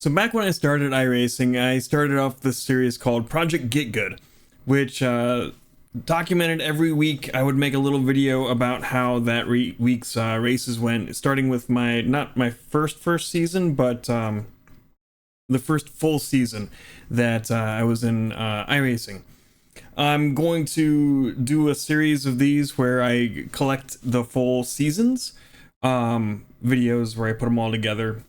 So back when I started iRacing, I started off this series called Project Git Good, which documented every week. I would make a little video about how that week's races went, starting with not my first season, but the first full season that I was in iRacing. I'm going to do a series of these where I collect the full seasons, videos where I put them all together.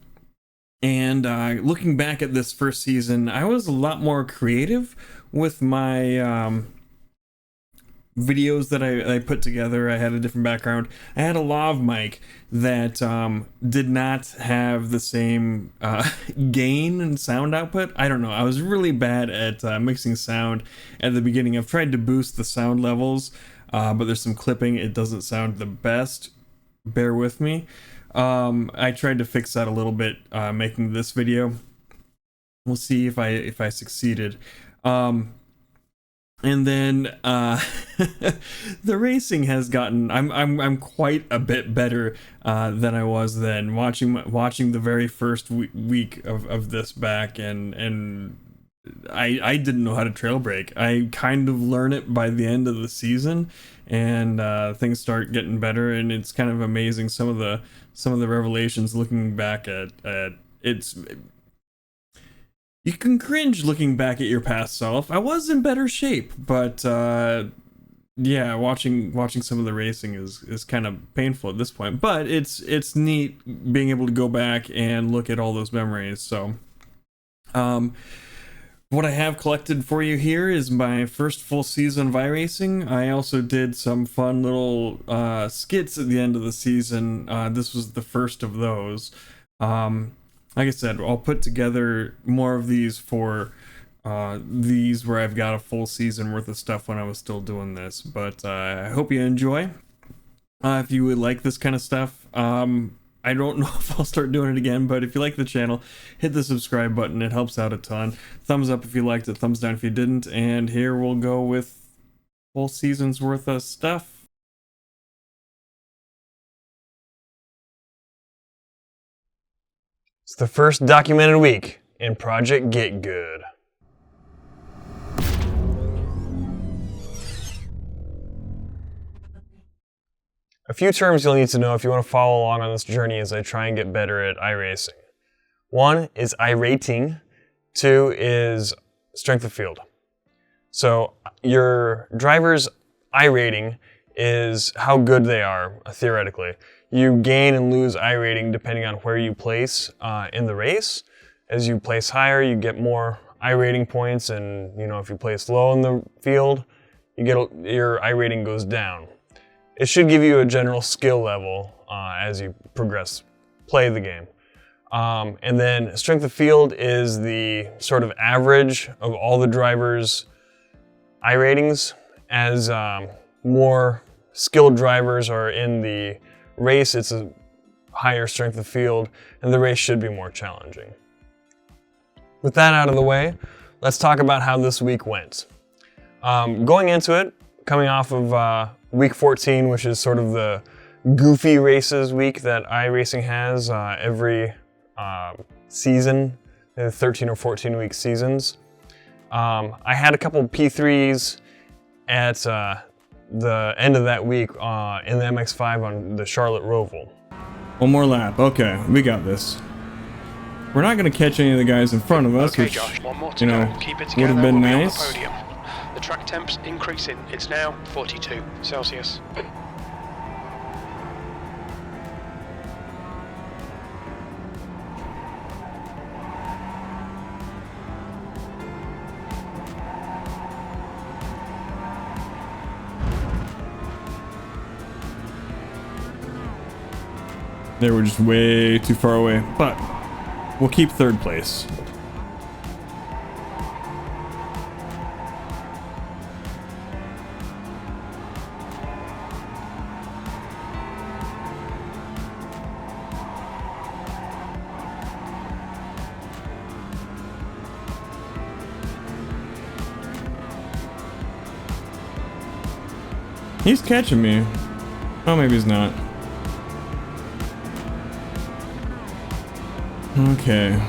And looking back at this first season, I was a lot more creative with my videos that I put together. I had a different background. I had a lav mic that did not have the same gain and sound output. I don't know. I was really bad at mixing sound at the beginning. I've tried to boost the sound levels, but there's some clipping. It doesn't sound the best. Bear with me. I tried to fix that a little bit making this video. We'll see if I succeeded. And then the racing has gotten. I'm quite a bit better than I was then. Watching the very first week of this back, and I didn't know how to trail brake. I kind of learn it by the end of the season, and things start getting better, and it's kind of amazing some of the revelations looking back at it's. You can cringe looking back at your past self. I was in better shape, but yeah, watching some of the racing is kind of painful at this point. But it's neat being able to go back and look at all those memories. So, what I have collected for you here is my first full season of iRacing. I also did some fun little skits at the end of the season. This was the first of those. Like I said, I'll put together more of these for these where I've got a full season worth of stuff when I was still doing this. But I hope you enjoy. If you would like this kind of stuff, I don't know if I'll start doing it again, but if you like the channel, hit the subscribe button. It helps out a ton. Thumbs up if you liked it, thumbs down if you didn't. And here we'll go with full season's worth of stuff. It's the first documented week in Project Git Good. A few terms you'll need to know if you want to follow along on this journey as I try and get better at iRacing. One is iRating, two is strength of field. So your driver's iRating is how good they are, theoretically. You gain and lose iRating depending on where you place in the race. As you place higher, you get more iRating points, and if you place low in the field, your iRating goes down. It should give you a general skill level as you play the game. And then strength of field is the sort of average of all the drivers' iRatings. As more skilled drivers are in the race, it's a higher strength of field, and the race should be more challenging. With that out of the way, let's talk about how this week went. Going into it, coming off of week 14, which is sort of the goofy races week that iRacing has every season, 13 or 14 week seasons. I had a couple P3s at the end of that week in the MX-5 on the Charlotte Roval. One more lap. Okay, we got this. We're not going to catch any of the guys in front of us, okay, which, Josh, one more to go. Keep it together. would have been we'll nice. Be on the podium. The track temp's increasing. It's now 42 Celsius. They were just way too far away, but we'll keep third place. He's catching me. Oh, maybe he's not. Okay.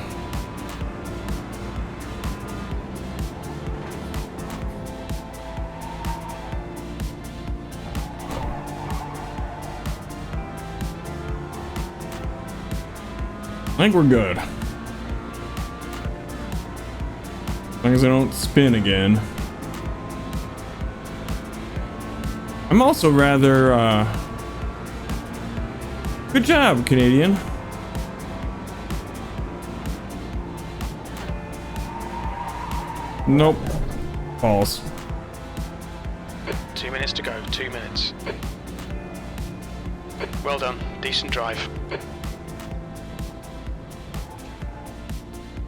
think we're good. As long as I don't spin again. I'm also rather, good job, Canadian. Nope. False. 2 minutes to go, 2 minutes. Well done, decent drive.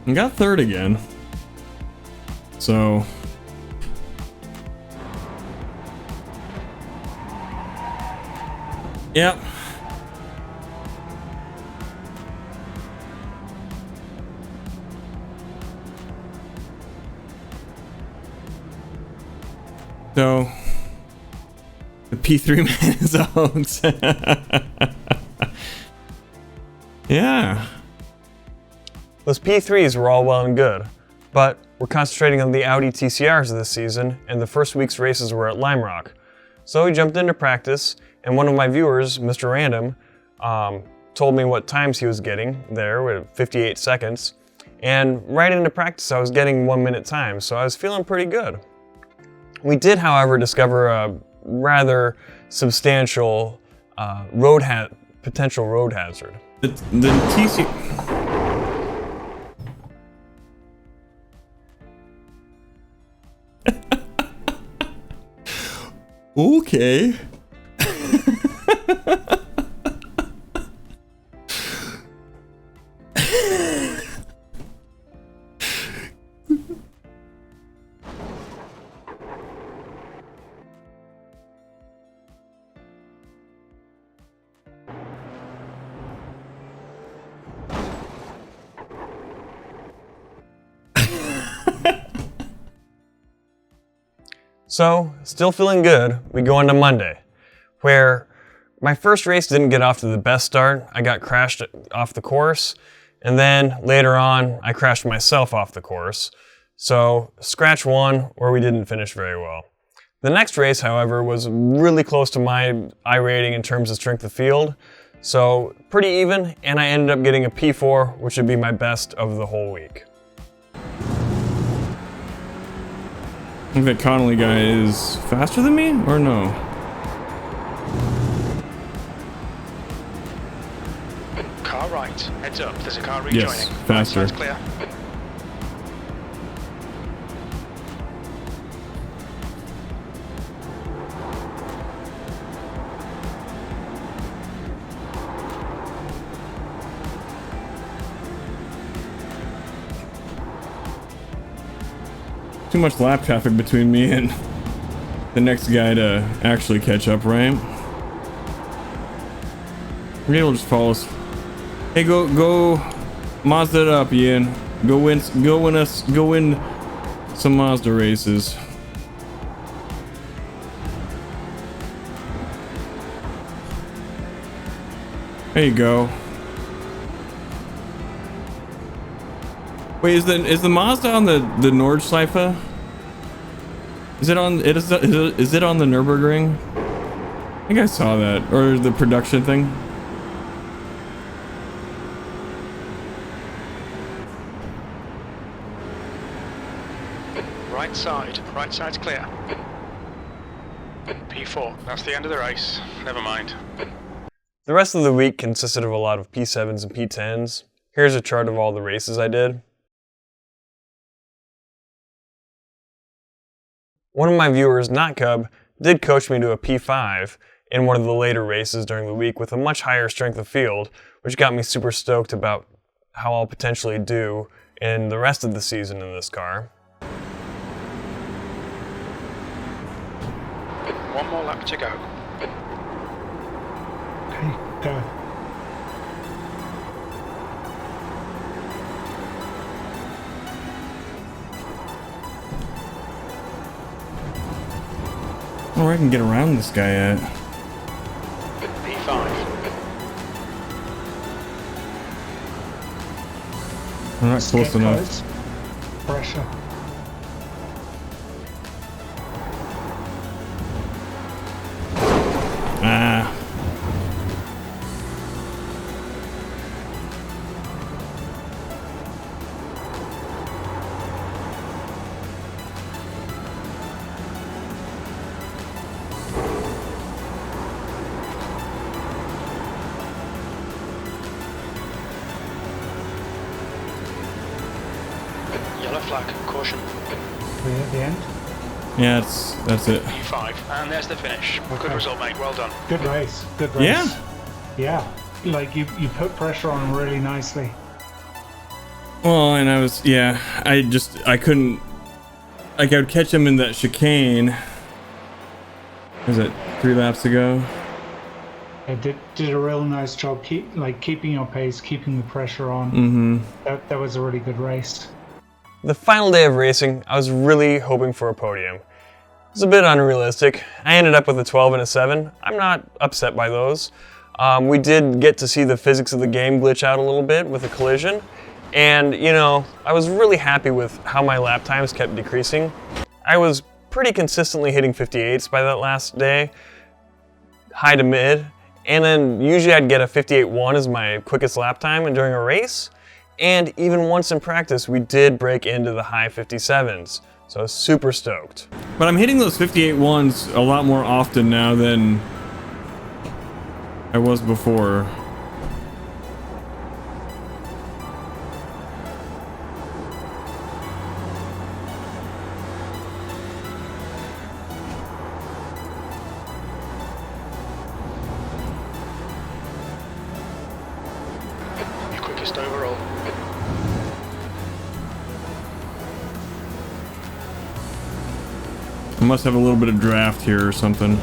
I got third again. So. Yep. So, the P3 man is out. Yeah. Those P3s were all well and good, but we're concentrating on the Audi TCRs this season, and the first week's races were at Lime Rock. So we jumped into practice, and one of my viewers, Mr. Random, told me what times he was getting there with 58 seconds, and right into practice I was getting 1 minute time, so I was feeling pretty good. We did, however, discover a rather substantial potential road hazard. The TC. Okay. So, still feeling good, we go into Monday, where my first race didn't get off to the best start. I got crashed off the course, and then later on, I crashed myself off the course. So, scratch one, where we didn't finish very well. The next race, however, was really close to my iRating in terms of strength of field, so pretty even, and I ended up getting a P4, which would be my best of the whole week. I think that Connolly guy is faster than me, or no? Car right, heads up, there's a car rejoining. Yes, faster. Right side's clear. Too much lap traffic between me and the next guy to actually catch up, right? Maybe he'll just follow us. Hey, go Mazda it up, Ian. Go win some Mazda races. There you go. Wait, is the Mazda on the Nordschleife? Is it on the Nürburgring? I think I saw that, or the production thing. Right side's clear. P4, that's the end of the race. Never mind. The rest of the week consisted of a lot of P7s and P10s. Here's a chart of all the races I did. One of my viewers, NotCub, did coach me to a P5 in one of the later races during the week with a much higher strength of field, which got me super stoked about how I'll potentially do in the rest of the season in this car. One more lap to go. Okay, go. Where I can get around this guy at? P5. I'm not close enough. Close. Pressure. Ah. Yellow flag, caution. We're at the end. Yeah, that's it. U5, and there's the finish. Good Okay. result, mate. Well done. Good race. Good race. Yeah. Yeah. Like you put pressure on really nicely. Well, and I couldn't, like, I would catch him in that chicane. Was it 3 laps ago? It did a real nice job keeping your pace, keeping the pressure on. Mm-hmm. That was a really good race. The final day of racing, I was really hoping for a podium. It was a bit unrealistic. I ended up with a 12 and a 7. I'm not upset by those. We did get to see the physics of the game glitch out a little bit with a collision. And, you know, I was really happy with how my lap times kept decreasing. I was pretty consistently hitting 58s by that last day, high to mid. And then usually I'd get a 58.1 as my quickest lap time and during a race. And even once in practice, we did break into the high 57s. So I was super stoked. But I'm hitting those 58.1s a lot more often now than I was before. Your quickest overall. I must have a little bit of draft here or something.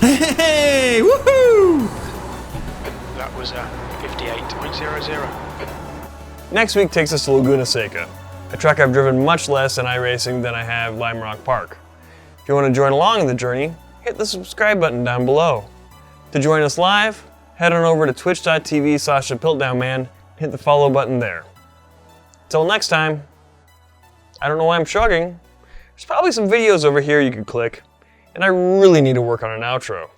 Hey! Woohoo! That was 58.00. Next week takes us to Laguna Seca, a track I've driven much less in iRacing than I have Lime Rock Park. If you want to join along in the journey, hit the subscribe button down below. To join us live, head on over to twitch.tv/thepiltdownman and hit the follow button there. Till next time, I don't know why I'm shrugging. There's probably some videos over here you could click, and I really need to work on an outro.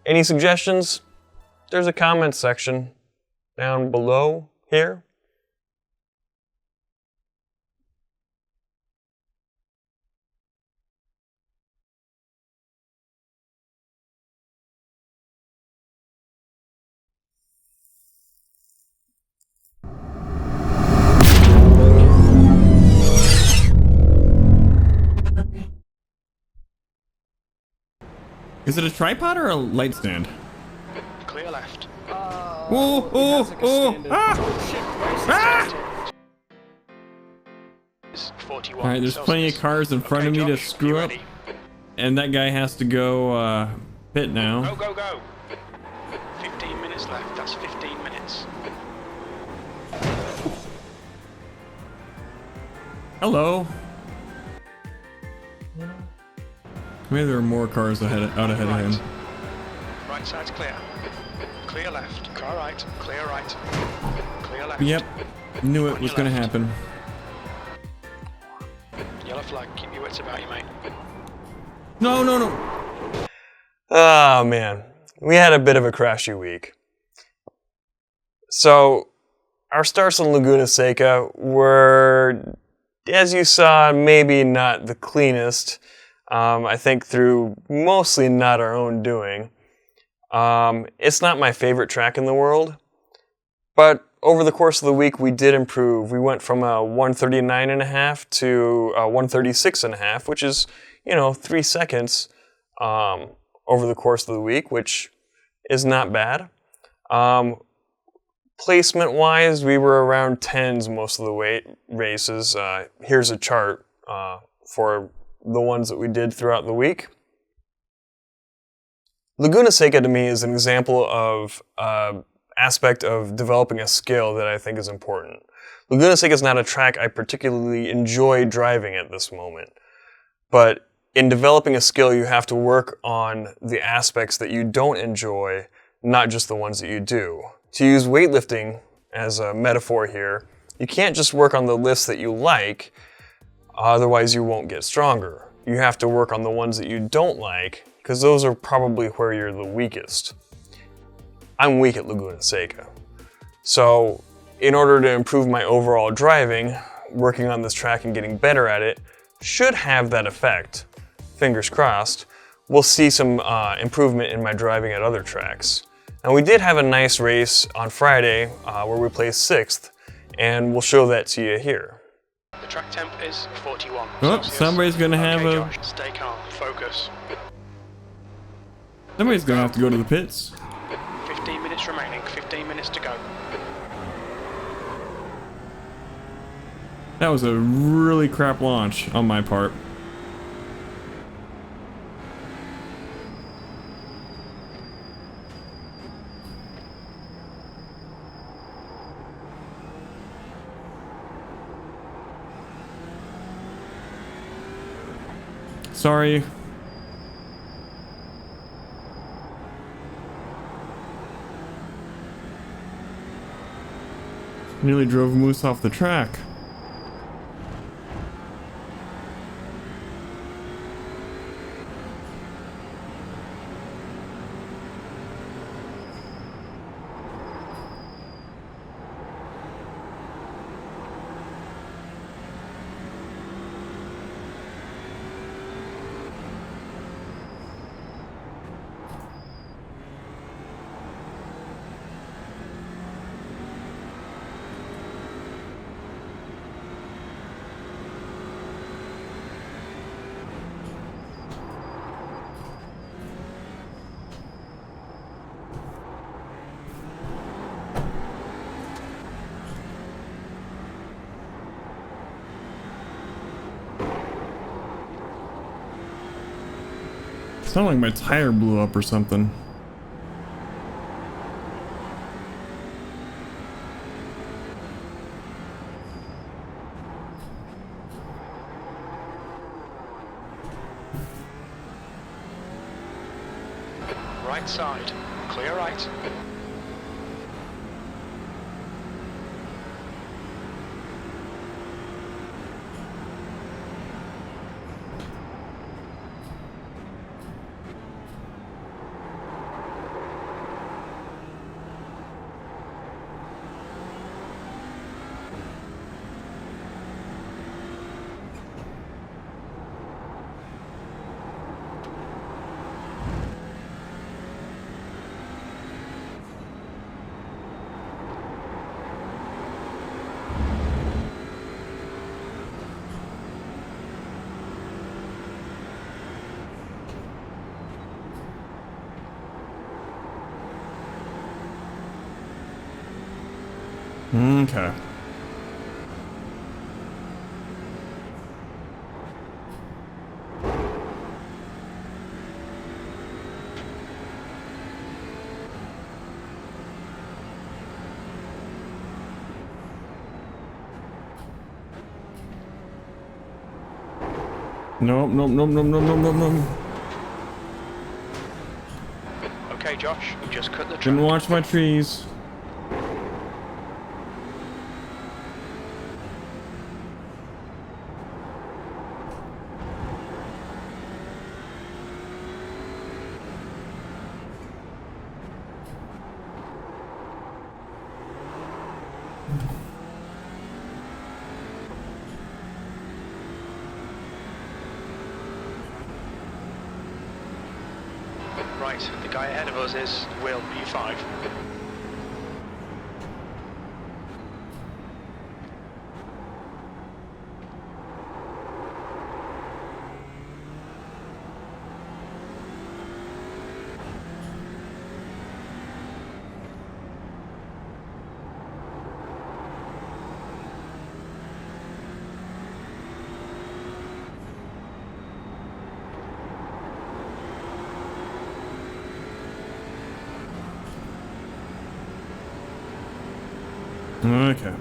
Any suggestions? There's a comment section down below here. Is it a tripod or a light stand? Clear left. Oh, oh, oh! Ah! Is 41. Alright, there's plenty of cars in front of me to Josh, screw you up. ready? And that guy has to go pit now. Go, go, go. 15 minutes left. That's 15 minutes. Hello. Maybe there are more cars out ahead of him. Right side's clear. Clear left. Car right. Clear right. Clear left. Yep. Knew it On was your gonna left. happen. Yellow flag. Keep your wits about you, mate. No, no, no. Oh man, we had a bit of a crashy week. So, our starts on Laguna Seca were, as you saw, maybe not the cleanest. I think through mostly not our own doing. It's not my favorite track in the world, but over the course of the week we did improve. We went from a 139.5 to a 136.5, which is, 3 seconds over the course of the week, which is not bad. Placement-wise, we were around 10s most of the races. Here's a chart for the ones that we did throughout the week. Laguna Seca to me is an example of aspect of developing a skill that I think is important. Laguna Seca is not a track I particularly enjoy driving at this moment, but in developing a skill you have to work on the aspects that you don't enjoy, not just the ones that you do. To use weightlifting as a metaphor here, you can't just work on the lifts that you like. Otherwise, you won't get stronger. You have to work on the ones that you don't like, because those are probably where you're the weakest. I'm weak at Laguna Seca. So, in order to improve my overall driving, working on this track and getting better at it should have that effect. Fingers crossed. We'll see some improvement in my driving at other tracks. And we did have a nice race on Friday where we placed 6th, and we'll show that to you here. The track temp is 41. Oh, Celsius. somebody's gonna have Okay, a... Josh, stay calm, focus. Somebody's gonna have to go to the pits. 15 minutes remaining, 15 minutes to go. That was a really crap launch on my part. Sorry. Nearly drove Moose off the track. It's not like my tire blew up or something. Right side, clear right. Okay. Nope, nope, nope, nope, nope, nope, nope, nope. Okay, Josh, you just cut the track. Didn't watch my trees. Right, the guy ahead of us is Will, P5. Okay.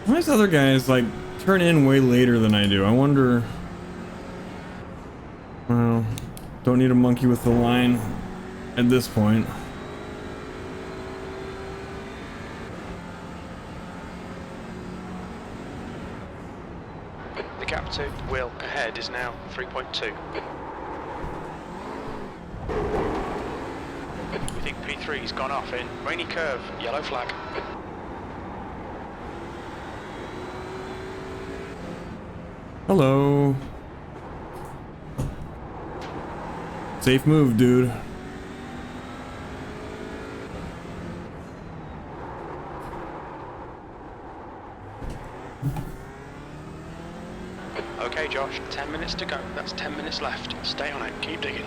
Why does other guys like turn in way later than I do? I wonder. Well, don't need a monkey with the line at this point. gap to Will ahead is now 3.2. We think P3's gone off in rainy curve, yellow flag. Hello. Safe move, dude. Okay, Josh, 10 minutes to go. That's 10 minutes left. Stay on it. Keep digging.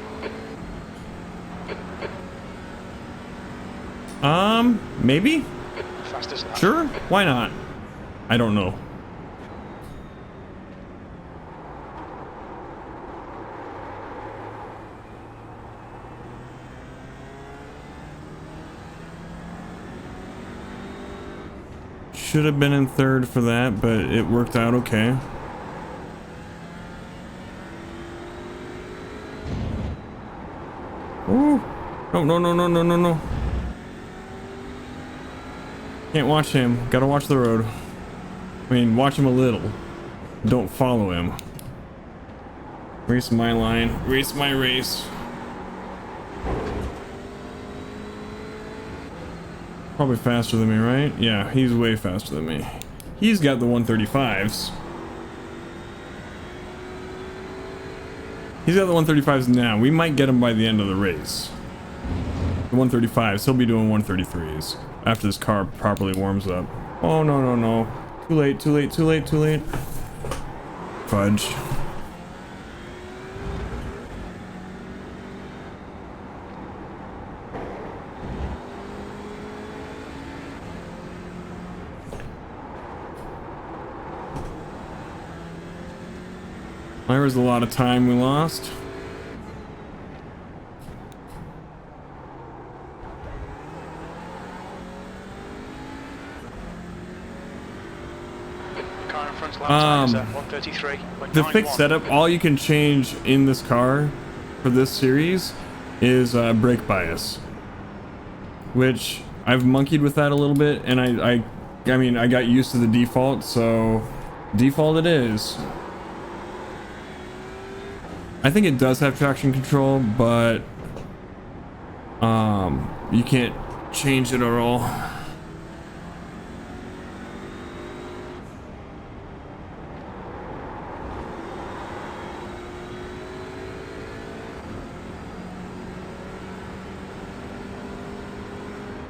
Maybe? Fast as that. Sure. Why not? I don't know. Should have been in third for that, but it worked out okay. Ooh. No, no, no, no, no, no, no. Can't watch him. Gotta watch the road. I mean, watch him a little. Don't follow him. Race my line. Race my race. Probably faster than me, right? Yeah, he's way faster than me. He's got the 135s. He's got the 135s now. We might get him by the end of the race. The 135s. He'll be doing 133s after this car properly warms up. Oh, no, no, no. Too late, too late, too late, too late. Fudge. There was a lot of time we lost. Car in front's lap time is at 133. The fixed setup, all you can change in this car for this series is brake bias, which I've monkeyed with that a little bit, and I mean I got used to the default, so default it is. I think it does have traction control, but you can't change it at all.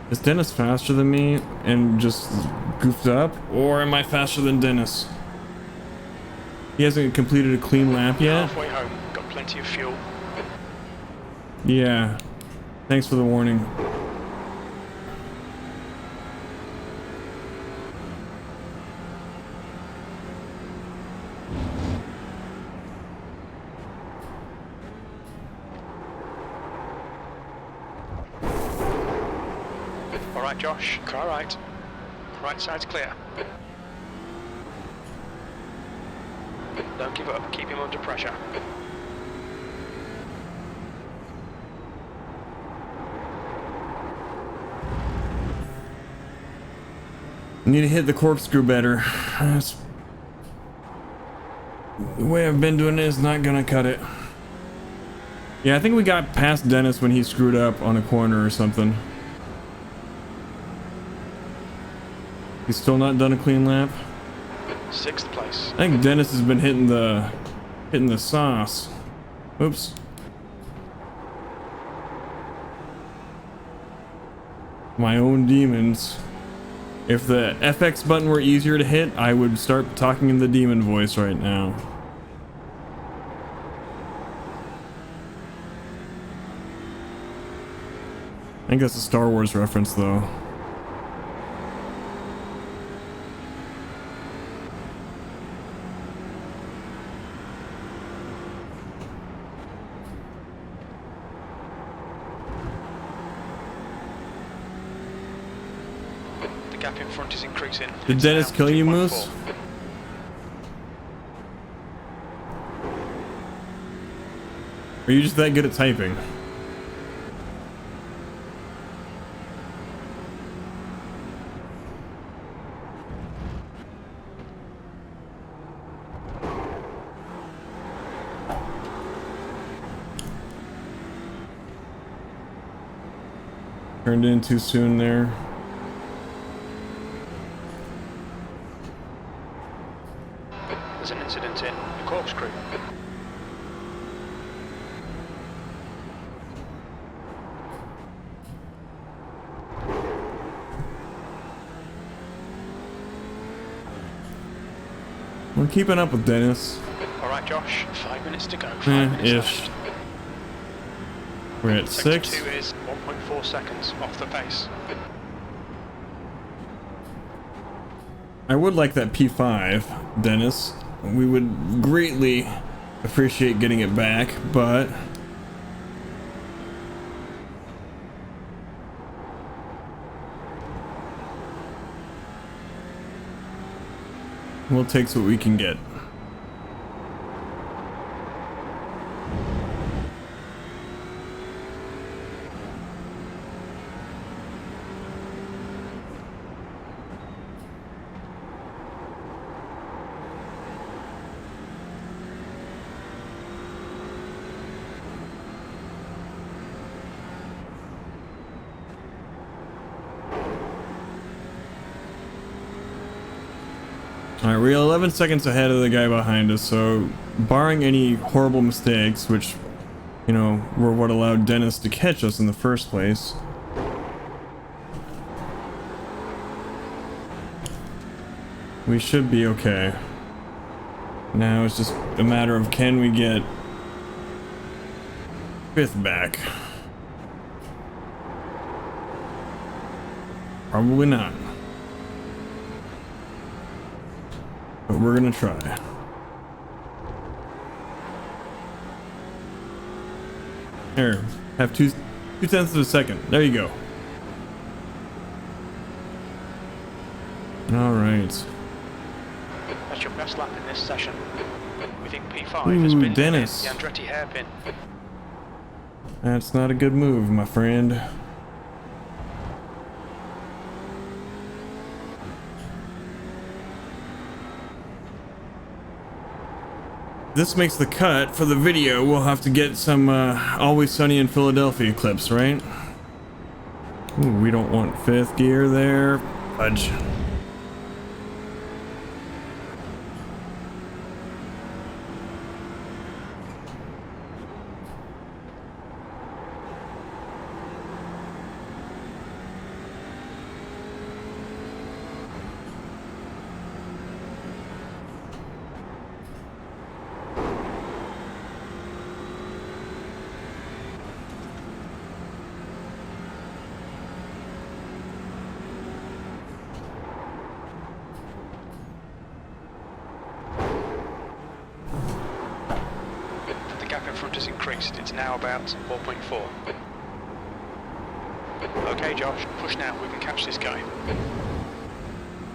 Is Dennis faster than me and just goofed up, or am I faster than Dennis? He hasn't completed a clean lap yet. Halfway home, got plenty of fuel. Yeah. Thanks for the warning. All right, Josh, car right. Right side's clear. Don't give up, keep him under pressure. I need to hit the corkscrew better. That's... the way I've been doing it is not gonna cut it. Yeah, I think we got past Dennis when he screwed up on a corner or something. He's still not done a clean lap. 6th place. I think Dennis has been hitting the sauce. Oops. My own demons. If the FX button were easier to hit, I would start talking in the demon voice right now. I think that's a Star Wars reference, though. The gap in front is increasing. Did It's Dennis now kill you, 2.4. Moose? Are you just that good at typing? Turned in too soon there. There's an incident in corkscrew. We're keeping up with Dennis. Alright, Josh, 5 minutes to go. 5 minutes Ish. left. We're at 6. Sector 2 is 1.4 seconds off the pace. I would like that P5, Dennis. We would greatly appreciate getting it back, but we'll take what we can get. Alright, we're 11 seconds ahead of the guy behind us, so barring any horrible mistakes, which, you know, were what allowed Dennis to catch us in the first place. We should be okay. Now it's just a matter of can we get 5th back? Probably not. But we're gonna try. Here, have 2/10 of a second. There you go. All right. That's your best lap in this session. We think P5 has Ooh, been Dennis. the Andretti hairpin. That's not a good move, my friend. This makes the cut for the video. We'll have to get some Always Sunny in Philadelphia clips, right? Ooh, we don't want 5th gear there. Fudge. The gap in front has increased. It's now about 4.4. Okay, Josh, push now. We can catch this guy.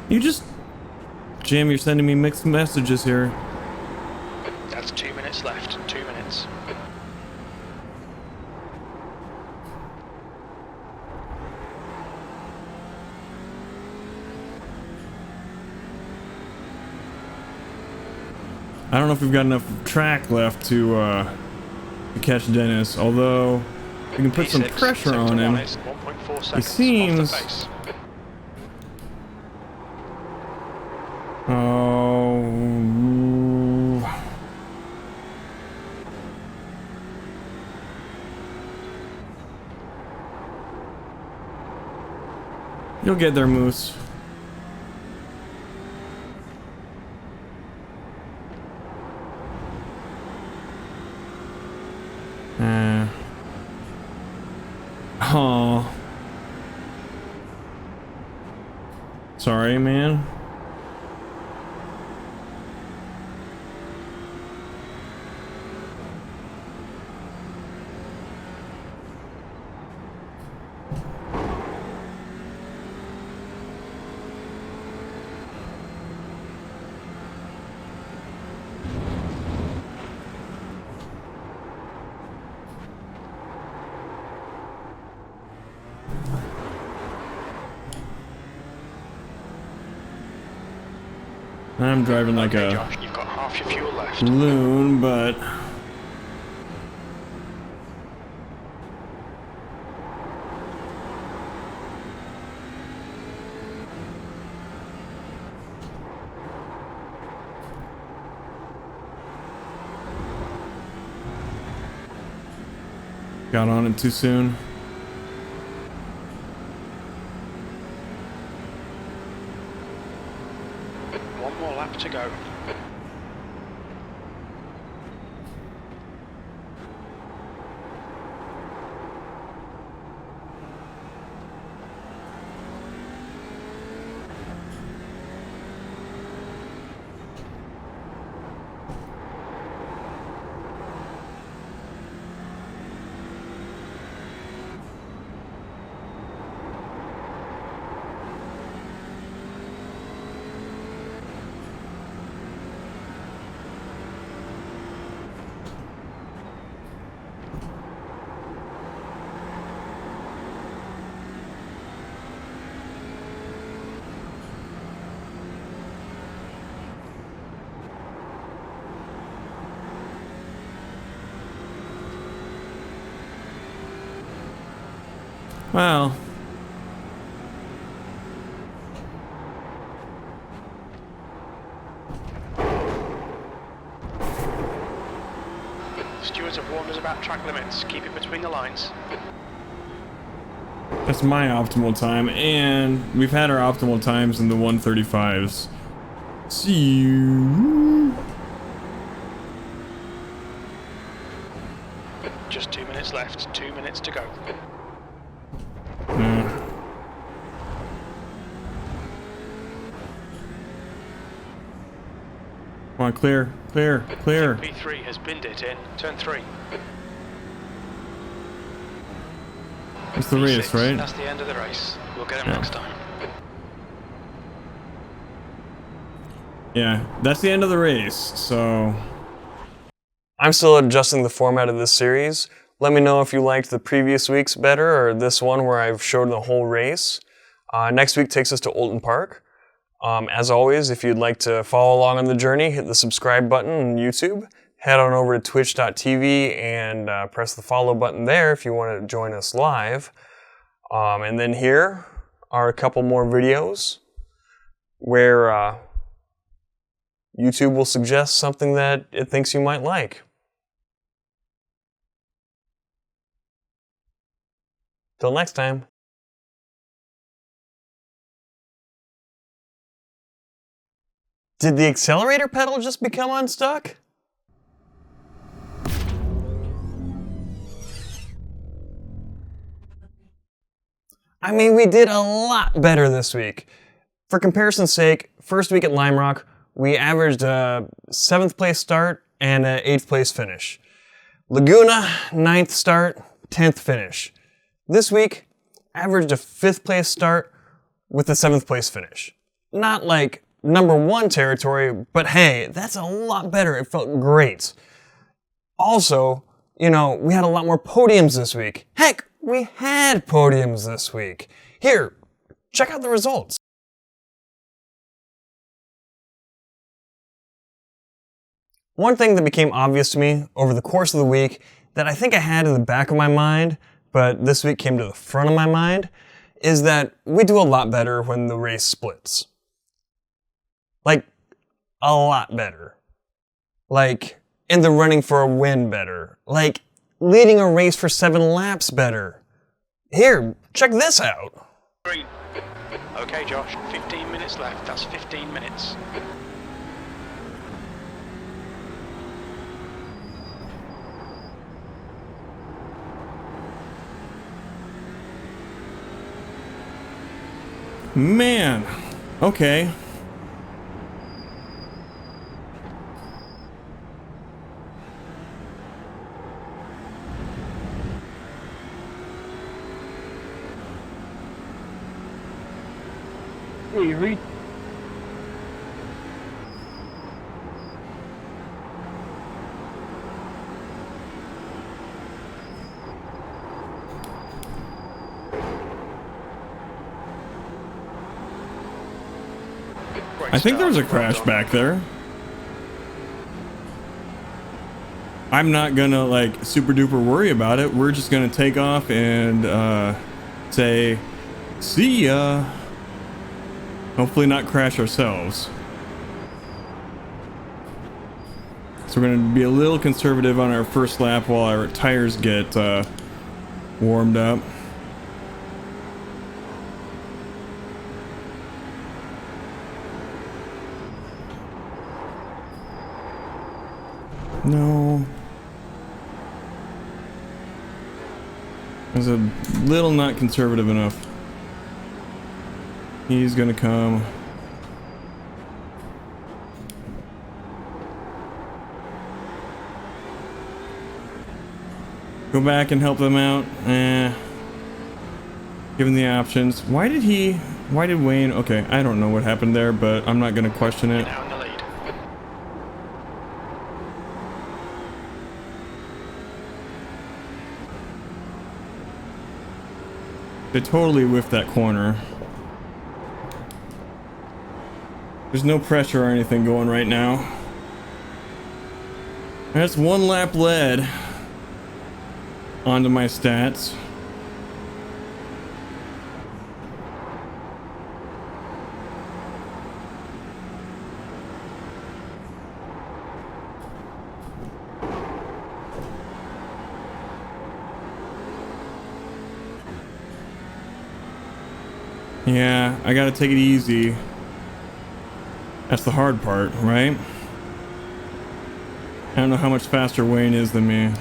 You just... Jim, you're sending me mixed messages here. That's 2 minutes left. 2 minutes. I don't know if we've got enough track left to catch Dennis, although we can put some P6, pressure sector on him. 1 is 1.4 seconds seems- off the pace. Oh. You'll get there, Moose. Oh. Sorry, man. I'm driving like Okay, a Josh, you've got half your fuel left. loon, but Got on it too soon. One more lap to go. Well, Stewards have warned us about track limits. Keep it between the lines. that's my optimal time, and we've had our optimal times in the 135s. See you. Just 2 minutes left. 2 minutes to go. Come on, clear, clear, clear. P3 has binned it in turn 3. It's the race, P6, right? That's the end of the race. We'll get him Yeah. next time. Yeah, that's the end of the race, so... I'm still adjusting the format of this series. Let me know if you liked the previous weeks better or this one where I've showed the whole race. Next week takes us to Oulton Park. As always, if you'd like to follow along on the journey, hit the subscribe button on YouTube. Head on over to twitch.tv and press the follow button there if you want to join us live. And then here are a couple more videos where YouTube will suggest something that it thinks you might like. Till next time. Did the accelerator pedal just become unstuck? I mean, we did a lot better this week. For comparison's sake, first week at Lime Rock, we averaged a 7th place start and an 8th place finish. Laguna, 9th start, 10th finish. This week, averaged a 5th place start with a 7th place finish. Not like #1 territory, but hey, that's a lot better. It felt great. Also, you know, we had a lot more podiums this week. Heck, we had podiums this week. Here, check out the results. One thing that became obvious to me over the course of the week that I think I had in the back of my mind, but this week came to the front of my mind, is that we do a lot better when the race splits. Like, a lot better. Like, in the running for a win better. Like, leading a race for 7 laps better. Here, check this out. Green. Okay, Josh. 15 minutes left. That's 15 minutes. Man, okay. Easy. Great I think there was a start. Well crash done. back there. I'm not gonna like super duper worry about it. We're just gonna take off and say, see ya. Hopefully not crash ourselves. So we're gonna be a little conservative on our first lap while our tires get warmed up. No. I was a little not conservative enough. He's gonna come. Go back and help them out. Give him the options. Why did Wayne? Okay, I don't know what happened there, but I'm not gonna question it. Now in the lead. They totally whiffed that corner. There's no pressure or anything going right now. That's one lap led onto my stats. Yeah, I gotta take it easy. That's the hard part, right? I don't know how much faster Wayne is than me.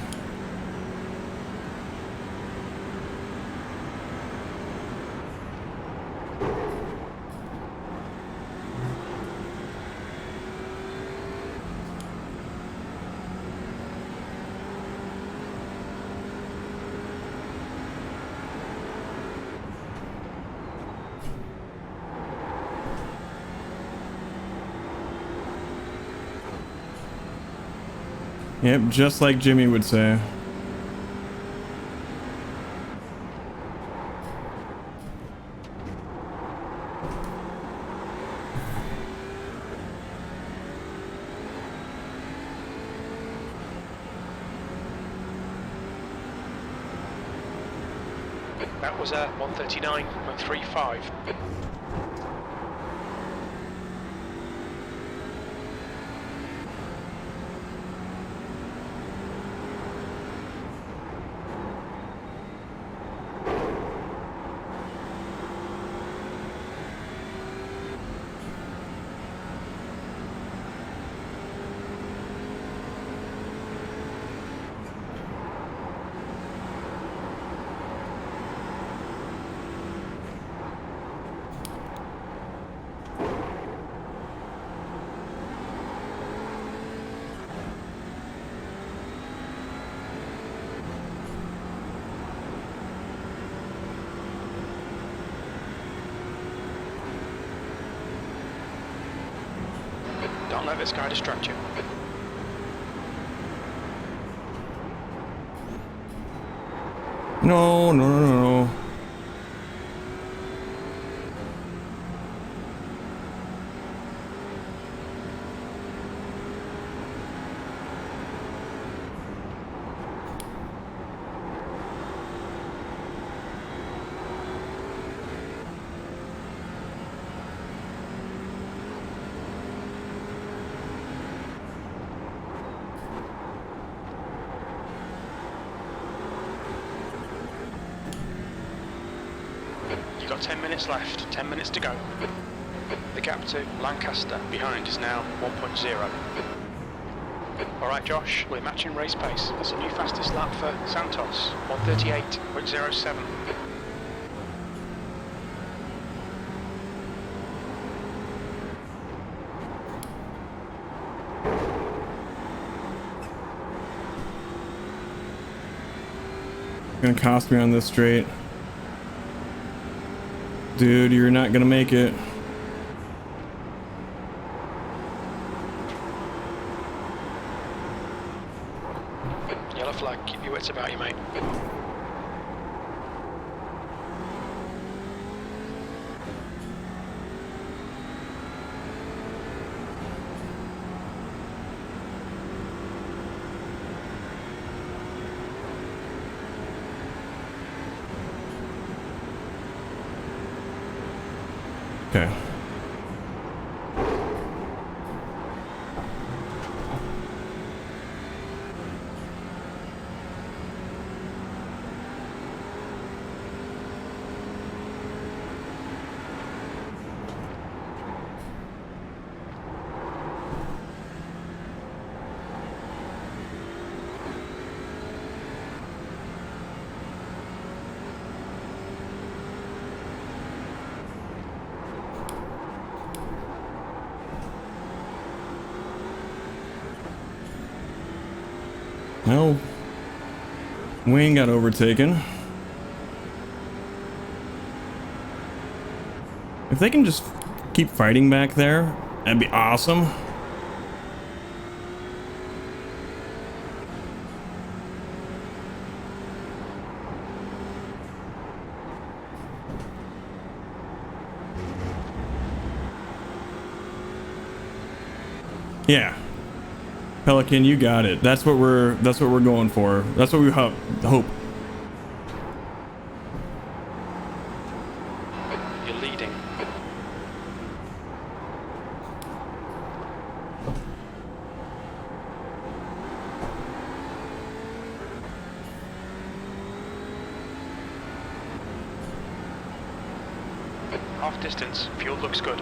Yep, just like Jimmy would say. That was a 139.35. Don't let this guy distract you. No, no, no, no. You've got 10 minutes left, 10 minutes to go. The gap to Lancaster behind is now 1.0. Alright Josh, we're matching race pace. That's a new fastest lap for Santos, 138.07. Gonna cost me on this straight. Dude, you're not gonna make it. Yellow flag, keep your wits about you, mate. Okay. Well, Wayne got overtaken. If they can just keep fighting back there, that'd be awesome. Yeah. Pelican, you got it. That's what we're going for. That's what we hope. You're leading. Half distance. Fuel looks good.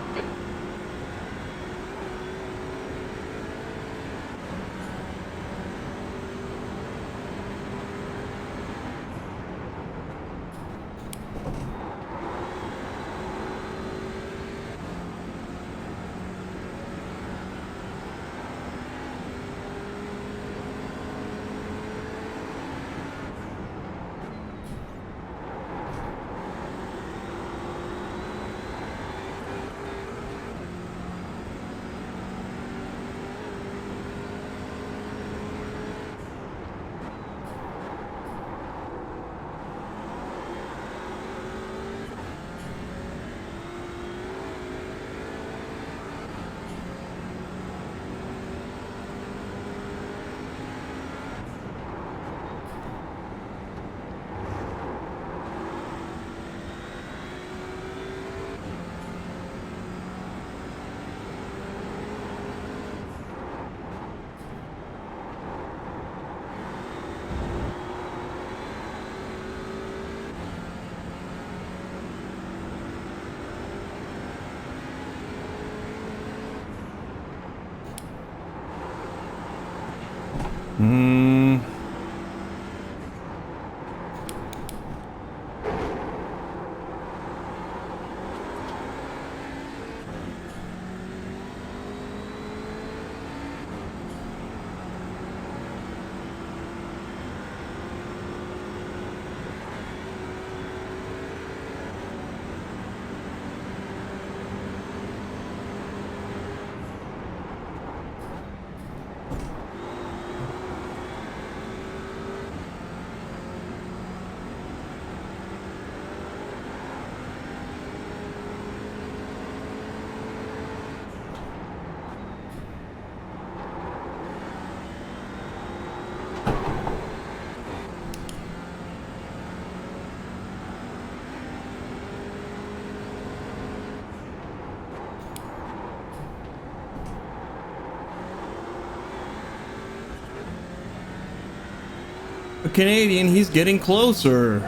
A Canadian, he's getting closer.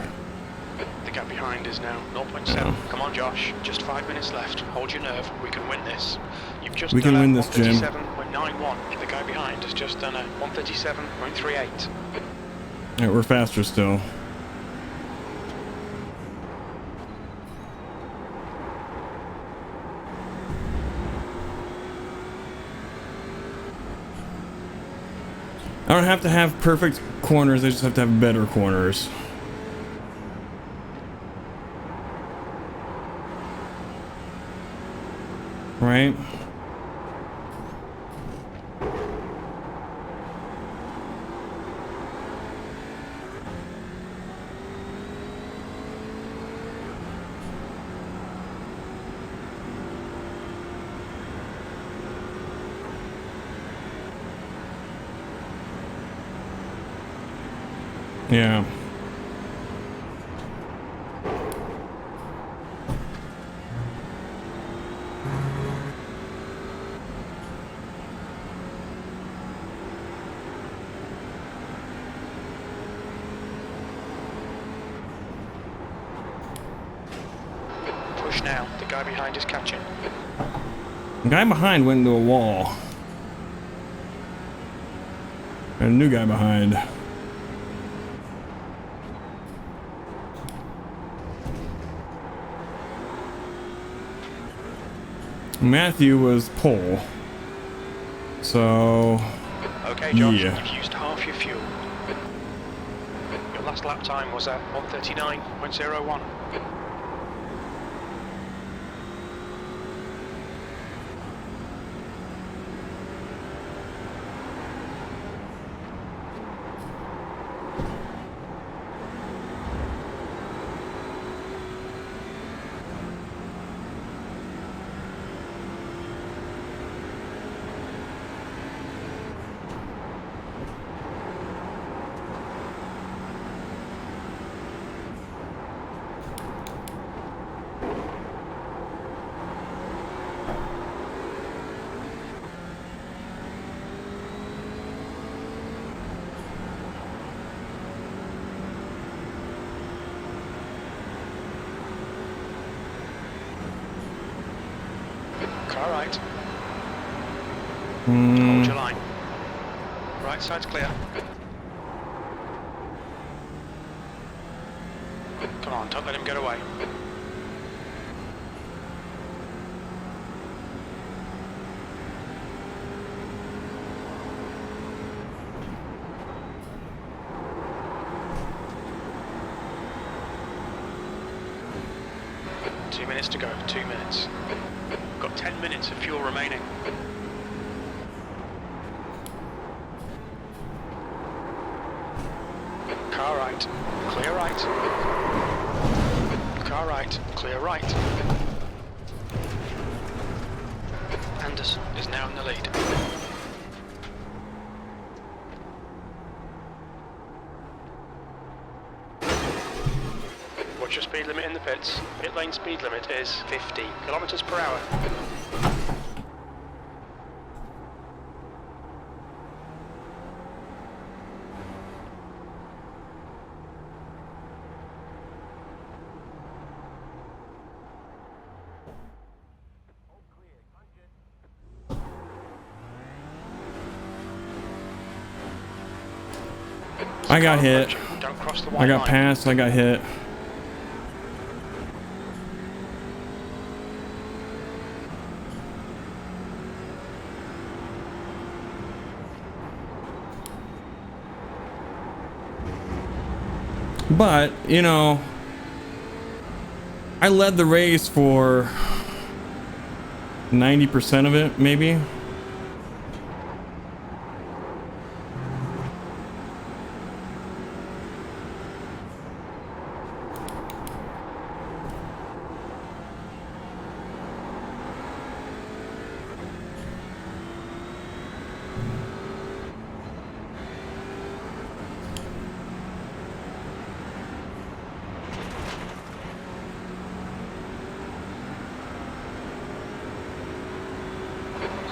The gap behind is now 0.7. Come on, Josh. Just 5 minutes left. Hold your nerve. We can win this. You've just We can done win a this, Jim. 137.91. The guy behind has just done a 137.38. Alright, we're faster still. I don't have to have perfect corners, I just have to have better corners. Right? Yeah. Push now. The guy behind is catching. The guy behind went into a wall. And a new guy behind. Matthew was pole. So Okay, Josh, yeah. you've used half your fuel. last lap time was at 1:39.01. Car right. Hold your line. Right side's clear. Come on, don't let him get away. Two minutes to go, 2 minutes. Got 10 minutes of fuel remaining. Car right, clear right. Car right, clear right. Anderson is now in the lead. What's your speed limit in the pits? Pit lane speed limit is 50 kilometers per hour. I got hit. Don't cross the white I got line. passed. I got hit. But, you know, I led the race for 90% of it, maybe.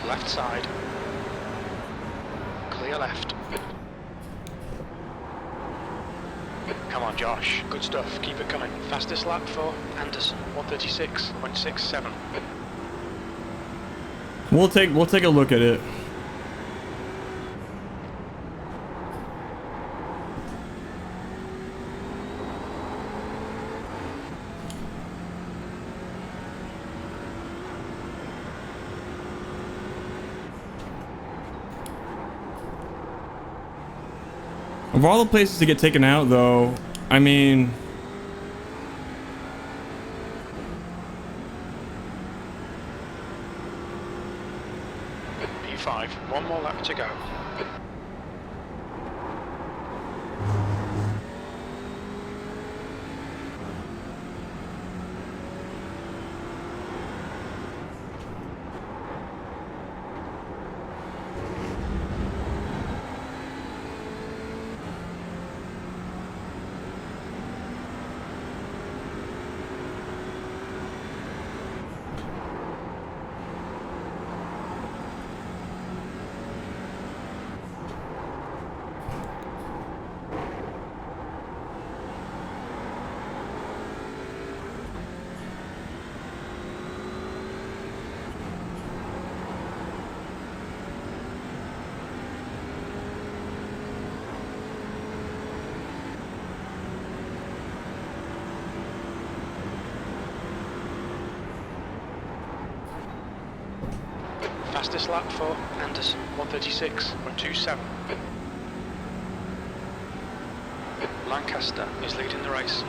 Left side. Clear left. Come on, Josh. Good stuff. Keep it coming. Fastest lap for Anderson. 1:36.67. We'll take a look at it. Of all the places to get taken out, though, I mean, P5. One more lap to go. Fastest lap for Anderson, 1:36.27. Lancaster is leading the race.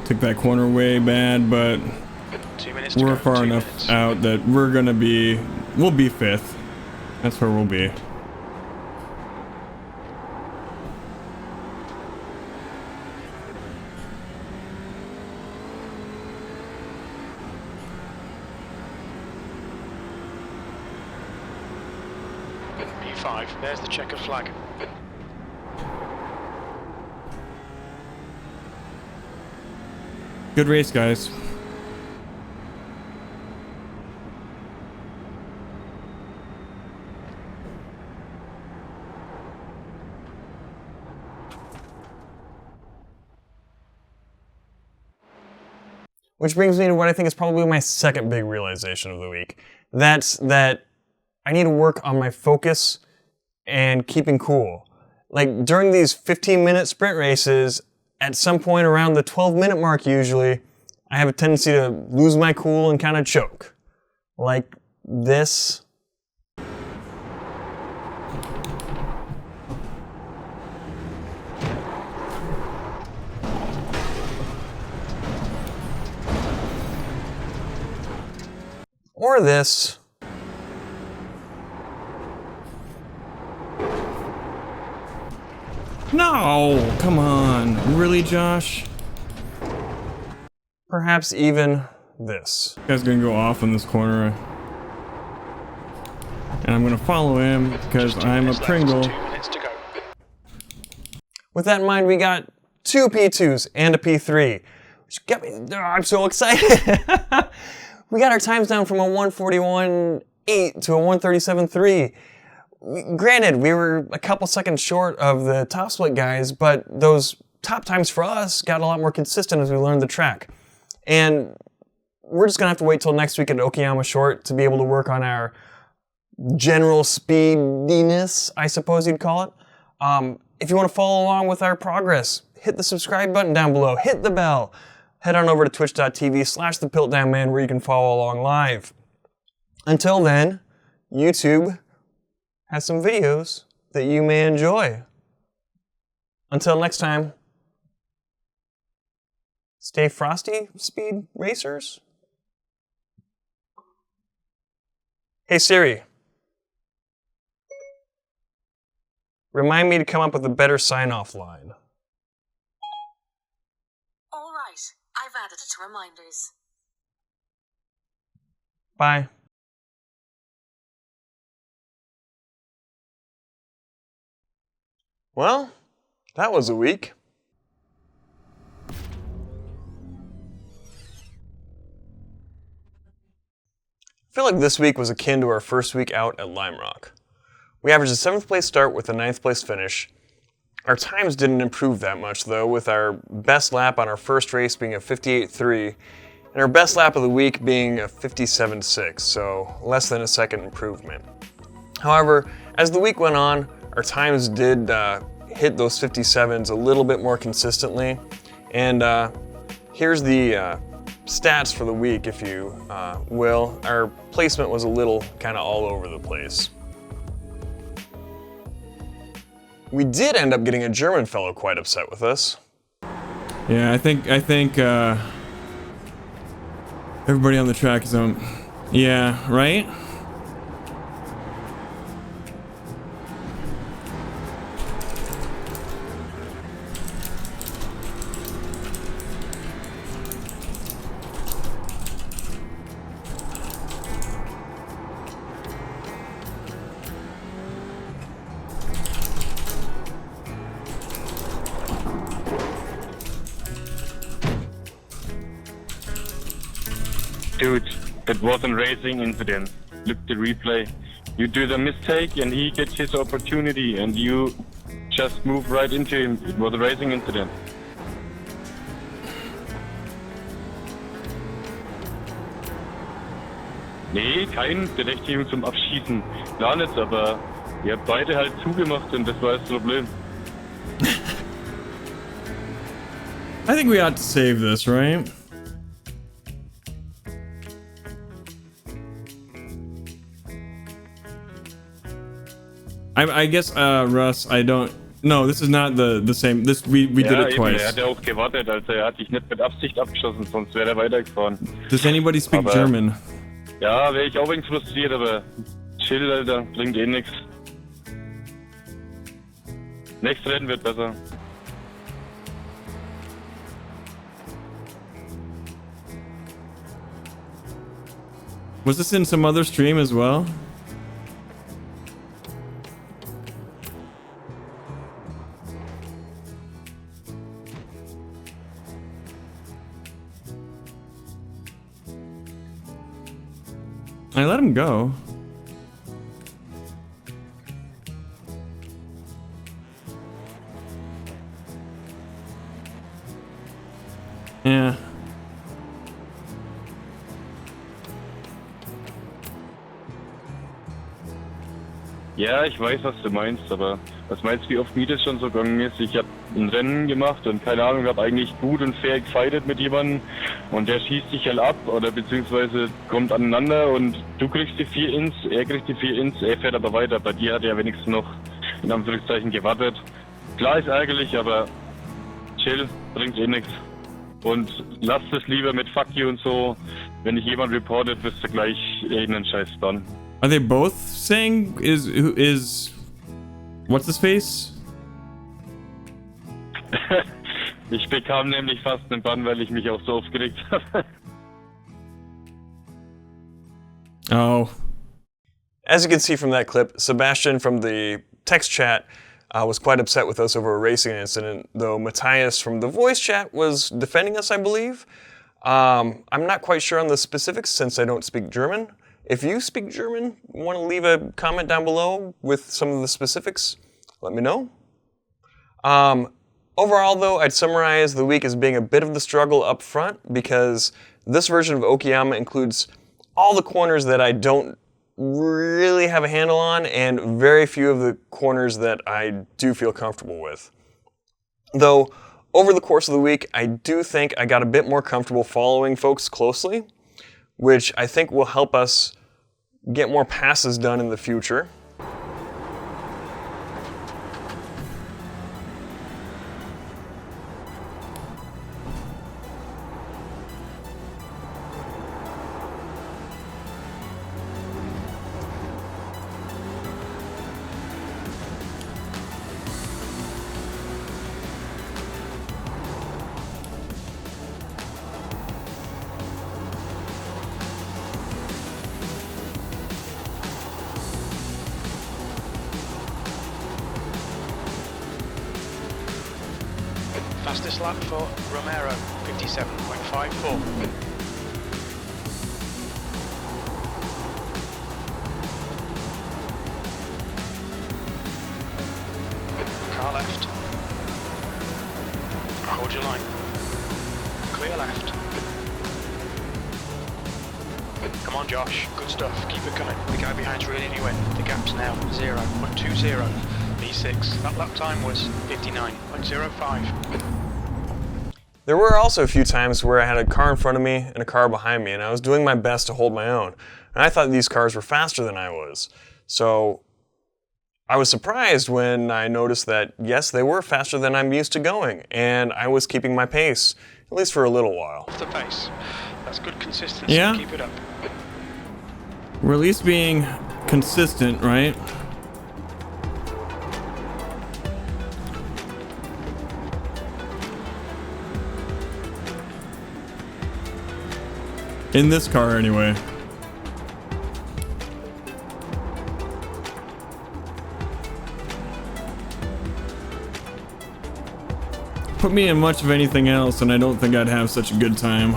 Took that corner way bad, but 2 minutes to we're go. far 2 enough minutes. out that we'll be 5th. That's where we'll be. P5, there's the checkered flag. Good race, guys. Which brings me to what I think is probably my second big realization of the week. That's that I need to work on my focus and keeping cool. Like during these 15-minute sprint races, at some point around the 12-minute mark usually, I have a tendency to lose my cool and kind of choke. Like this. Or this. No! Come on. Really, Josh? Perhaps even this. This guy's gonna go off in this corner. And I'm gonna follow him because Just 2 I'm a minutes left, Pringle. 2 minutes to go. With that in mind, we got 2 P2s and a P3. Which got me, I'm so excited. We got our times down from a 141.8 to a 137.3. Granted, we were a couple seconds short of the top split guys, but those top times for us got a lot more consistent as we learned the track. And we're just gonna have to wait till next week at Okayama Short to be able to work on our general speediness, I suppose you'd call it. If you want to follow along with our progress, hit the subscribe button down below, hit the bell, head on over to twitch.tv/thepiltdownman where you can follow along live. Until then, YouTube has some videos that you may enjoy. Until next time, stay frosty, speed racers. Hey Siri, remind me to come up with a better sign-off line. All right, I've added it to reminders. Bye. Well, that was a week. I feel like this week was akin to our first week out at Lime Rock. We averaged a 7th place start with a 9th place finish. Our times didn't improve that much though, with our best lap on our first race being a 58.3, and our best lap of the week being a 57.6, so less than a second improvement. However, as the week went on, our times did hit those 57s a little bit more consistently, and here's the stats for the week, if you will. Our placement was a little kind of all over the place. We did end up getting a German fellow quite upset with us. Yeah, I think everybody on the track is yeah, right? Dude, it was a racing incident. Look the replay. You do the mistake and he gets his opportunity and you just move right into him. It was a racing incident. Nee, kein Berechtigung zum Abschießen. Gar nicht, aber ihr habt beide halt zugemacht und das war das Problem. I think we ought to save this, right? I guess, Russ, I don't. No, this is not the same. This we did Ja, it eben, twice. er hat ja auch gewartet, also er hat dich nicht mit Absicht abgeschossen, sonst wäre er weitergefahren. Does anybody speak Aber- German? Ja, wäre ich auch wenig frustriert, aber chill, Alter, bringt eh nix. Nächstes Rennen wird besser. Was this in some other stream as well? I let him go. Yeah. Ja, ich weiß, was du meinst, aber was meinst du, wie oft mir das schon so gegangen ist? Ich habe ein Rennen gemacht und keine Ahnung, habe eigentlich gut und fair gefightet mit jemandem und der schießt dich halt ab oder beziehungsweise kommt aneinander und du kriegst die 4 Ins, er kriegt die 4 Ins, er fährt aber weiter. Bei dir hat er wenigstens noch in Anführungszeichen gewartet. Klar ist ärgerlich, aber chill, bringt eh nichts. Und lass es lieber mit Fuck you und so. Wenn dich jemand reportet, wirst du gleich irgendeinen Scheiß dann. Are they both saying is what's his face? Ich bekam nämlich fast einen Bann, weil ich mich auch so aufgeregt habe. Oh. As you can see from that clip, Sebastian from the text chat was quite upset with us over a racing incident, though Matthias from the voice chat was defending us, I believe. I'm not quite sure on the specifics since I don't speak German. If you speak German, want to leave a comment down below with some of the specifics, let me know. Overall though, I'd summarize the week as being a bit of the struggle up front because this version of Okayama includes all the corners that I don't really have a handle on and very few of the corners that I do feel comfortable with. Though, over the course of the week, I do think I got a bit more comfortable following folks closely, which I think will help us get more passes done in the future. Fastest lap for Romero, 57.54. Car left. Hold your line. Clear left. Come on, Josh. Good stuff. Keep it coming. The guy behind's reeling you in. The gap's now 0.20. V6. That lap time was 59.05. There were also a few times where I had a car in front of me and a car behind me, and I was doing my best to hold my own. And I thought these cars were faster than I was. So I was surprised when I noticed that, yes, they were faster than I'm used to going, and I was keeping my pace, at least for a little while. Off the pace. That's good consistency. Yeah. Keep it up. We're at least being consistent, right? In this car, anyway. Put me in much of anything else, and I don't think I'd have such a good time.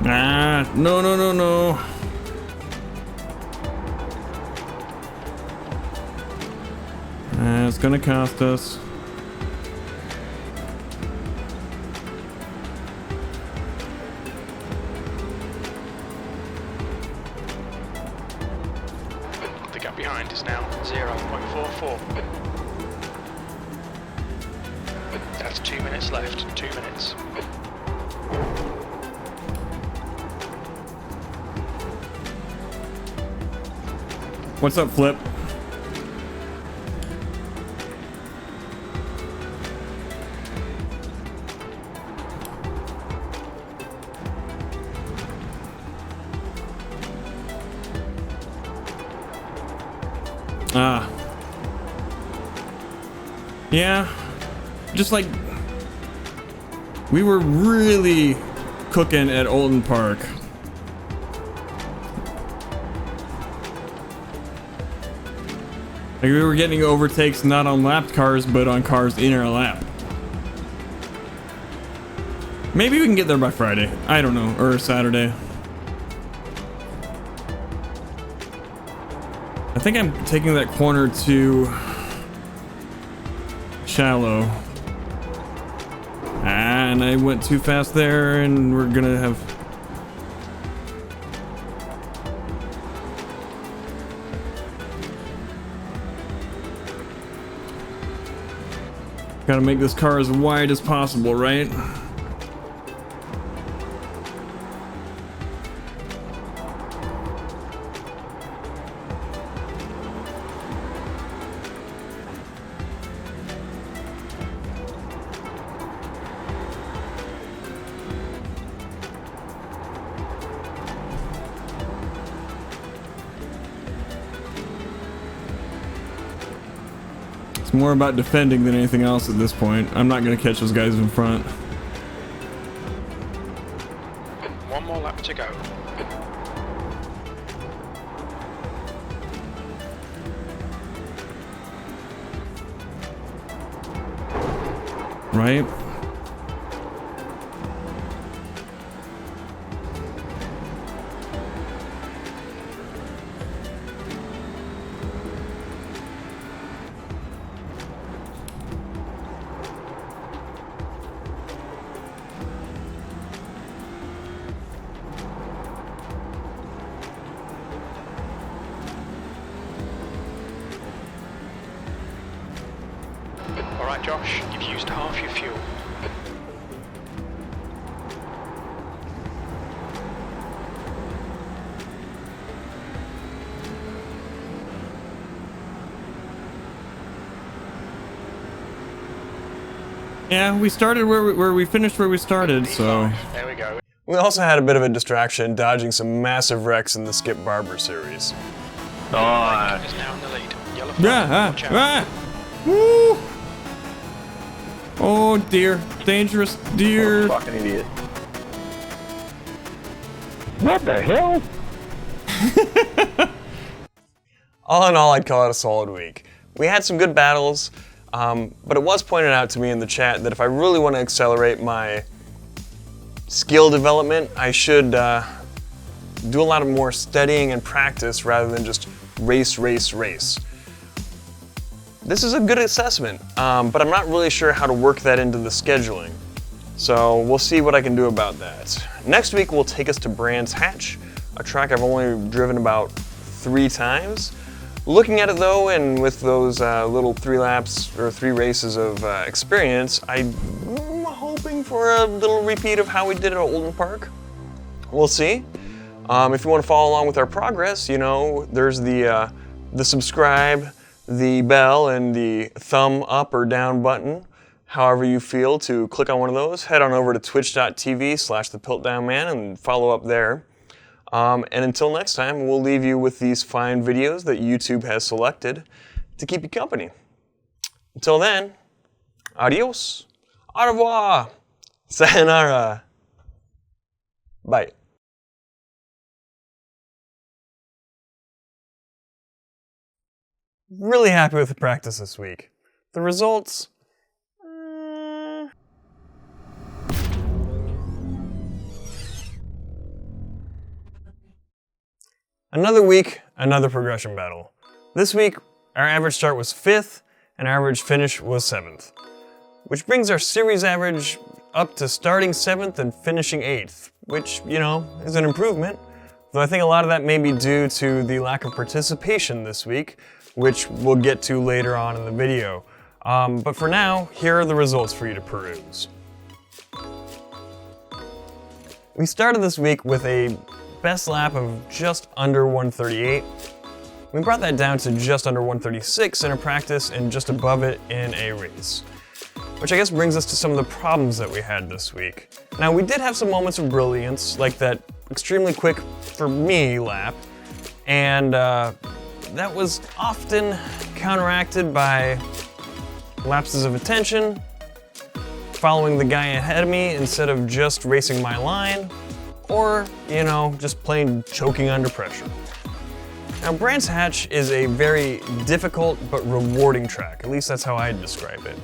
Ah, no, no, no, no. It's gonna cost us. The gap behind is now 0.44. That's 2 minutes left. 2 minutes. What's up, Flip? Ah. Yeah. Just like we were really cooking at Olden Park. Like we were getting overtakes not on lapped cars, but on cars in our lap. Maybe we can get there by Friday. I don't know, or Saturday. I think I'm taking that corner too shallow. And I went too fast there, and we're gonna have... Gotta make this car as wide as possible, right? It's more about defending than anything else at this point. I'm not gonna catch those guys in front. One more lap to go. Right? Alright Josh, you've used half your fuel. Yeah, we started where we finished where we started, so... There we go. We also had a bit of a distraction dodging some massive wrecks in the Skip Barber series. Oh, Is now in the lead. Yellow flag, Yeah, watch out. Woo! Oh dear, dangerous deer. fucking idiot. What the hell? All in all, I'd call it a solid week. We had some good battles, but it was pointed out to me in the chat that if I really want to accelerate my skill development, I should do a lot of more studying and practice rather than just race. This is a good assessment, but I'm not really sure how to work that into the scheduling. So we'll see what I can do about that. Next week will take us to Brands Hatch, a track I've only driven about 3 times. Looking at it though, and with those little 3 laps or 3 races of experience, I'm hoping for a little repeat of how we did at Olden Park. We'll see. If you want to follow along with our progress, you know, there's the subscribe, the bell, and the thumb up or down button. However you feel to click on one of those, head on over to twitch.tv/thepiltdownman and follow up there. And until next time, we'll leave you with these fine videos that YouTube has selected to keep you company. Until then, adios, au revoir, sayonara, bye. Really happy with the practice this week. The results? Another week, another progression battle. This week, our average start was 5th, and our average finish was 7th. Which brings our series average up to starting 7th and finishing 8th, which, you know, is an improvement. Though I think a lot of that may be due to the lack of participation this week, which we'll get to later on in the video. But for now, here are the results for you to peruse. We started this week with a best lap of just under 138. We brought that down to just under 136 in a practice and just above it in a race. Which I guess brings us to some of the problems that we had this week. Now, we did have some moments of brilliance, like that extremely quick, for me, lap, and that was often counteracted by lapses of attention, following the guy ahead of me instead of just racing my line, or, you know, just plain choking under pressure. Now, Brands Hatch is a very difficult but rewarding track, at least that's how I'd describe it.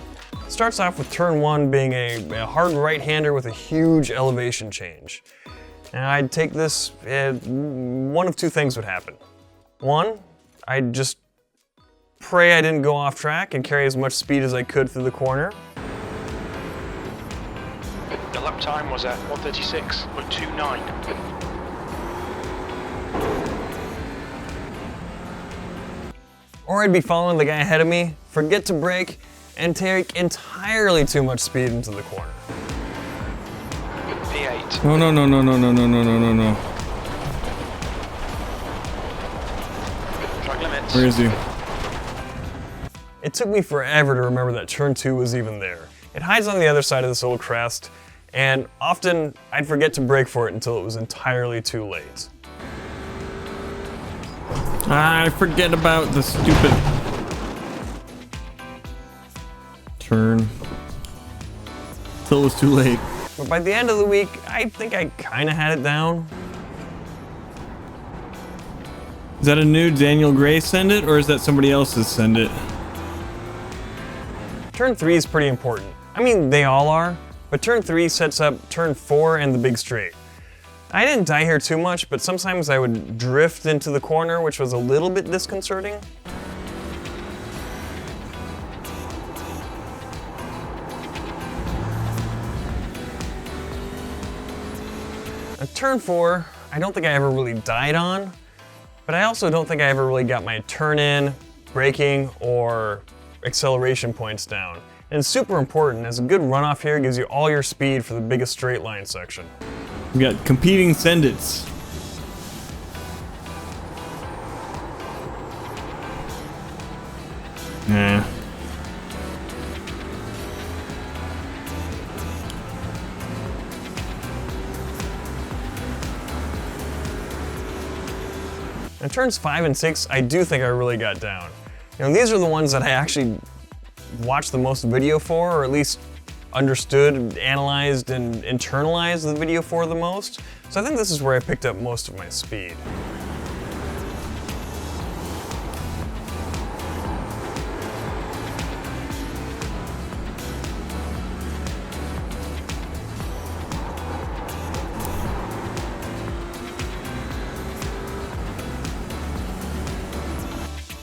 It starts off with turn 1 being a hard right-hander with a huge elevation change. Now, I'd take this, one of two things would happen. One, I'd just pray I didn't go off track and carry as much speed as I could through the corner. The lap time was at 136.29. Or I'd be following the guy ahead of me, forget to brake, and take entirely too much speed into the corner. P8. No, no, no, no, no, no, no, no, no, no, no. Track limits. Where is he? It took me forever to remember that turn 2 was even there. It hides on the other side of this little crest, and often I'd forget to brake for it until it was entirely too late. I forget about the stupid turn. Till it was too late. But by the end of the week, I think I kinda had it down. Is that a new Daniel Gray send it, or is that somebody else's send it? Turn 3 is pretty important. I mean, they all are, but turn 3 sets up turn 4 and the big straight. I didn't die here too much, but sometimes I would drift into the corner, which was a little bit disconcerting. At turn 4, I don't think I ever really died on, but I also don't think I ever really got my turn in, braking, or acceleration points down. And it's super important, as a good runoff here gives you all your speed for the biggest straight line section. We got competing send-its. Nah. And turns 5 and 6, I do think I really got down. You know, these are the ones that I actually watched the most video for, or at least understood, analyzed, and internalized the video for the most. So I think this is where I picked up most of my speed.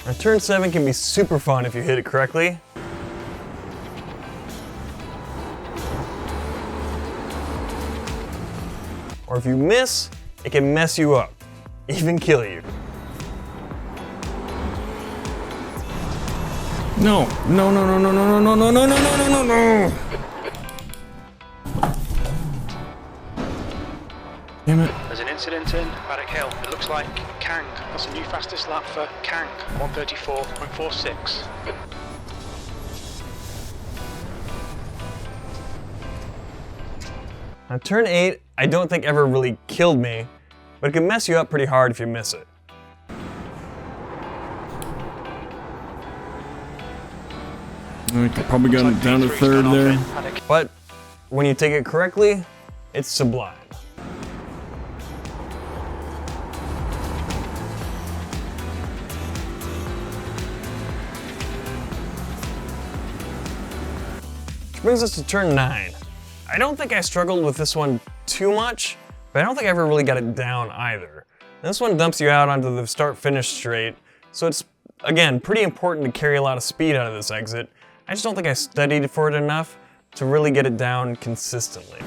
Now, turn 7 can be super fun if you hit it correctly. Or if you miss, it can mess you up, even kill you. No, no, no, no, no, no, no, no, no, no, no, no, no, no. Damn it. There's an incident in Paddock Hill. It looks like Kang. That's a new fastest lap for Kang. 134.46. Now, turn 8, I don't think ever really killed me, but it can mess you up pretty hard if you miss it. I could probably go down to third there. But when you take it correctly, it's sublime. Which brings us to turn 9. I don't think I struggled with this one too much, but I don't think I ever really got it down either. This one dumps you out onto the start-finish straight, so it's, again, pretty important to carry a lot of speed out of this exit. I just don't think I studied for it enough to really get it down consistently.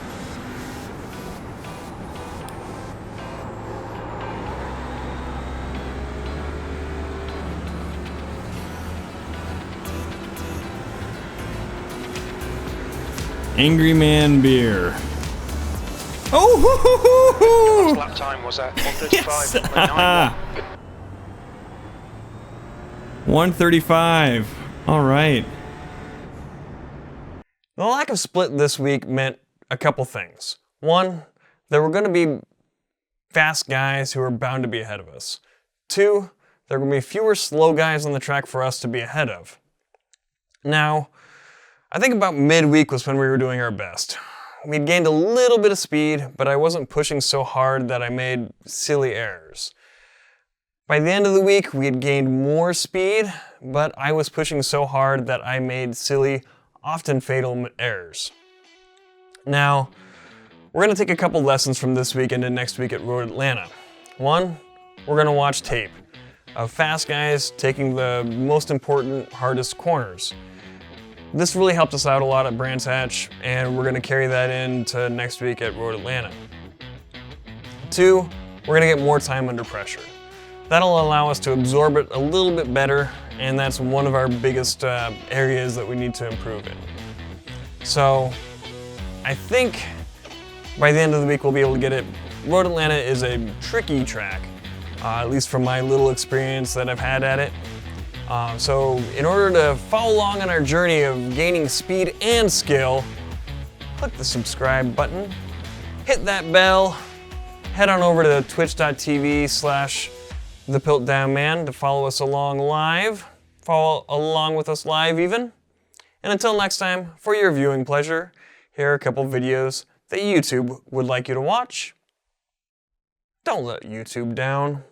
Angry Man Beer. Oh, hoo, hoo, hoo, hoo. Lap time was at 135.91. 135. All right. The lack of split this week meant a couple things. One, there were going to be fast guys who are bound to be ahead of us. Two, there are going to be fewer slow guys on the track for us to be ahead of. Now, I think about midweek was when we were doing our best. We'd gained a little bit of speed, but I wasn't pushing so hard that I made silly errors. By the end of the week, we had gained more speed, but I was pushing so hard that I made silly, often fatal errors. Now, we're going to take a couple lessons from this week into next week at Road Atlanta. One, we're going to watch tape of fast guys taking the most important, hardest corners. This really helped us out a lot at Brands Hatch, and we're going to carry that into next week at Road Atlanta. Two, we're going to get more time under pressure. That'll allow us to absorb it a little bit better, and that's one of our biggest areas that we need to improve in. So, I think by the end of the week we'll be able to get it. Road Atlanta is a tricky track, at least from my little experience that I've had at it. So in order to follow along on our journey of gaining speed and skill, click the subscribe button, hit that bell, head on over to twitch.tv/thepiltdownman to follow us along live, follow along with us live even. And until next time, for your viewing pleasure, here are a couple videos that YouTube would like you to watch. Don't let YouTube down.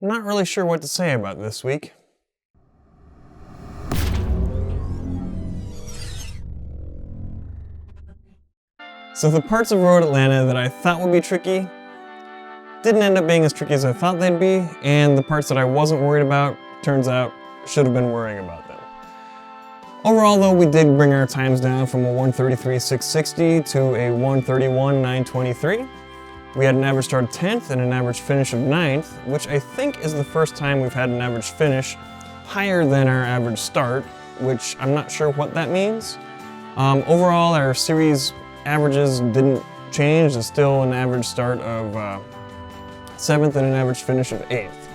I'm not really sure what to say about this week. So the parts of Road Atlanta that I thought would be tricky didn't end up being as tricky as I thought they'd be, and the parts that I wasn't worried about, turns out, should have been worrying about them. Overall though, we did bring our times down from a 1:33.660 to a 1:31.923. We had an average start of 10th and an average finish of 9th, which I think is the first time we've had an average finish higher than our average start, which I'm not sure what that means. Overall, our series averages didn't change. It's still an average start of 7th and an average finish of 8th.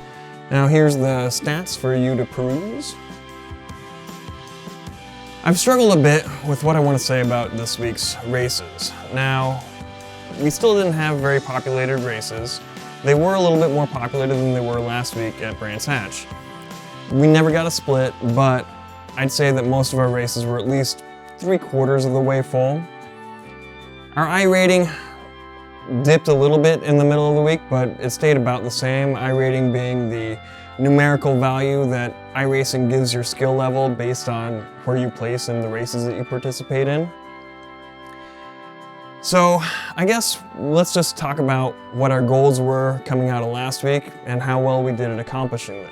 Now here's the stats for you to peruse. I've struggled a bit with what I want to say about this week's races. Now, we still didn't have very populated races. They were a little bit more populated than they were last week at Brands Hatch. We never got a split, but I'd say that most of our races were at least 3/4 of the way full. Our iRating dipped a little bit in the middle of the week, but it stayed about the same. iRating being the numerical value that iRacing gives your skill level based on where you place in the races that you participate in. So I guess let's just talk about what our goals were coming out of last week and how well we did at accomplishing them.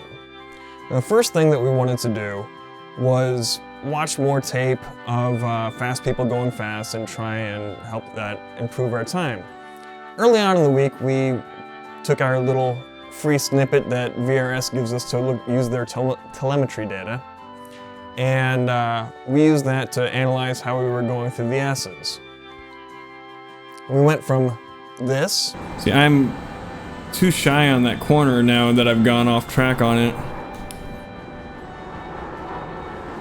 The first thing that we wanted to do was watch more tape of fast people going fast and try and help that improve our time. Early on in the week, we took our little free snippet that VRS gives us to use their telemetry data, and we used that to analyze how we were going through the S's. We went from this. See, I'm too shy on that corner now that I've gone off track on it.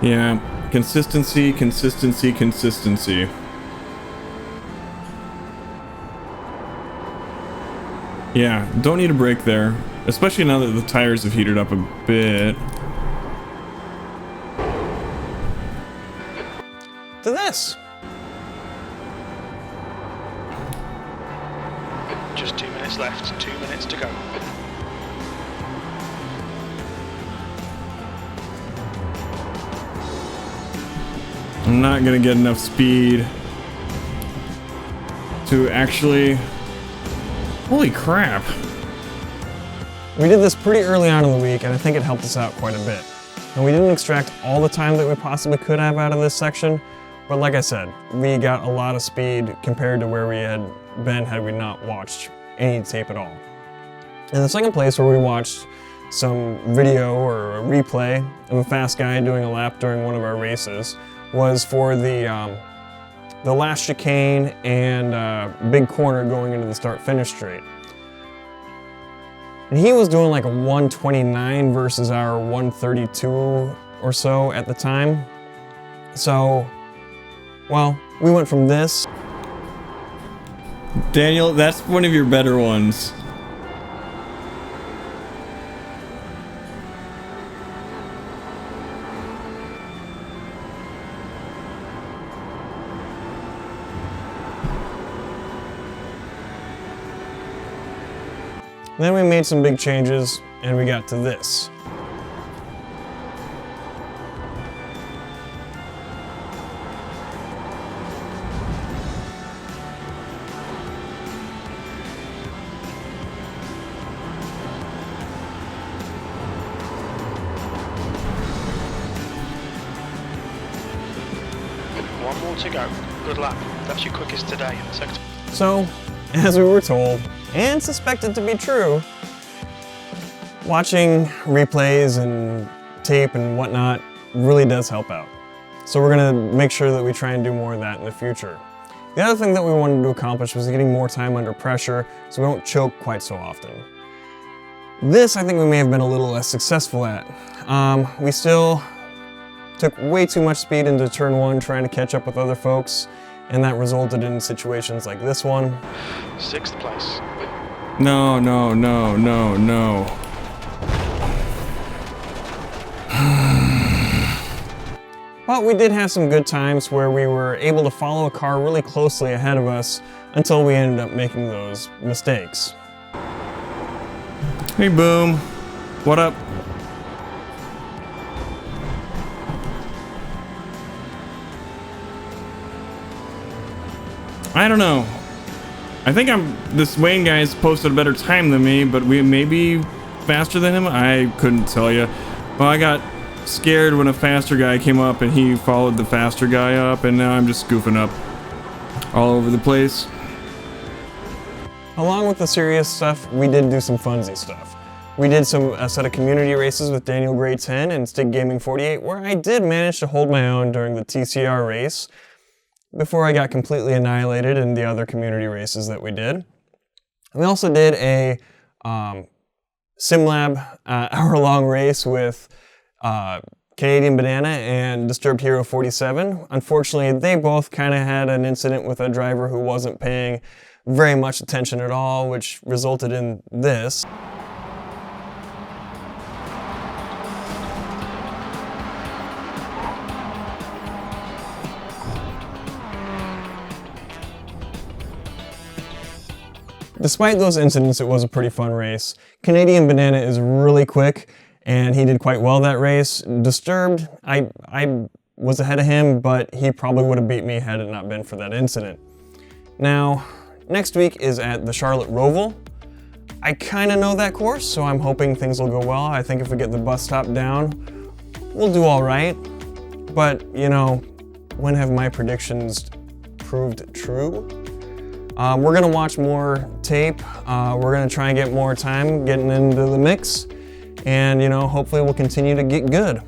Yeah, consistency, consistency, consistency. Yeah, don't need a break there, especially now that the tires have heated up a bit. To this. Just 2 minutes left, 2 minutes to go. I'm not gonna get enough speed to actually... Holy crap. We did this pretty early on in the week, and I think it helped us out quite a bit. And we didn't extract all the time that we possibly could have out of this section, but like I said, we got a lot of speed compared to where we had been had we not watched any tape at all. In the second place, where we watched some video or a replay of a fast guy doing a lap during one of our races, was for the last chicane and big corner going into the start-finish straight. And he was doing like a 129 versus our 132 or so at the time. So, well, we went from this. Daniel, that's one of your better ones. Then we made some big changes and we got to this. One more to go. Good lap. That's your quickest today. Sector. So, as we were told, and suspected to be true, watching replays and tape and whatnot really does help out. So we're gonna make sure that we try and do more of that in the future. The other thing that we wanted to accomplish was getting more time under pressure so we don't choke quite so often. This I think we may have been a little less successful at. We still took way too much speed into turn 1 trying to catch up with other folks, and that resulted in situations like this one. 6th place. No, no, no, no, no. But we did have some good times where we were able to follow a car really closely ahead of us until we ended up making those mistakes. Hey, Boom. What up? I don't know. I think this Wayne guy's posted a better time than me, but we may be faster than him. I couldn't tell you. Well, I got scared when a faster guy came up and he followed the faster guy up, and now I'm just goofing up all over the place. Along with the serious stuff, we did do some funsy stuff. We did a set of community races with Daniel Gray 10 and Stick Gaming 48, where I did manage to hold my own during the TCR race before I got completely annihilated in the other community races that we did. We also did a SimLab hour-long race with Canadian Banana and Disturbed Hero 47. Unfortunately, they both kind of had an incident with a driver who wasn't paying very much attention at all, which resulted in this. Despite those incidents, it was a pretty fun race. Canadian Banana is really quick, and he did quite well that race. Disturbed, I was ahead of him, but he probably would have beat me had it not been for that incident. Now, next week is at the Charlotte Roval. I kind of know that course, so I'm hoping things will go well. I think if we get the bus stop down, we'll do all right. But, you know, when have my predictions proved true? We're gonna watch more tape. We're gonna try and get more time getting into the mix. And, you know, hopefully we'll continue to get good.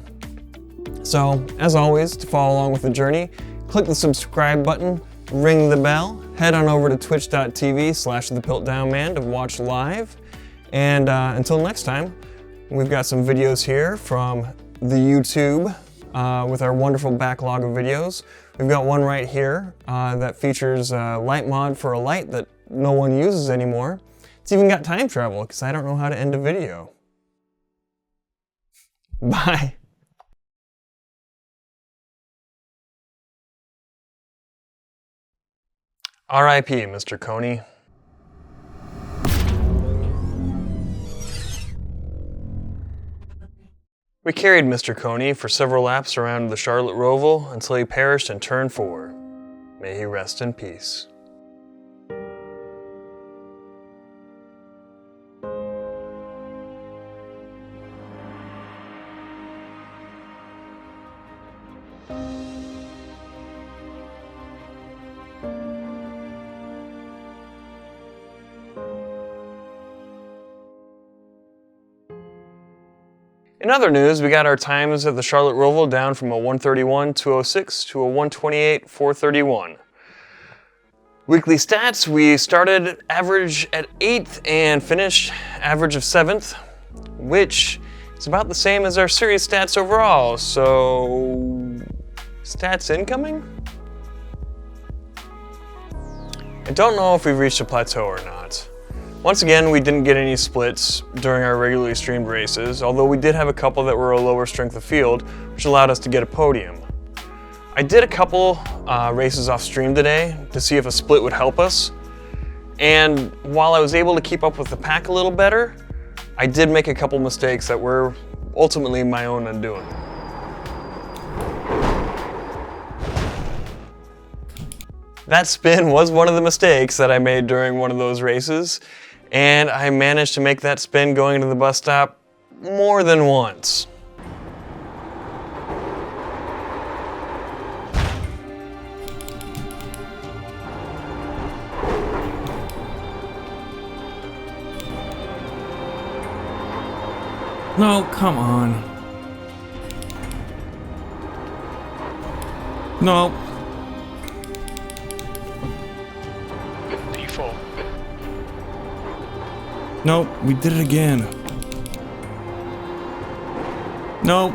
So, as always, to follow along with the journey, click the subscribe button, ring the bell, head on over to twitch.tv/thepiltdownman to watch live. And until next time, we've got some videos here from the YouTube with our wonderful backlog of videos. We've got one right here that features a light mod for a light that no one uses anymore. It's even got time travel because I don't know how to end a video. Bye. R.I.P. Mr. Coney. We carried Mr. Coney for several laps around the Charlotte Roval until he perished in turn 4. May he rest in peace. In other news, we got our times at the Charlotte Roval down from a 131.206 to a 128.431. Weekly stats, we started average at 8th and finished average of 7th, which is about the same as our series stats overall, so stats incoming? I don't know if we've reached a plateau or not. Once again, we didn't get any splits during our regularly streamed races, although we did have a couple that were a lower strength of field, which allowed us to get a podium. I did a couple races off stream today to see if a split would help us, and while I was able to keep up with the pack a little better, I did make a couple mistakes that were ultimately my own undoing. That spin was one of the mistakes that I made during one of those races, and I managed to make that spin going to the bus stop more than once. No, come on. No. P4. Nope, we did it again. Nope.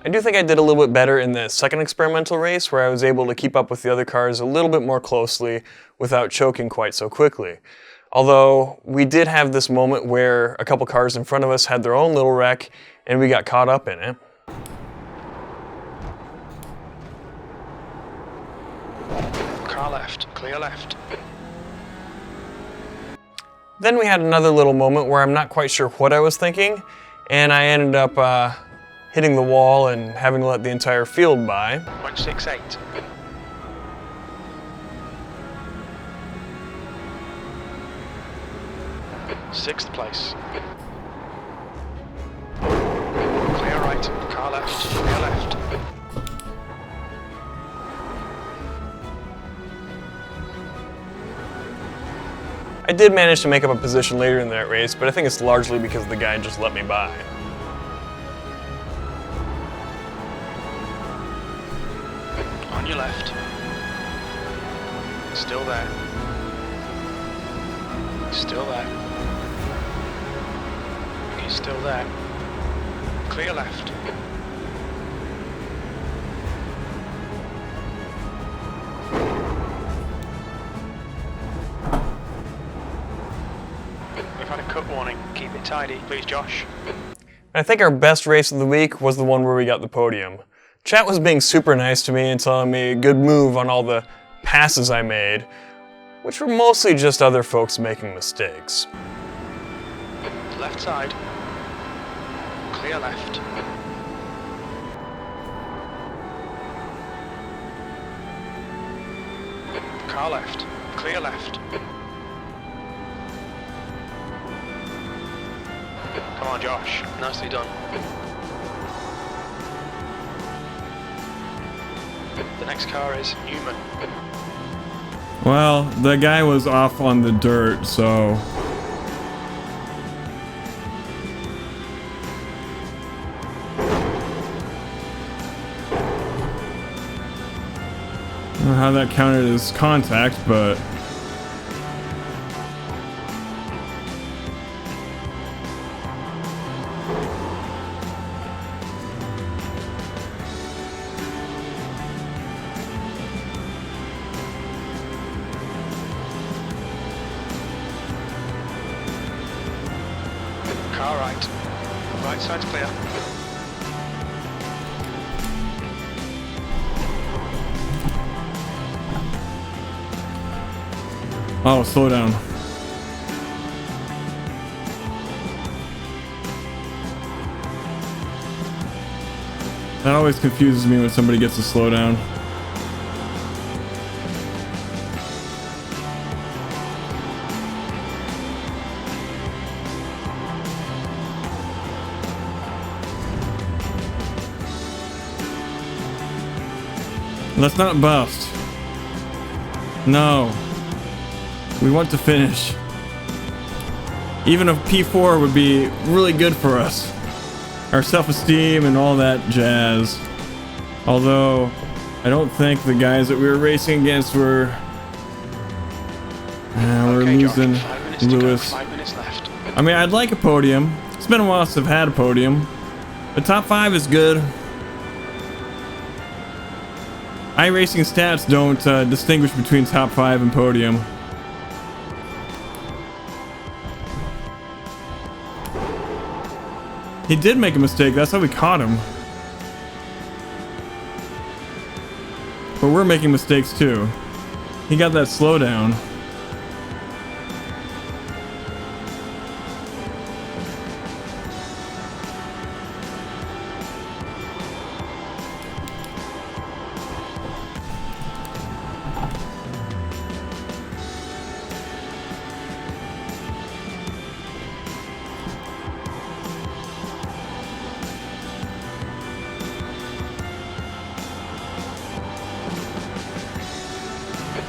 I do think I did a little bit better in the second experimental race where I was able to keep up with the other cars a little bit more closely without choking quite so quickly. Although we did have this moment where a couple cars in front of us had their own little wreck and we got caught up in it. Car left, clear left. Then we had another little moment where I'm not quite sure what I was thinking, and I ended up hitting the wall and having to let the entire field by. 168. Sixth place. Clear right, car left, clear left. I did manage to make up a position later in that race, but I think it's largely because the guy just let me by. On your left. Still there. Still there. He's still there. Clear left. We've had a cut warning. Keep it tidy, please, Josh. I think our best race of the week was the one where we got the podium. Chat was being super nice to me and telling me a good move on all the passes I made, which were mostly just other folks making mistakes. Left side. Clear left. Car left. Clear left. Come on, Josh. Nicely done. The next car is Newman. Well, the guy was off on the dirt, so... I don't know how that counted as contact, but... Car right. Right side's clear. Oh, slow down. That always confuses me when somebody gets to slow down. Let's not bust. No. We want to finish. Even a P4 would be really good for us. Our self-esteem and all that jazz. Although, I don't think the guys that we were racing against were... we're Okay, Josh, losing 5 minutes to go, Lewis. 5 minutes left. I mean, I'd like a podium. It's been a while since I've had a podium. But top 5 is good. iRacing stats don't distinguish between top 5 and podium. He did make a mistake. That's how we caught him. But we're making mistakes too. He got that slowdown.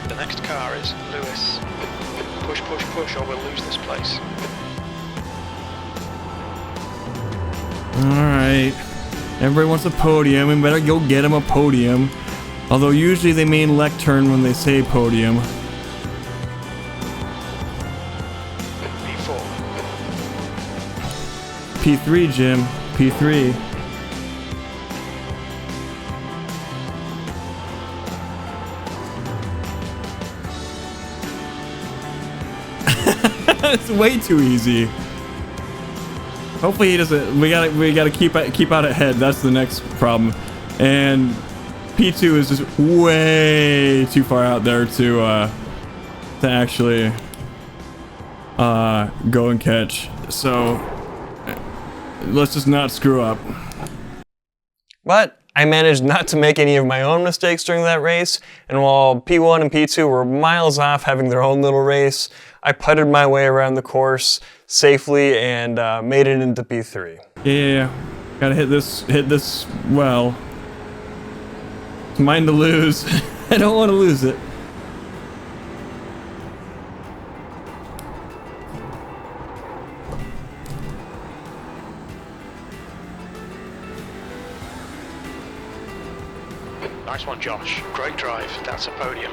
The next car is Lewis. Push, push, push, or we'll lose this place. Alright. Everybody wants a podium, and better go get him a podium. Although usually they mean lectern when they say podium. P4. P3, Jim. P3. It's way too easy. Hopefully he doesn't. We gotta keep out ahead. That's the next problem. And P2 is just way too far out there to actually go and catch. So let's just not screw up. But I managed not to make any of my own mistakes during that race, and while P1 and P2 were miles off having their own little race, I putted my way around the course safely and made it into P3. Yeah, gotta hit this well. It's mine to lose. I don't want to lose it. Nice one, Josh. Great drive. That's a podium.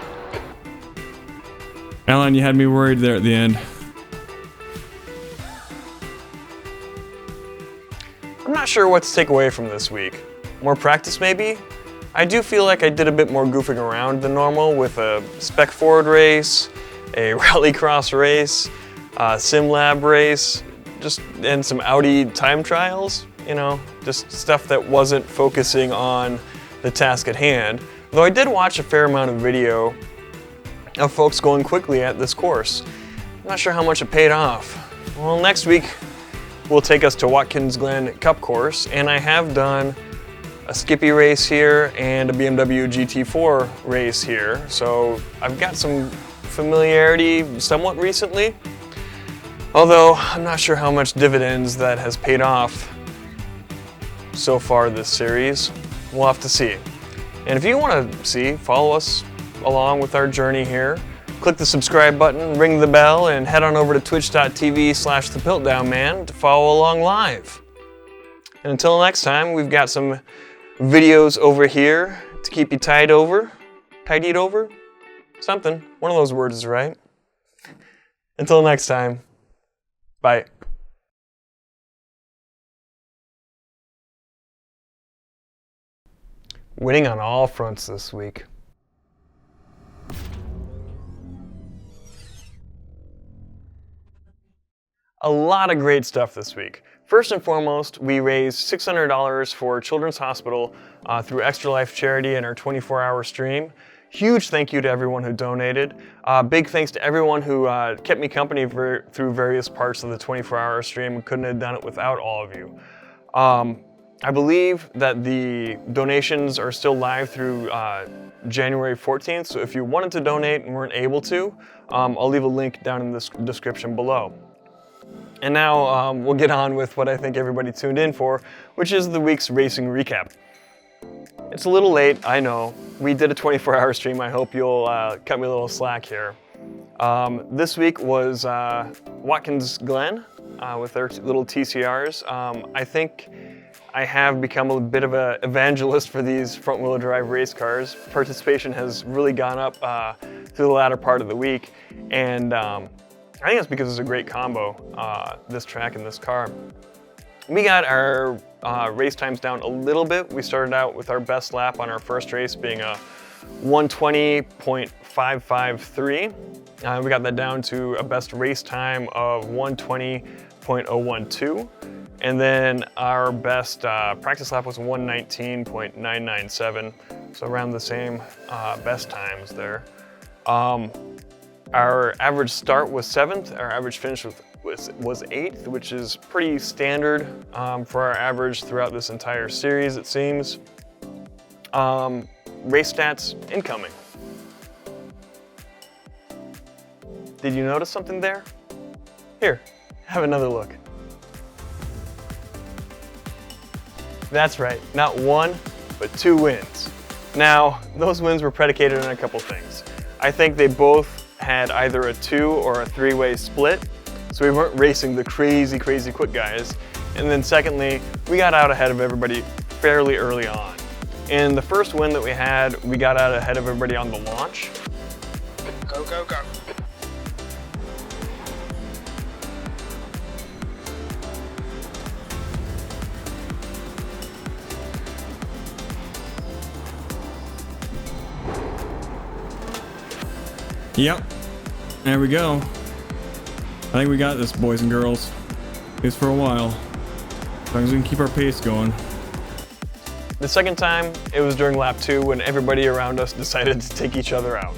Alan, you had me worried there at the end. I'm not sure what to take away from this week. More practice, maybe? I do feel like I did a bit more goofing around than normal with a spec forward race, a rallycross race, a sim lab race, and some Audi time trials. You know, just stuff that wasn't focusing on the task at hand. Though I did watch a fair amount of video of folks going quickly at this course. I'm not sure how much it paid off. Well, next week will take us to Watkins Glen Cup course, and I have done a Skippy race here and a BMW GT4 race here, so I've got some familiarity somewhat recently, although I'm not sure how much dividends that has paid off so far this series. We'll have to see. And if you want to see, follow us along with our journey here. Click the subscribe button, ring the bell, and head on over to twitch.tv/thepiltdownman to follow along live. And until next time, we've got some videos over here to keep you tidied over. Something. One of those words is right. Until next time, bye. Winning on all fronts this week. A lot of great stuff this week. First and foremost, we raised $600 for Children's Hospital through Extra Life Charity in our 24-hour stream. Huge thank you to everyone who donated. Big thanks to everyone who kept me company through various parts of the 24-hour stream. Couldn't have done it without all of you. I believe that the donations are still live through January 14th, so if you wanted to donate and weren't able to, I'll leave a link down in the description below. And now we'll get on with what I think everybody tuned in for, which is the week's racing recap. It's a little late, I know. We did a 24-hour stream. I hope you'll cut me a little slack here. This week was Watkins Glen with their little TCRs. I think I have become a bit of an evangelist for these front-wheel drive race cars. Participation has really gone up through the latter part of the week, and I think it's because it's a great combo, this track and this car. We got our race times down a little bit. We started out with our best lap on our first race being a 120.553. We got that down to a best race time of 120.012. And then our best practice lap was 119.997. So around the same best times there. Our average start was 7th. Our average finish was 8th, which is pretty standard for our average throughout this entire series, it seems. Race stats incoming. Did you notice something there? Here, have another look. That's right, not 1, but 2 wins. Now, those wins were predicated on a couple things. I think they both had either a 2 or a 3-way split, so we weren't racing the crazy quick guys. And then secondly, we got out ahead of everybody fairly early on. In the first win that we had, we got out ahead of everybody on the launch. Go, go, go. Yep. There we go. I think we got this, boys and girls. At least for a while. As long as we can keep our pace going. The second time, it was during lap 2 when everybody around us decided to take each other out.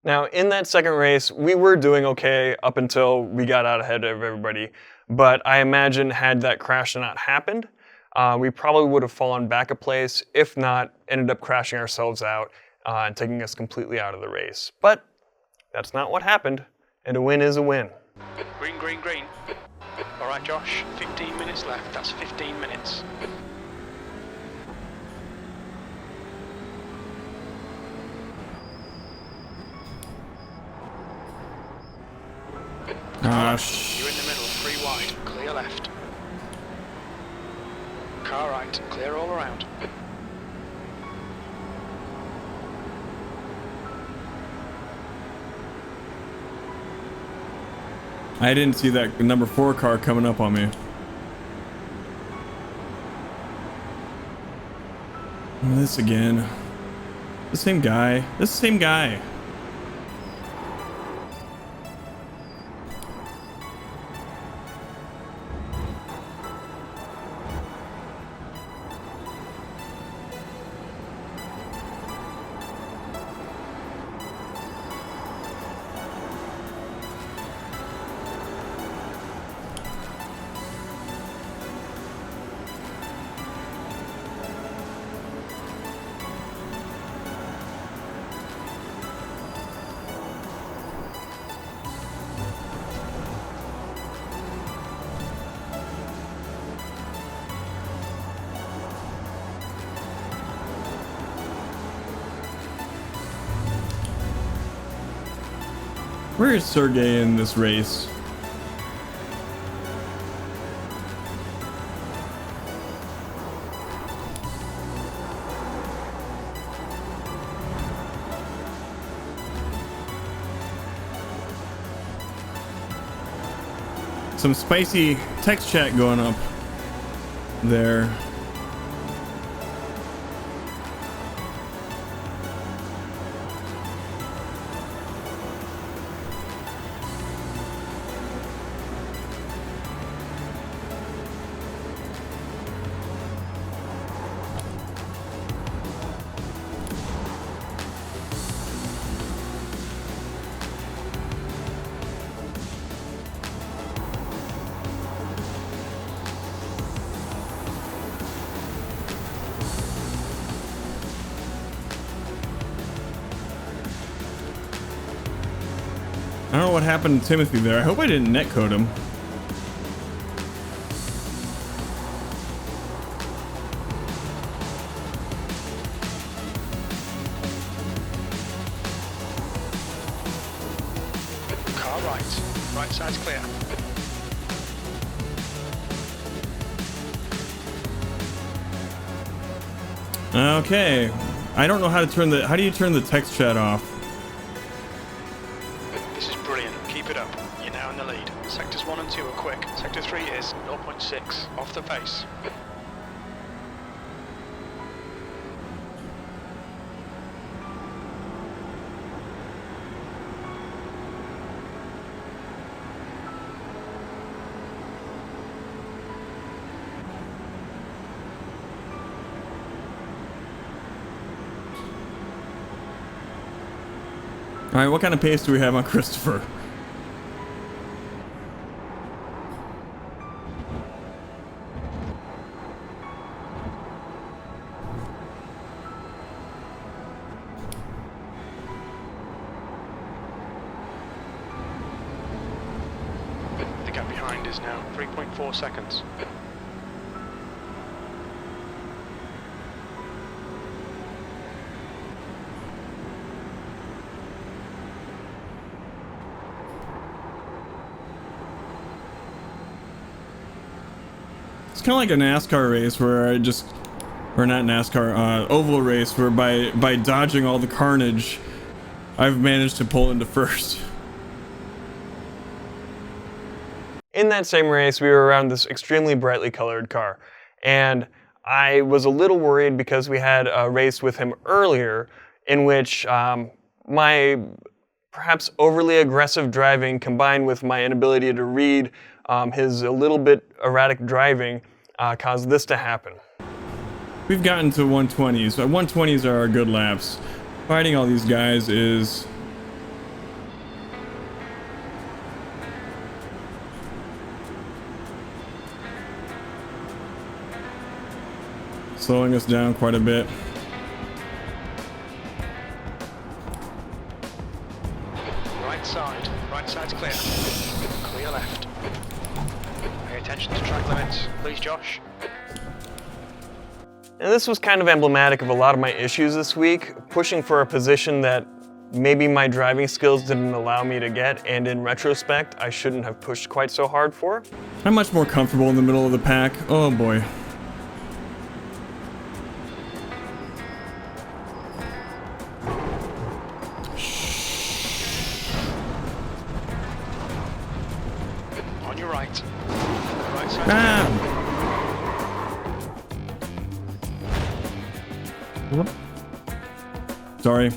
Now, in that second race, we were doing okay up until we got out ahead of everybody. But I imagine had that crash not happened, we probably would have fallen back a place, if not ended up crashing ourselves out and taking us completely out of the race. But that's not what happened, and a win is a win. Green, green, green. All right, Josh, 15 minutes left. That's 15 minutes. Gosh. You're in the middle, 3 wide, clear left. Car right, clear all around. I didn't see that number 4 car coming up on me. This again. The same guy. This same guy. Where is Sergey in this race? Some spicy text chat going up there. I don't know what happened to Timothy there. I hope I didn't netcode him. Car right. Right side's clear. Okay. I don't know how to turn the... How do you turn the text chat off? This is brilliant. Keep it up. You're now in the lead. Sectors 1 and 2 are quick. Sector 3 is 0.6 off the pace. Alright, what kind of pace do we have on Christopher? The gap behind is now 3.4 seconds. It's kind of like a NASCAR race where I just... Or not NASCAR, oval race where by dodging all the carnage, I've managed to pull into first. In that same race, we were around this extremely brightly colored car, and I was a little worried because we had a race with him earlier in which my perhaps overly aggressive driving combined with my inability to read his a little bit erratic driving caused this to happen. We've gotten to 120s. 120s are our good laps. Fighting all these guys is... slowing us down quite a bit. Right side's clear. Clear left. Pay attention to track limits, please, Josh. And this was kind of emblematic of a lot of my issues this week, pushing for a position that maybe my driving skills didn't allow me to get, and in retrospect, I shouldn't have pushed quite so hard for. I'm much more comfortable in the middle of the pack. Oh boy. On your right. Right side. Sorry.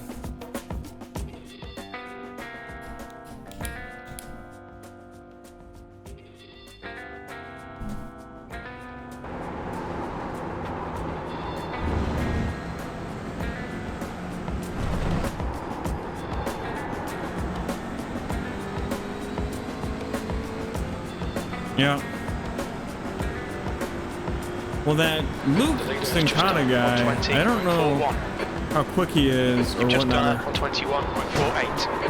Yeah. Well, that Luke Sincata guy, I don't know how quick he is or Just done whatnot. on 21.48.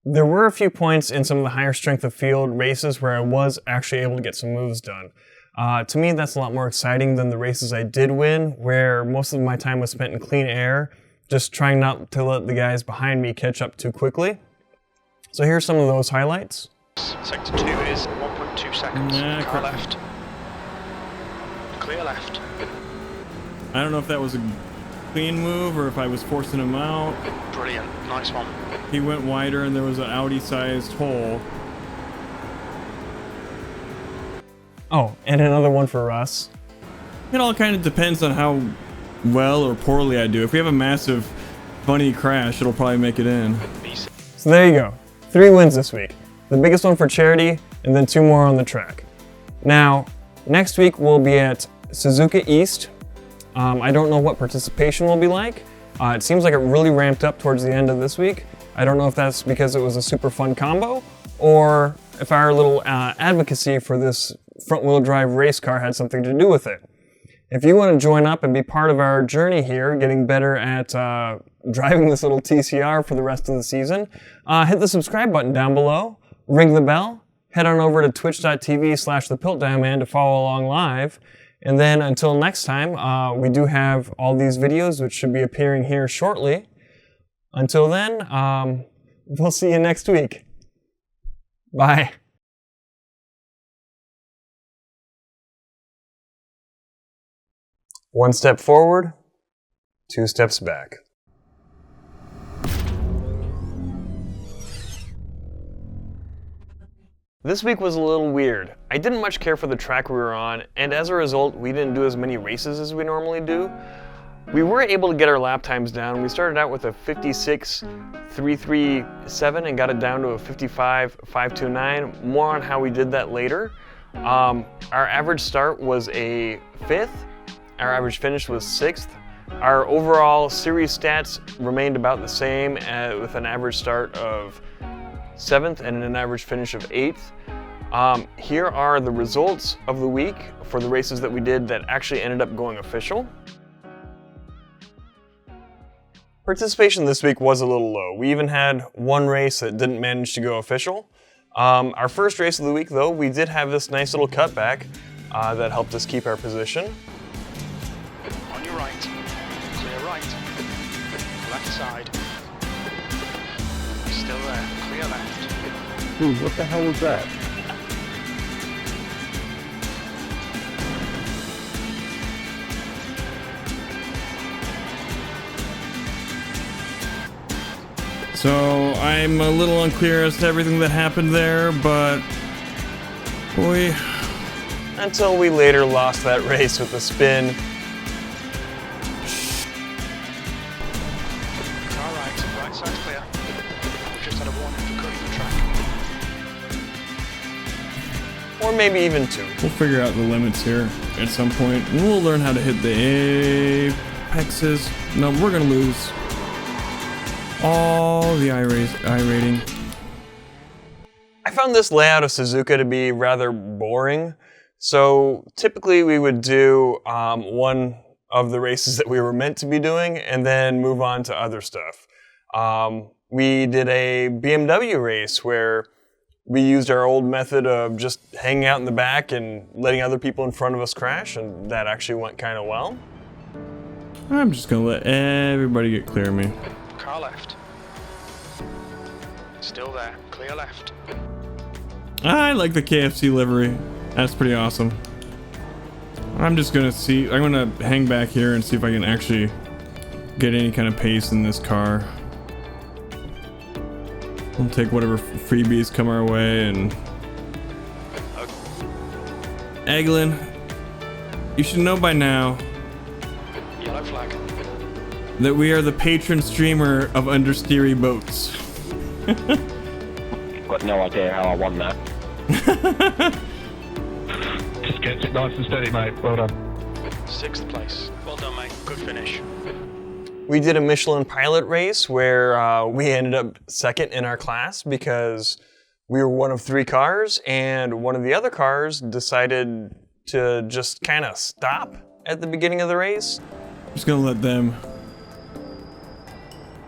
There were a few points in some of the higher strength of field races where I was actually able to get some moves done. To me, that's a lot more exciting than the races I did win, where most of my time was spent in clean air, just trying not to let the guys behind me catch up too quickly. So here's some of those highlights. Sector 2 is 1.2 seconds. Nah, Car left. Clear left. I don't know if that was a clean move or if I was forcing him out. Brilliant. Nice one. He went wider and there was an Audi-sized hole. Oh, and another one for Russ. It all kind of depends on how well or poorly I do. If we have a massive funny crash, it'll probably make it in. So there you go. 3 wins this week. The biggest one for charity, and then 2 more on the track. Now, next week we'll be at Suzuka East. I don't know what participation will be like. It seems like it really ramped up towards the end of this week. I don't know if that's because it was a super fun combo, or if our little advocacy for this front-wheel drive race car had something to do with it. If you want to join up and be part of our journey here, getting better at driving this little TCR for the rest of the season, hit the subscribe button down below, ring the bell, head on over to twitch.tv/thepiltdownman to follow along live, and then until next time, we do have all these videos which should be appearing here shortly. Until then, we'll see you next week. Bye. One step forward, 2 steps back. This week was a little weird. I didn't much care for the track we were on, and as a result, we didn't do as many races as we normally do. We were able to get our lap times down. We started out with a 56.337 and got it down to a 55.529. More on how we did that later. Our average start was a 5th. Our average finish was 6th. Our overall series stats remained about the same with an average start of 7th and an average finish of 8th. Here are the results of the week for the races that we did that actually ended up going official. Participation this week was a little low. We even had one race that didn't manage to go official. Our first race of the week, though, we did have this nice little cutback that helped us keep our position. On your right, clear right, left side. Still there, clear left. Dude, what the hell was that? So I'm a little unclear as to everything that happened there, but boy. Until we later lost that race with a spin. Car right side's clear. Just had a warning for cutting the track. Or maybe even 2. We'll figure out the limits here at some point, and we'll learn how to hit the apexes. No, we're gonna lose all the iRating. I found this layout of Suzuka to be rather boring. So typically we would do one of the races that we were meant to be doing and then move on to other stuff. We did a BMW race where we used our old method of just hanging out in the back and letting other people in front of us crash, and that actually went kind of well. I'm just gonna let everybody get clear of me. Car left. Still there, clear left. I like the KFC livery. That's pretty awesome. I'm gonna hang back here and see if I can actually get any kind of pace in this car. We'll take whatever freebies come our way, and Eglin, you should know by now Yellow flag. that we are the patron streamer of understeery boats. Got no idea how I won that. Just gets it nice and steady, mate. Well done. 6th place. Well done, mate. Good finish. We did a Michelin pilot race where we ended up 2nd in our class because we were one of 3 cars, and one of the other cars decided to just kind of stop at the beginning of the race. I'm just gonna let them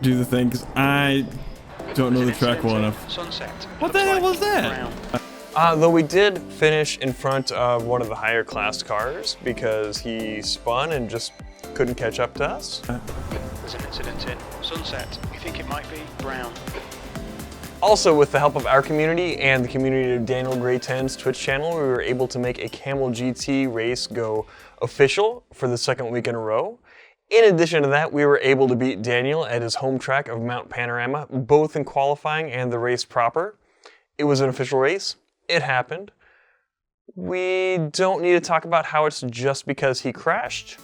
do the thing, because I don't know the track well enough. Sunset. What the hell was that? Though we did finish in front of one of the higher class cars because he spun and just couldn't catch up to us. There's an incident in Sunset. We think it might be brown. Also, with the help of our community and the community of Daniel Gray 10's Twitch channel, we were able to make a Camel GT race go official for the 2nd week in a row. In addition to that, we were able to beat Daniel at his home track of Mount Panorama, both in qualifying and the race proper. It was an official race. It happened. We don't need to talk about how it's just because he crashed.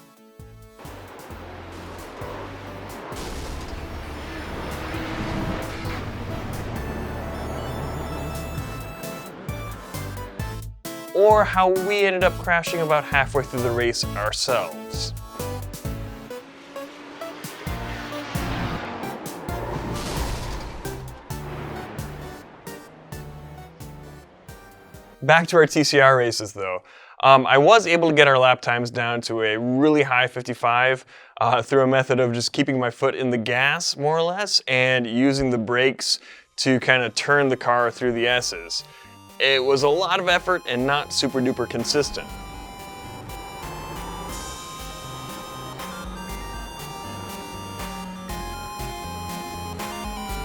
Or how we ended up crashing about halfway through the race ourselves. Back to our TCR races though. I was able to get our lap times down to a really high 55 through a method of just keeping my foot in the gas, more or less, and using the brakes to kind of turn the car through the S's. It was a lot of effort and not super duper consistent.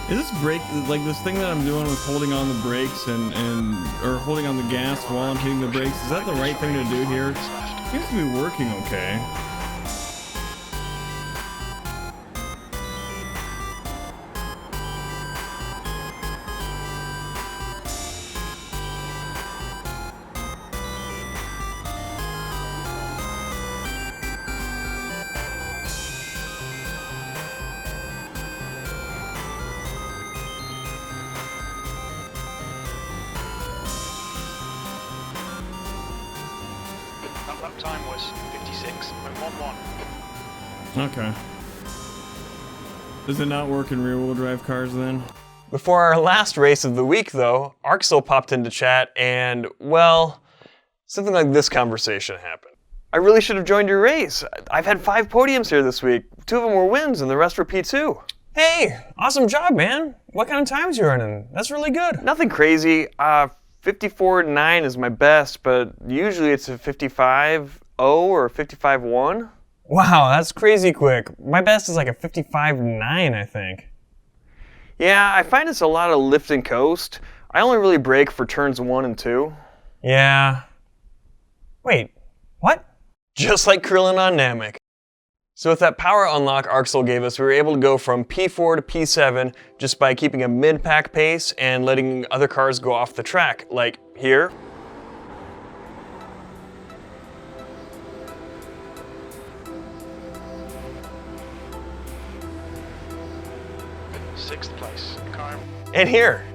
Is this brake, like this thing that I'm doing with holding on the brakes or holding on the gas while I'm hitting the brakes, is that the right thing to do here? Seems to be working okay. That lap time was 56.11. Okay. Does it not work in rear-wheel drive cars then? Before our last race of the week though, Arxel popped into chat and, well, something like this conversation happened. I really should have joined your race. I've had 5 podiums here this week. 2 of them were wins and the rest were P2. Hey, awesome job, man. What kind of times you running? That's really good. Nothing crazy. 54.9 is my best, but usually it's a 55.0 or 55.1. Wow, that's crazy quick. My best is like a 55.9, I think. Yeah, I find it's a lot of lift and coast. I only really brake for turns 1 and 2. Yeah. Wait, what? Just like Krillin on Namek. So with that power unlock Arxel gave us, we were able to go from P4 to P7 just by keeping a mid-pack pace and letting other cars go off the track, like here. Sixth place. Car. And here.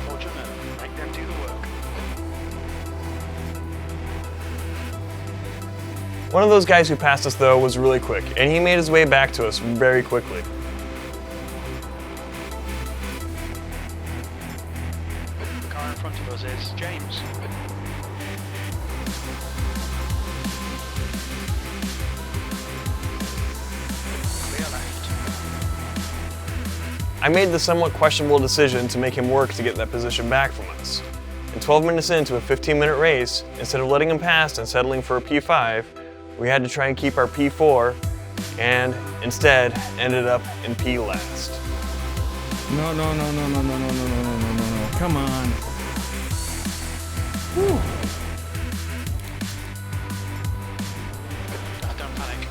Fortunate. Make them do the work. One of those guys who passed us though was really quick, and he made his way back to us very quickly. The car in front of us is James. Clear left. I made the somewhat questionable decision to make him work to get that position back from us. And 12 minutes into a 15-minute race, instead of letting him pass and settling for a P5, we had to try and keep our P4, and instead ended up in P last. No, no, no, no, no, no, no, no, no, no, no, no, no. Come on. Whew. Don't panic.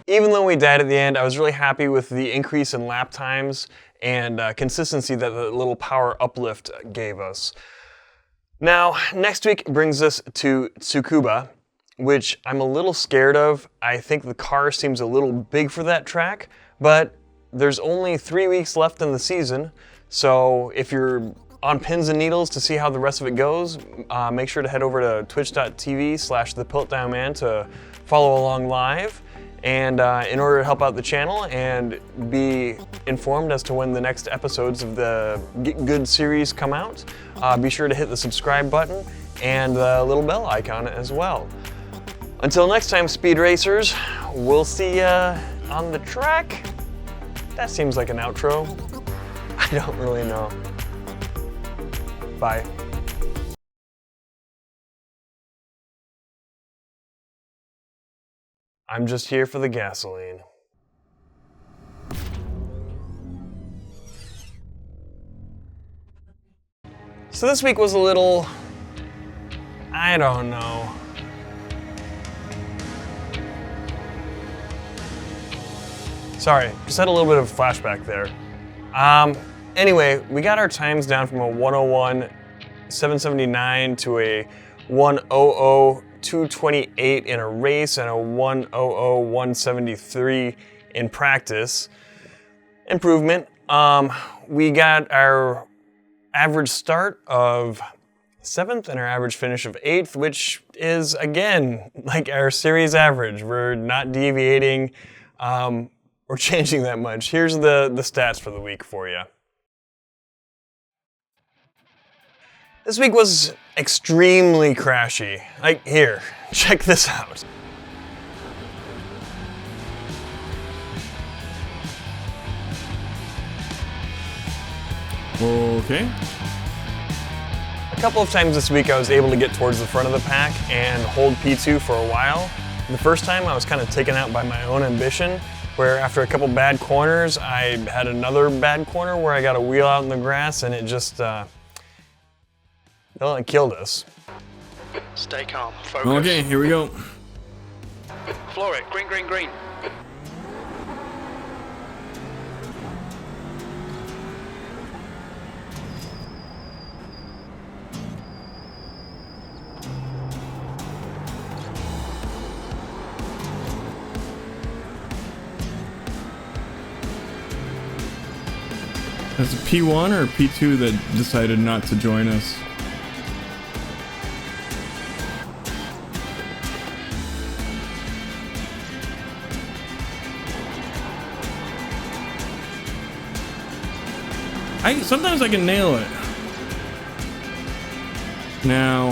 Even though we died at the end, I was really happy with the increase in lap times and consistency that the little power uplift gave us. Now, next week brings us to Tsukuba, which I'm a little scared of. I think the car seems a little big for that track, but there's only 3 weeks left in the season, so if you're on pins and needles to see how the rest of it goes, make sure to head over to twitch.tv/thepiltdownman to follow along live. And in order to help out the channel and be informed as to when the next episodes of the Git Gud series come out, be sure to hit the subscribe button and the little bell icon as well. Until next time, Speed Racers, we'll see ya on the track. That seems like an outro. I don't really know. Bye. I'm just here for the gasoline. So this week was a little, I don't know. Sorry, just had a little bit of a flashback there. Anyway, we got our times down from a 101.779 to a 100.228 in a race and a 100.173 in practice. Improvement. We got our average start of 7th and our average finish of 8th, which is, again, like our series average. We're not deviating or changing that much. Here's the stats for the week for you. This week was extremely crashy. Like, here, check this out. Okay. A couple of times this week I was able to get towards the front of the pack and hold P2 for a while. The first time I was kind of taken out by my own ambition, where after a couple bad corners, I had another bad corner where I got a wheel out in the grass and it just, well, it killed us. Stay calm. Focus. Okay, here we go. Floor it. Green, green, green. Is it P1 or P2 that decided not to join us? Sometimes I can nail it. Now,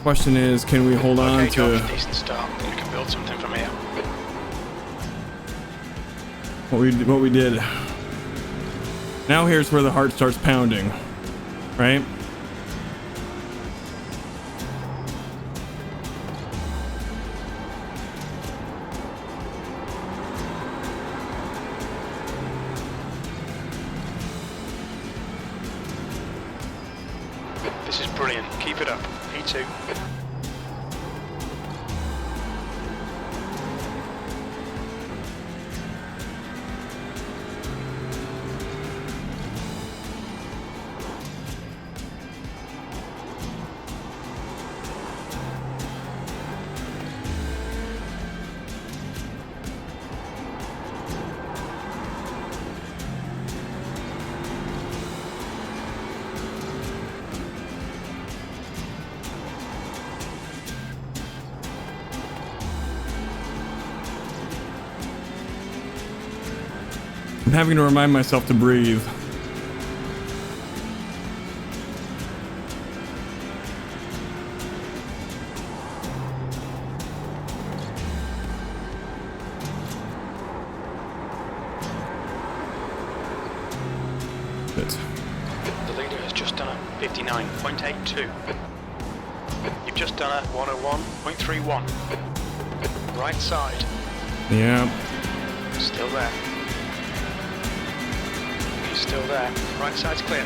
question is, can we hold on Okay, to Josh, decent start. We can build something from here. what we did? Now here's where the heart starts pounding, right? This is brilliant. Keep it up. P2. I'm having to remind myself to breathe. Good. The leader has just done a 59.82. You've just done a 101.31. Right side. Yeah. Still there. He's still there. Right side's clear.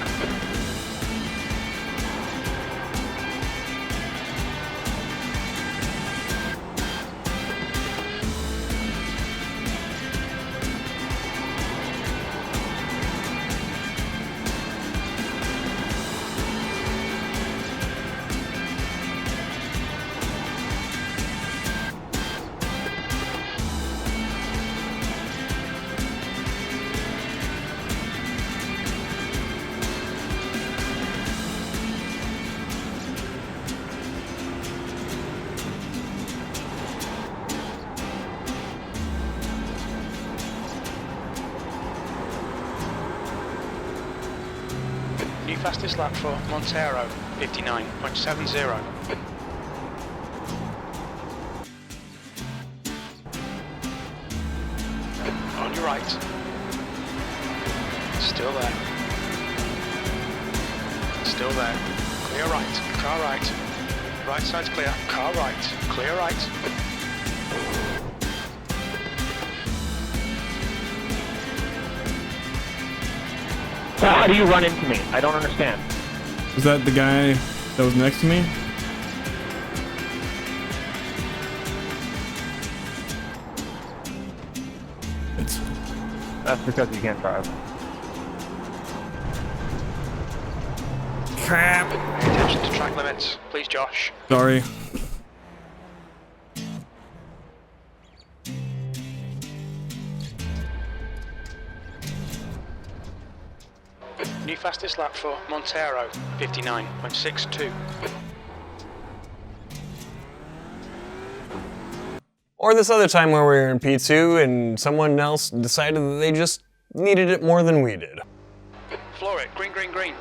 New fastest lap for Montero, 59.70. On your right. Still there. Still there. Clear right. Car right. Right side's clear. Car right. Clear right. So how do you run into me? I don't understand. Was that the guy that was next to me? That's because you can't drive. Crap. Pay attention to track limits. Please, Josh. Sorry. New fastest lap for Montero, 59.62. Or this other time where we were in P2 and someone else decided that they just needed it more than we did. Floor it, green, green, green.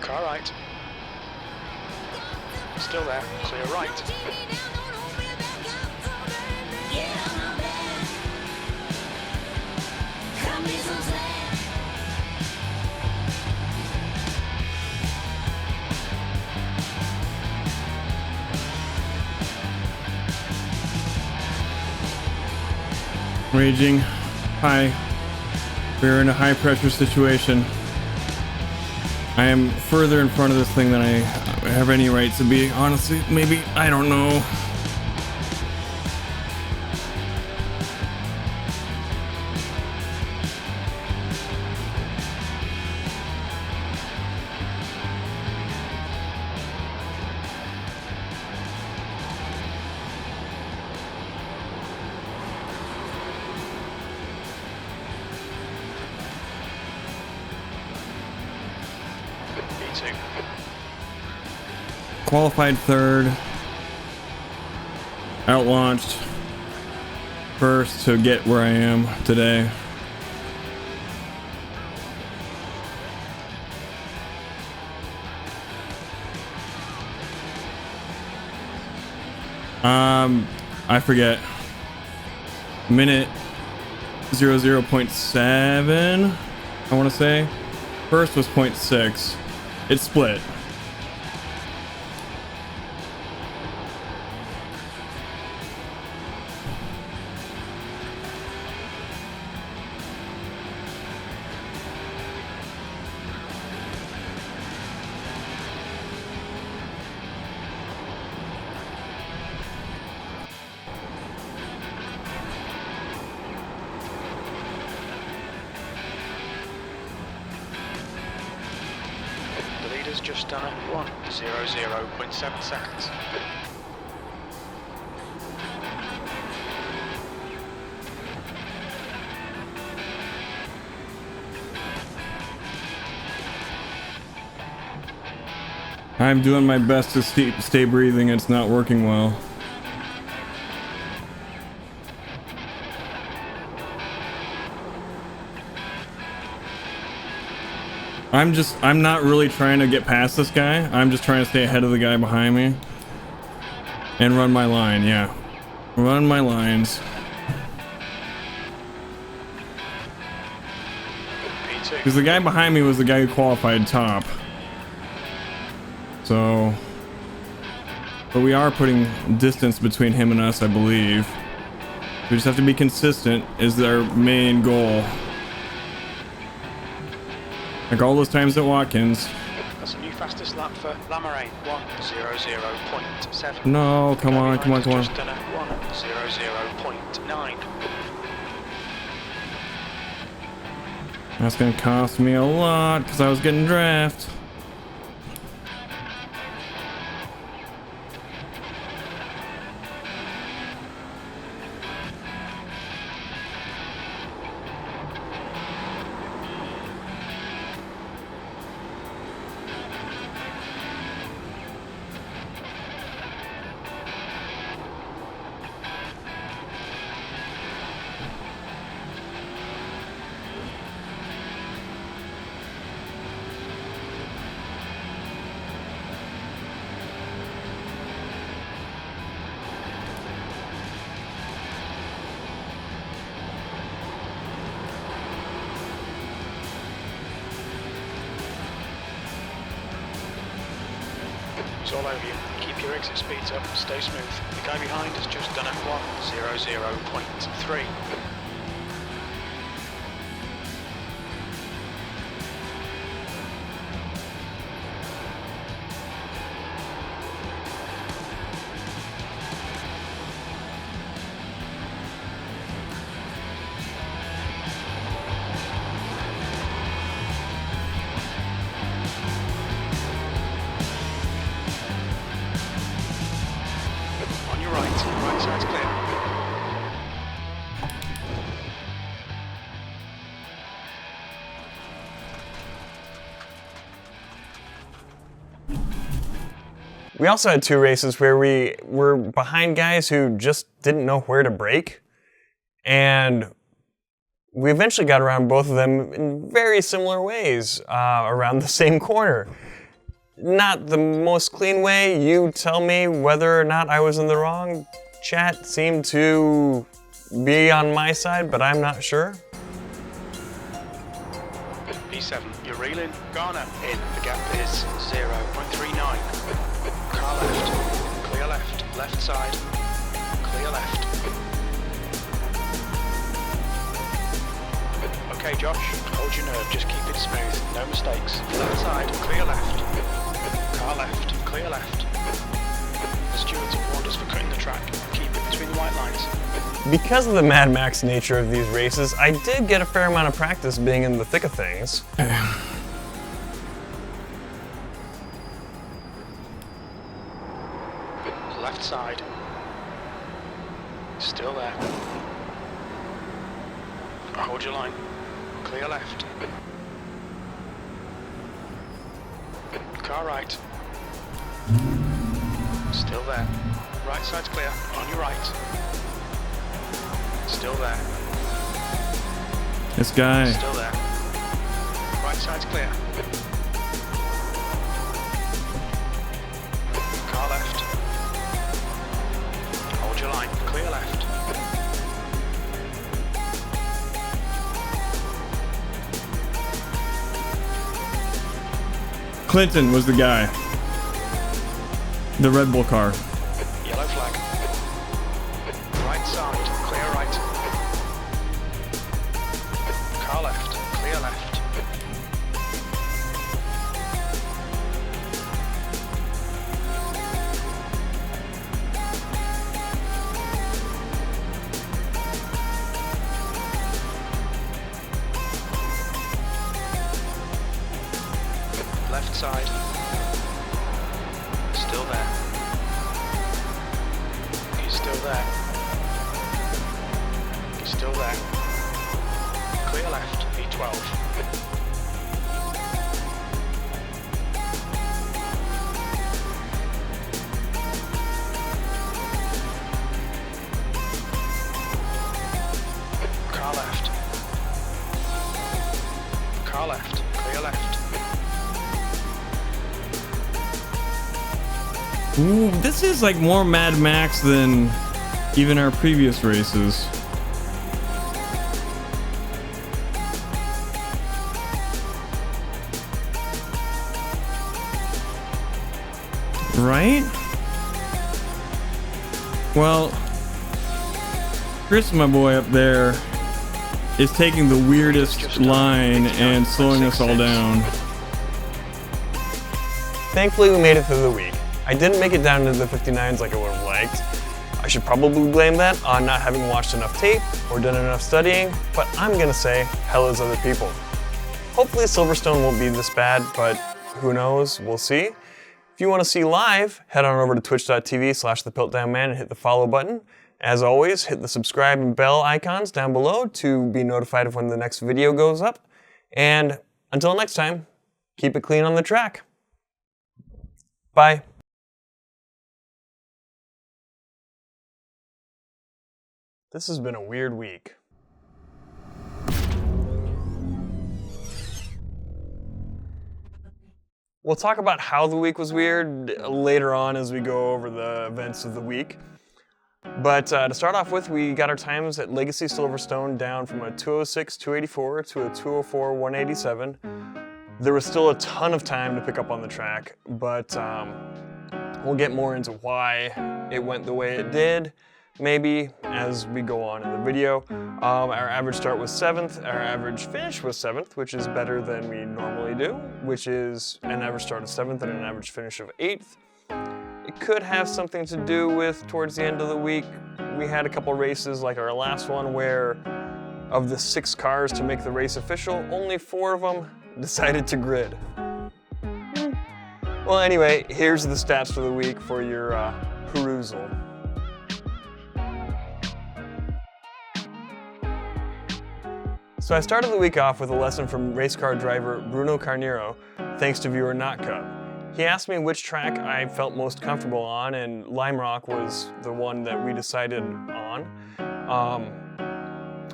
Car right. Still there, clear right. Raging high. We're in a high pressure situation. I am further in front of this thing than I have any right to be. Honestly, maybe, I don't know. B2. Qualified third. Out launched first to get where I am today. I forget. Minute 00.7, I want to say. First was 0.6. It split. The leader's just done at 1:00.7 seconds. I'm doing my best to stay breathing. It's not working well. I'm not really trying to get past this guy. I'm just trying to stay ahead of the guy behind me. And run my line, yeah. Run my lines. B2. Because the guy behind me was the guy who qualified top. So... But we are putting distance between him and us, I believe. We just have to be consistent is our main goal. Like all those times at Watkins. That's a new fastest lap for Lamoraine, 1:00.7. No, come on, come on, come on. Just done at 1:00.9. That's gonna cost me a lot because I was getting draft. It's all over you. Keep your exit speeds up, stay smooth. The guy behind has just done at 1:00.3. We also had 2 races where we were behind guys who just didn't know where to brake. And we eventually got around both of them in very similar ways around the same corner. Not the most clean way. You tell me whether or not I was in the wrong. Chat seemed to be on my side, but I'm not sure. P7, you're reeling. Garner in. The gap is 0.39. Car left. Clear left. Left side. Clear left. Okay, Josh. Hold your nerve. Just keep it smooth. No mistakes. Left side. Clear left. Car left. Clear left. The stewards have warned us for cutting the track. Keep it between the white lines. Because of the Mad Max nature of these races, I did get a fair amount of practice being in the thick of things. Left side. Still there. Hold your line. Clear left. Car right. Still there. Right side's clear. On your right. Still there. This guy. Still there. Right side's clear. Car left. Hold your line. Clear left. Clinton was the guy. The Red Bull car. Yellow flag. Right side. Clear right. Car left. Clear left. Left side. Still there. He's still there. He's still there. Clear left, V12. Car left. Car left, clear left. Ooh, this is like more Mad Max than even our previous races. Right? Well, Chris, my boy up there, is taking the weirdest line and slowing us all down. Thankfully, we made it through the week. I didn't make it down to the 59s like I would have liked. I should probably blame that on not having watched enough tape or done enough studying, but I'm gonna say hell is other people. Hopefully Silverstone won't be this bad, but who knows, we'll see. If you want to see live, head on over to twitch.tv/thepiltdownman and hit the follow button. As always, hit the subscribe and bell icons down below to be notified of when the next video goes up. And until next time, keep it clean on the track. Bye. This has been a weird week. We'll talk about how the week was weird later on as we go over the events of the week. But to start off with, we got our times at Legacy Silverstone down from a 206.284 to a 204.187. There was still a ton of time to pick up on the track, but we'll get more into why it went the way it did, maybe, as we go on in the video. Our average start was 7th, our average finish was 7th, which is better than we normally do, which is an average start of 7th and an average finish of 8th. It could have something to do with, towards the end of the week, we had a couple races like our last one where of the 6 cars to make the race official, only 4 of them decided to grid. Well, anyway, here's the stats for the week for your perusal. So I started the week off with a lesson from race car driver Bruno Carnero, thanks to viewer NotCup. He asked me which track I felt most comfortable on, and Lime Rock was the one that we decided on.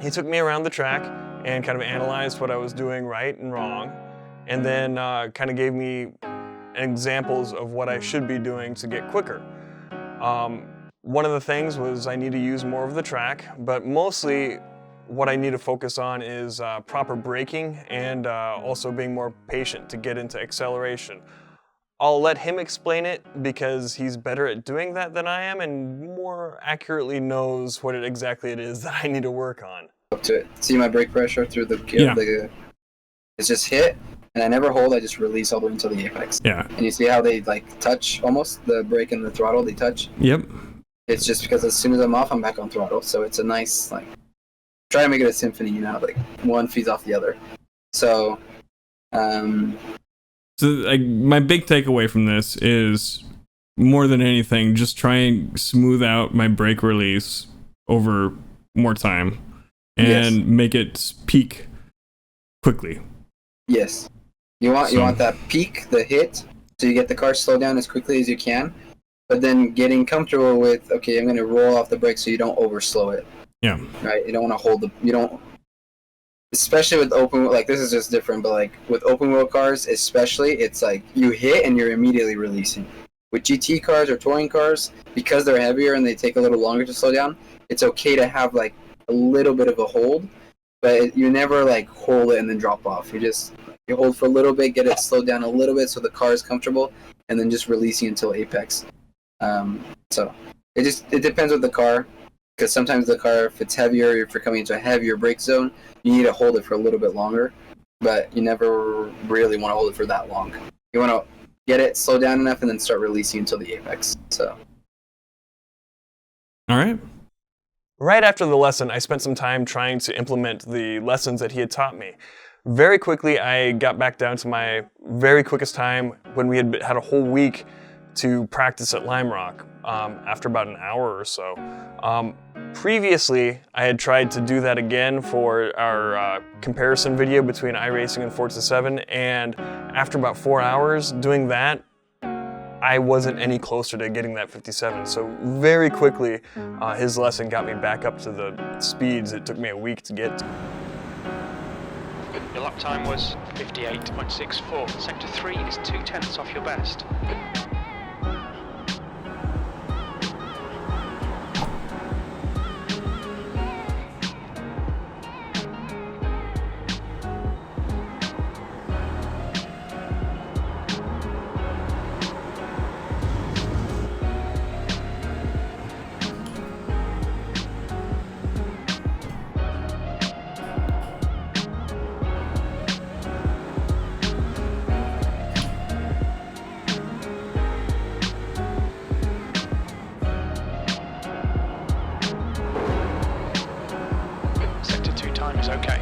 He took me around the track and kind of analyzed what I was doing right and wrong, and then kind of gave me examples of what I should be doing to get quicker. One of the things was I need to use more of the track, but mostly what I need to focus on is proper braking and also being more patient to get into acceleration. I'll let him explain it because he's better at doing that than I am and more accurately knows what exactly it is that I need to work on. Up to it. See my brake pressure through the gear? Yeah. It's just hit, and I never hold, I just release all the way until the apex. Yeah. And you see how they like touch almost? The brake and the throttle, they touch? Yep. It's just because as soon as I'm off, I'm back on throttle. So it's a nice, like, try to make it a symphony, you know, like one feeds off the other. So, my big takeaway from this is, more than anything, just try and smooth out my brake release over more time and make it peak quickly. Yes. You want that peak, the hit, so you get the car slowed down as quickly as you can. But then getting comfortable with, okay, I'm going to roll off the brake so you don't overslow it. Yeah. Right? You don't want to hold especially with open, like this is just different, but like with open wheel cars, especially, it's like you hit and you're immediately releasing. With GT cars or touring cars, because they're heavier and they take a little longer to slow down, it's okay to have like a little bit of a hold, but you never like hold it and then drop off. You hold for a little bit, get it slowed down a little bit so the car is comfortable, and then just releasing until apex. So it depends with the car, because sometimes the car, if it's heavier, if you're coming into a heavier brake zone, you need to hold it for a little bit longer, but you never really want to hold it for that long. You want to get it slow down enough and then start releasing until the apex. So. All right. Right after the lesson, I spent some time trying to implement the lessons that he had taught me. Very quickly, I got back down to my very quickest time when we had a whole week to practice at Lime Rock after about an hour or so. Previously, I had tried to do that again for our comparison video between iRacing and Forza 7, and after about 4 hours doing that, I wasn't any closer to getting that 57. So very quickly, his lesson got me back up to the speeds it took me a week to get to. Your lap time was 58.64. Sector 3 is 0.2 off your best. Is okay.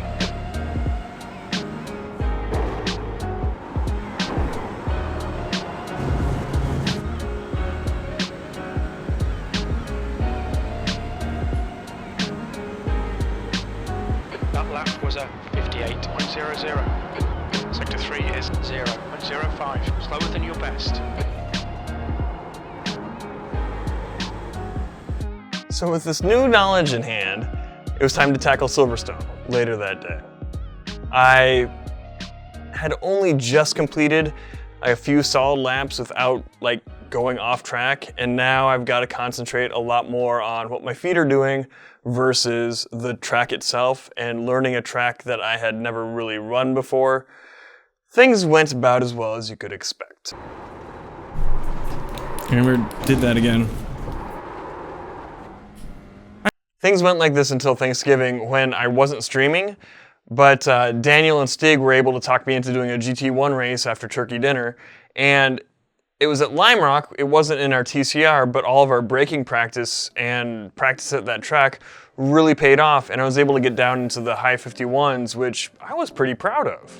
That lap was a 58.00. Sector 3 is 0.05, slower than your best. So with this new knowledge in hand, it was time to tackle Silverstone later that day. I had only just completed a few solid laps without like going off track, and now I've got to concentrate a lot more on what my feet are doing versus the track itself and learning a track that I had never really run before. Things went about as well as you could expect. And we did that again. Things went like this until Thanksgiving when I wasn't streaming, but Daniel and Stig were able to talk me into doing a GT1 race after turkey dinner, and it was at Lime Rock. It wasn't in our TCR, but all of our braking practice and practice at that track really paid off, and I was able to get down into the high 51s, which I was pretty proud of.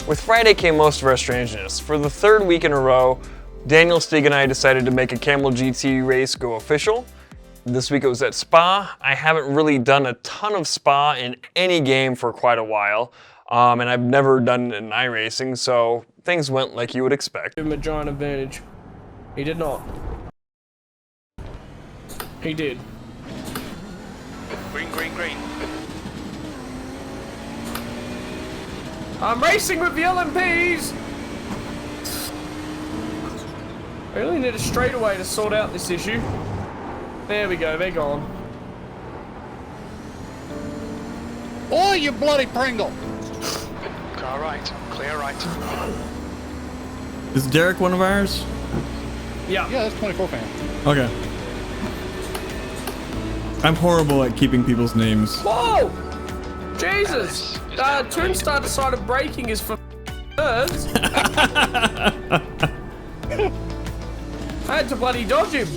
With Friday came most of our strangeness. For the third week in a row, Daniel, Stieg, and I decided to make a Camel GT race go official. This week it was at Spa. I haven't really done a ton of Spa in any game for quite a while, and I've never done it in iRacing, so things went like you would expect. Give him a giant advantage. He did not. He did. Green, green, green. I'm racing with the LMPs! I really need a straightaway to sort out this issue. There we go, they're gone. Oh, you bloody Pringle! Car right, clear right. Is Derek one of ours? Yeah. Yeah, that's 24 fan. Okay. I'm horrible at keeping people's names. Whoa! Jesus! Toonstar decided braking is for nerds. I had to bloody dodge him.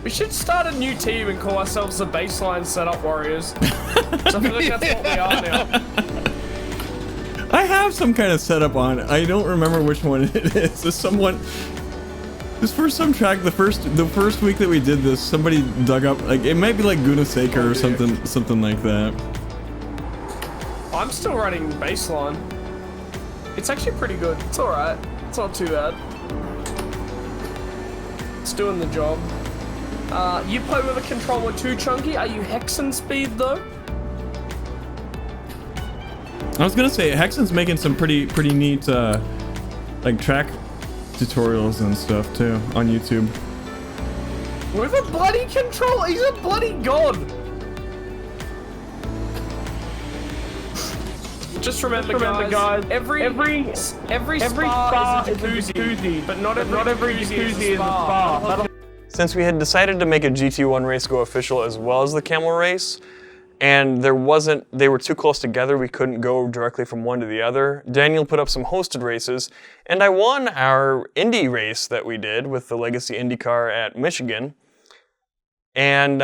We should start a new team and call ourselves the Baseline Setup Warriors. So I feel like that's what we are now. I have some kind of setup on. I don't remember which one it is. This for some track, the first week that we did this, somebody dug up, like, it might be like Gunaseka or something like that. I'm still running Baseline. It's actually pretty good. It's alright. It's not too bad. It's doing the job. You play with a controller too, Chunky? Are you hexing speed though? I was gonna say Hexen's making some pretty neat like track tutorials and stuff too on YouTube. With a bloody controller, he's a bloody god. Just remember, guys, every spa is a jacuzzi, but not every jacuzzi is a spa. Since we had decided to make a GT1 race go official as well as the Camel race, and they were too close together, we couldn't go directly from one to the other, Daniel put up some hosted races, and I won our Indy race that we did with the Legacy IndyCar at Michigan. And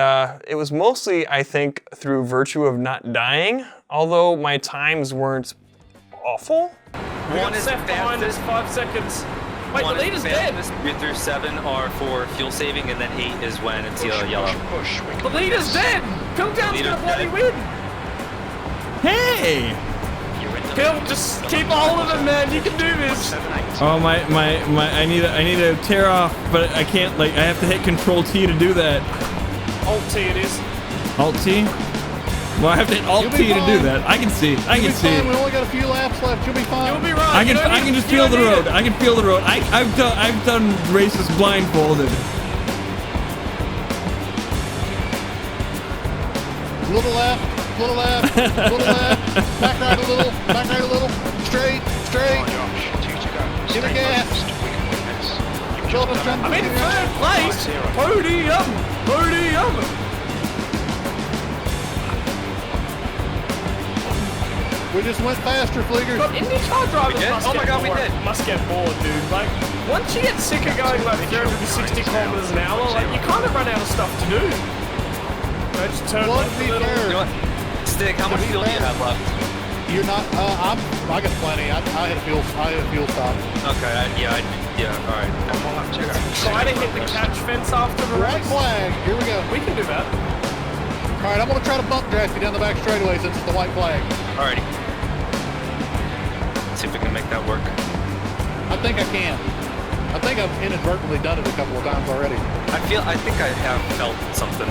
it was mostly, I think, through virtue of not dying, although my times weren't awful. One is behind us, 5 seconds. Wait, the leader's dead! 3 through 7 are for fuel saving, and then 8 is when it's yellow. Push. The leader's dead! Piltown's gonna bloody win! Hey! Pill, just keep a hold of him, man. You can do this. Oh I need to tear off, but I can't. Like, I have to hit Control T to do that. Alt T it is. Alt T? Well, I have to hit Alt T to do that. I can see. I can see. We only got a few laps left. You'll be fine. You'll be right. I can just feel the road. I can feel the road. I've done races blindfolded. Little left, little left, little left. Back right a little, back right a little. Straight, straight. Give it gas. I'm in third place. Podium. We just went faster, Fleeger. But IndyCar drivers must get bored, dude. Like, once you get sick of going like 360 kilometers an hour, like, you kind of run out of stuff to do. Just turn left a little. You know what? Stick, how much fuel do you have left? You're not. I got plenty. I hit a fuel stop. Okay. Yeah. All right. Try to hit the catch fence after the Right race. flag. Here we go. We can do that. All right. I'm gonna try to bump draft you down the back straightaway since it's the white flag. Alrighty. Let's see if we can make that work. I think I can. I think I've inadvertently done it a couple of times already. I think I have felt something.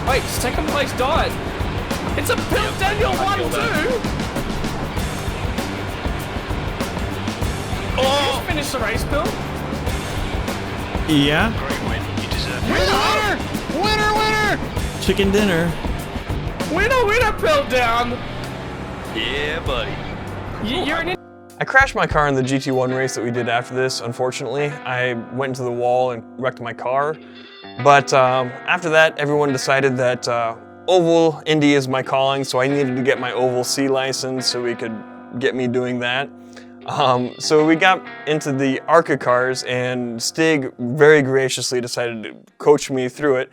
Wait, second place died. It's a Bill Daniel 1-2. Oh! Did you finish the race, Bill? Yeah. Great win. You deserve it. Winner! Chicken dinner. Winner, Bill down. Yeah, buddy. You're an I crashed my car in the GT1 race that we did after this, unfortunately. I went into the wall and wrecked my car. But after that, everyone decided that Oval Indy is my calling, so I needed to get my Oval C license so we could get me doing that. So we got into the ARCA cars, and Stig very graciously decided to coach me through it.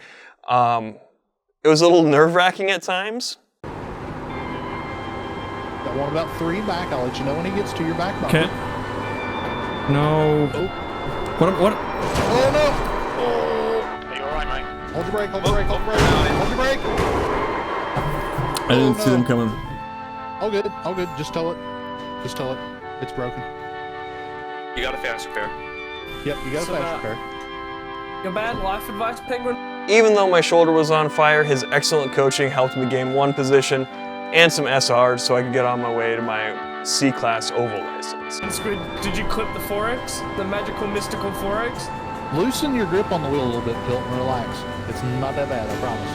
It was a little nerve-wracking at times. Got one about 3 back. I'll let you know when he gets to your back bumper. Okay. No. Oh. What? Oh, no. Are you alright, mate? Hold your brake, hold your brake, hold your brake. Hold your brake. I didn't see them coming. All good, all good. Just tow it. Just tow it. It's broken. You got a fast repair. Yep, you got a fast repair. Your bad life advice, Penguin? Even though my shoulder was on fire, his excellent coaching helped me gain 1 position and some SRs so I could get on my way to my C-Class oval license. Squid, did you clip the 4X? The magical, mystical 4X? Loosen your grip on the wheel a little bit, Pilt, and relax. It's not that bad, I promise.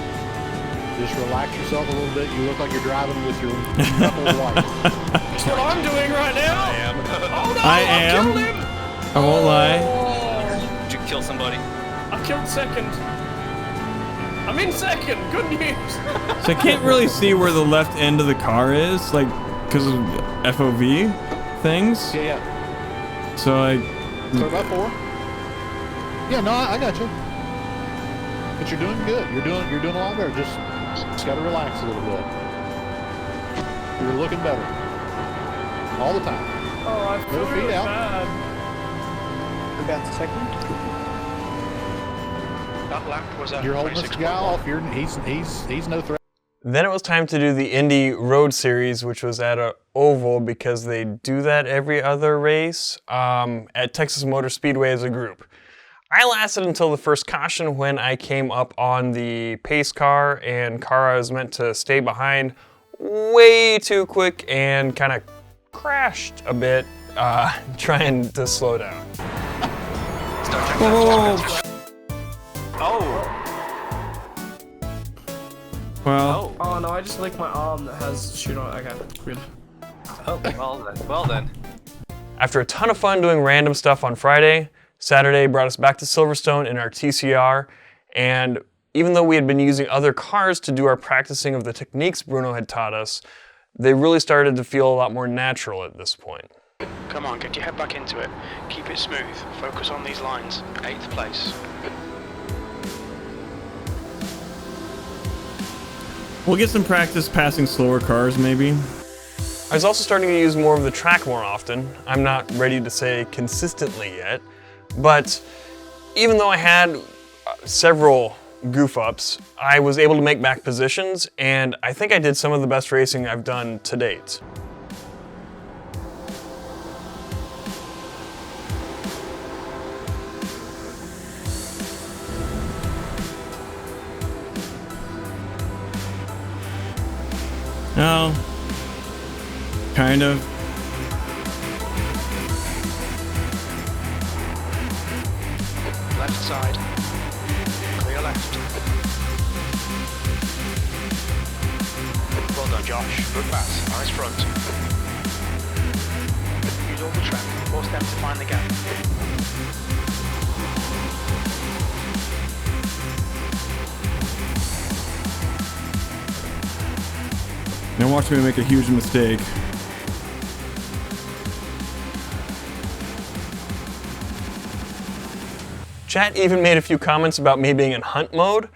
Just relax yourself a little bit. You look like you're driving with your knuckles white. That's what I'm doing right now! I am. Oh no! I am. Killed him! I won't lie. Did you kill somebody? I killed second. I'm in second. Good news. So I can't really see where the left end of the car is, like, because of FOV things. Yeah. So like. So about 4. Yeah, no, I got you. But you're doing good. You're doing a lot better. Just gotta relax a little bit. You're looking better. All the time. Oh, I feel Feet really out. bad. About second. That lap was at You're holding this guy off. He's no threat. Then it was time to do the Indy Road Series, which was at an oval because they do that every other race at Texas Motor Speedway as a group. I lasted until the first caution when I came up on the pace car, and car I was meant to stay behind way too quick and kind of crashed a bit trying to slow down. Well. Oh no, I just licked my arm that has shoot on it. Okay, good. Oh, well then. After a ton of fun doing random stuff on Friday, Saturday brought us back to Silverstone in our TCR, and even though we had been using other cars to do our practicing of the techniques Bruno had taught us, they really started to feel a lot more natural at this point. Come on, get your head back into it. Keep it smooth. Focus on these lines. 8th place. We'll get some practice passing slower cars, maybe. I was also starting to use more of the track more often. I'm not ready to say consistently yet, but even though I had several goof-ups, I was able to make back positions, and I think I did some of the best racing I've done to date. No. Kind of. Left side. Clear left. Well done, Josh. Good pass. Nice front. Use all the track. Force them to find the gap. Now watch me make a huge mistake. Chat even made a few comments about me being in hunt mode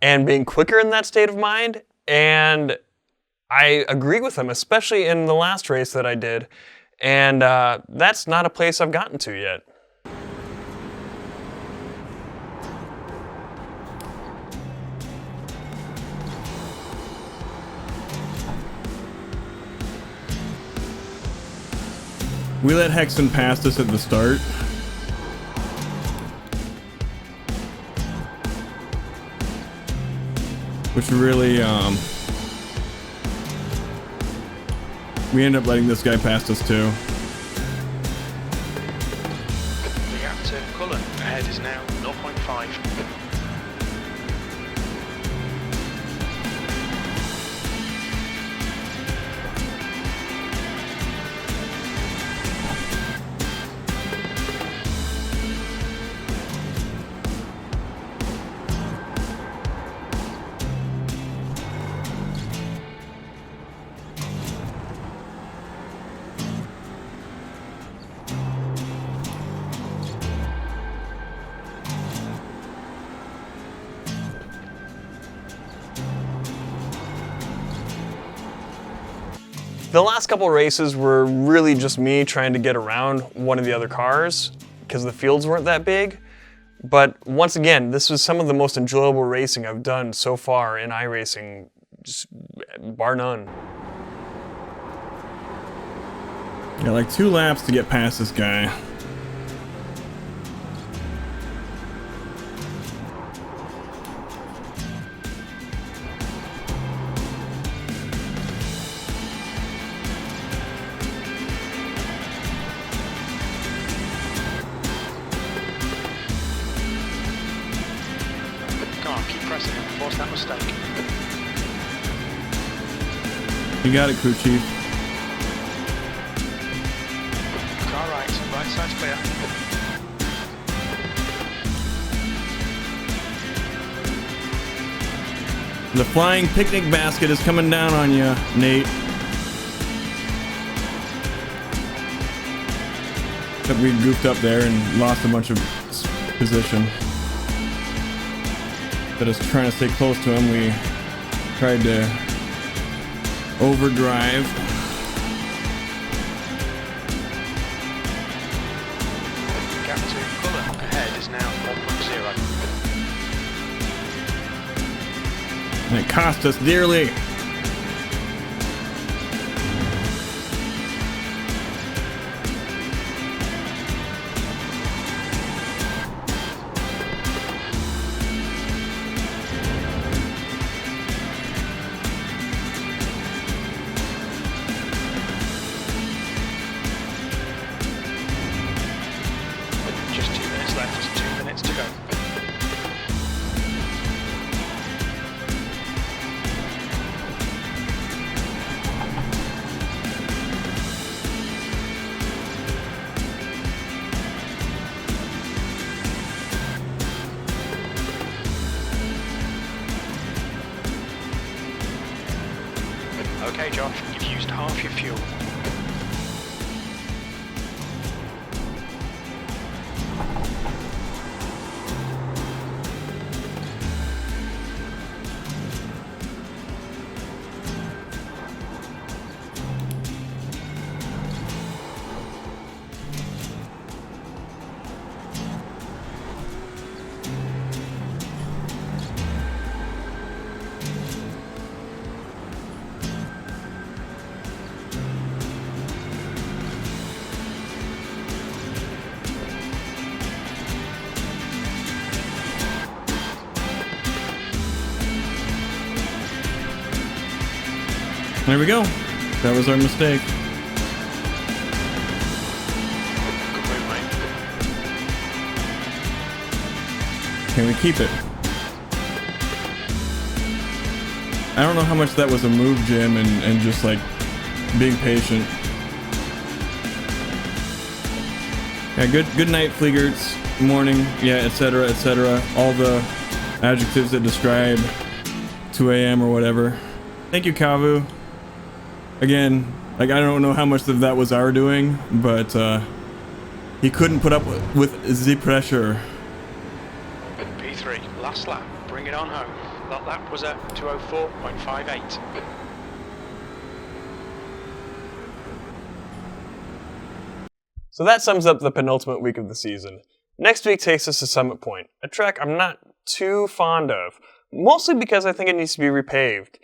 and being quicker in that state of mind, and I agree with them, especially in the last race that I did, and that's not a place I've gotten to yet. We let Hexen past us at the start. Which really, we end up letting this guy past us too. The gap to Cullen ahead is now 0.5. The last couple races were really just me trying to get around one of the other cars because the fields weren't that big. But once again, this was some of the most enjoyable racing I've done so far in iRacing, just bar none. Got like 2 laps to get past this guy. Come on, keep pressing him. Force that mistake. You got it, crew chief. Car right side's clear. The flying picnic basket is coming down on you, Nate. Except we goofed up there and lost a bunch of position. But us trying to stay close to him, we tried to overdrive. Gap 2 Cullen ahead is now 1.0. And it cost us dearly. Just 2 minutes left, 2 minutes to go. Okay, Josh, you've used half your fuel. There we go. That was our mistake. Good move, mate. Can we keep it? I don't know how much that was a move, Jim, and just like being patient. Yeah, good night, Fleegerts. Morning, yeah, etc., etc. All the adjectives that describe 2 a.m. or whatever. Thank you, Kavu. Again, like I don't know how much of that was our doing, but he couldn't put up with the pressure. P3, last lap. Bring it on home. That lap was at 2:04.58. So that sums up the penultimate week of the season. Next week takes us to Summit Point, a track I'm not too fond of, mostly because I think it needs to be repaved.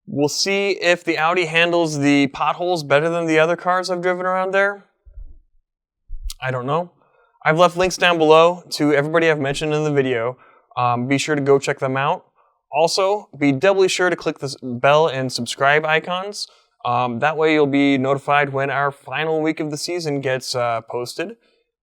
We'll see if the Audi handles the potholes better than the other cars I've driven around there. I don't know. I've left links down below to everybody I've mentioned in the video. Be sure to go check them out. Also, be doubly sure to click the bell and subscribe icons. That way you'll be notified when our final week of the season gets posted.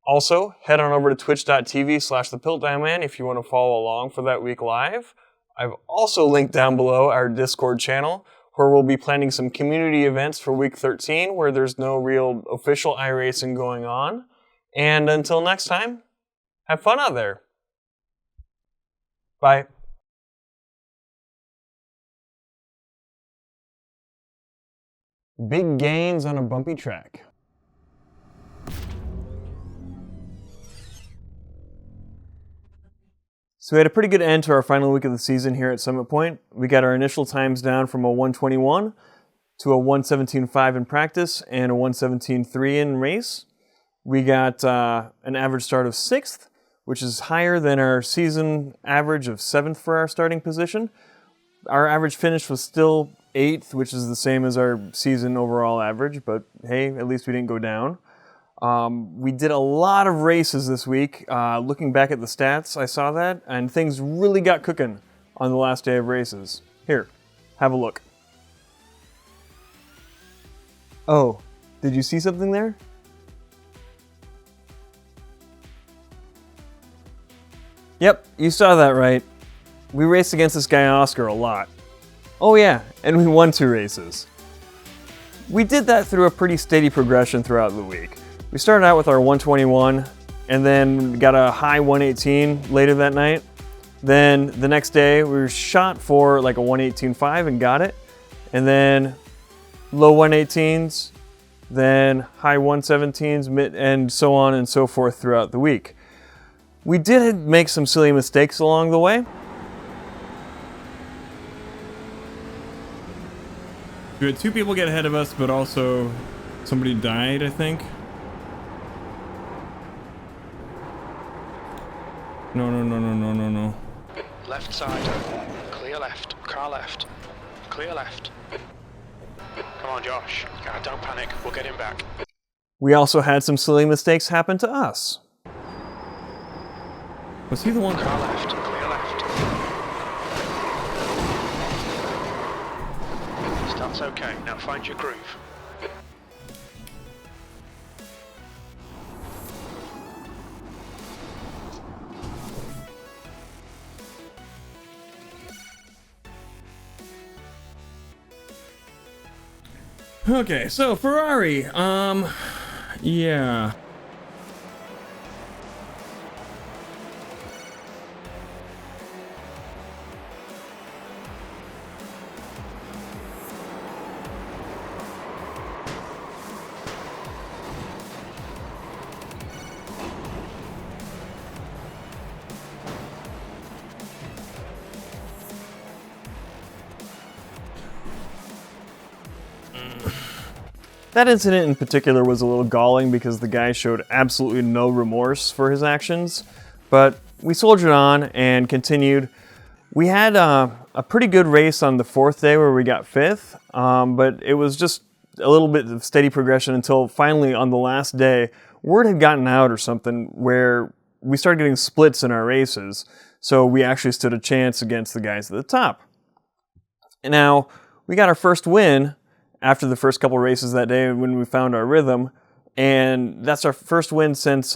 Also, head on over to twitch.tv/thepiltdownman if you want to follow along for that week live. I've also linked down below our Discord channel, where we'll be planning some community events for week 13, where there's no real official iRacing going on. And until next time, have fun out there. Bye. Big gains on a bumpy track. So we had a pretty good end to our final week of the season here at Summit Point. We got our initial times down from a 121 to a 1:17.5 in practice and a 1:17.3 in race. We got an average start of 6th, which is higher than our season average of 7th for our starting position. Our average finish was still 8th, which is the same as our season overall average, but hey, at least we didn't go down. We did a lot of races this week. Looking back at the stats, I saw that, and things really got cooking on the last day of races. Here, have a look. Oh, did you see something there? Yep, you saw that right. We raced against this guy Oscar a lot. Oh yeah, and we won 2 races. We did that through a pretty steady progression throughout the week. We started out with our 121, and then got a high 118 later that night. Then the next day we were shot for like a 118.5 and got it. And then low 118s, then high 117s, and so on and so forth throughout the week. We did make some silly mistakes along the way. We had 2 people get ahead of us, but also somebody died, I think. No. Left side. Clear left. Car left. Clear left. Come on, Josh. Don't panic. We'll get him back. We also had some silly mistakes happen to us. Was he the one? Car left. Clear left. Start's okay. Now find your groove. Okay, so Ferrari, yeah. That incident in particular was a little galling because the guy showed absolutely no remorse for his actions, but we soldiered on and continued. We had a pretty good race on the 4th day where we got 5th, but it was just a little bit of steady progression until finally on the last day, word had gotten out or something where we started getting splits in our races, so we actually stood a chance against the guys at the top. And now, we got our first win after the first couple races that day when we found our rhythm, and that's our first win since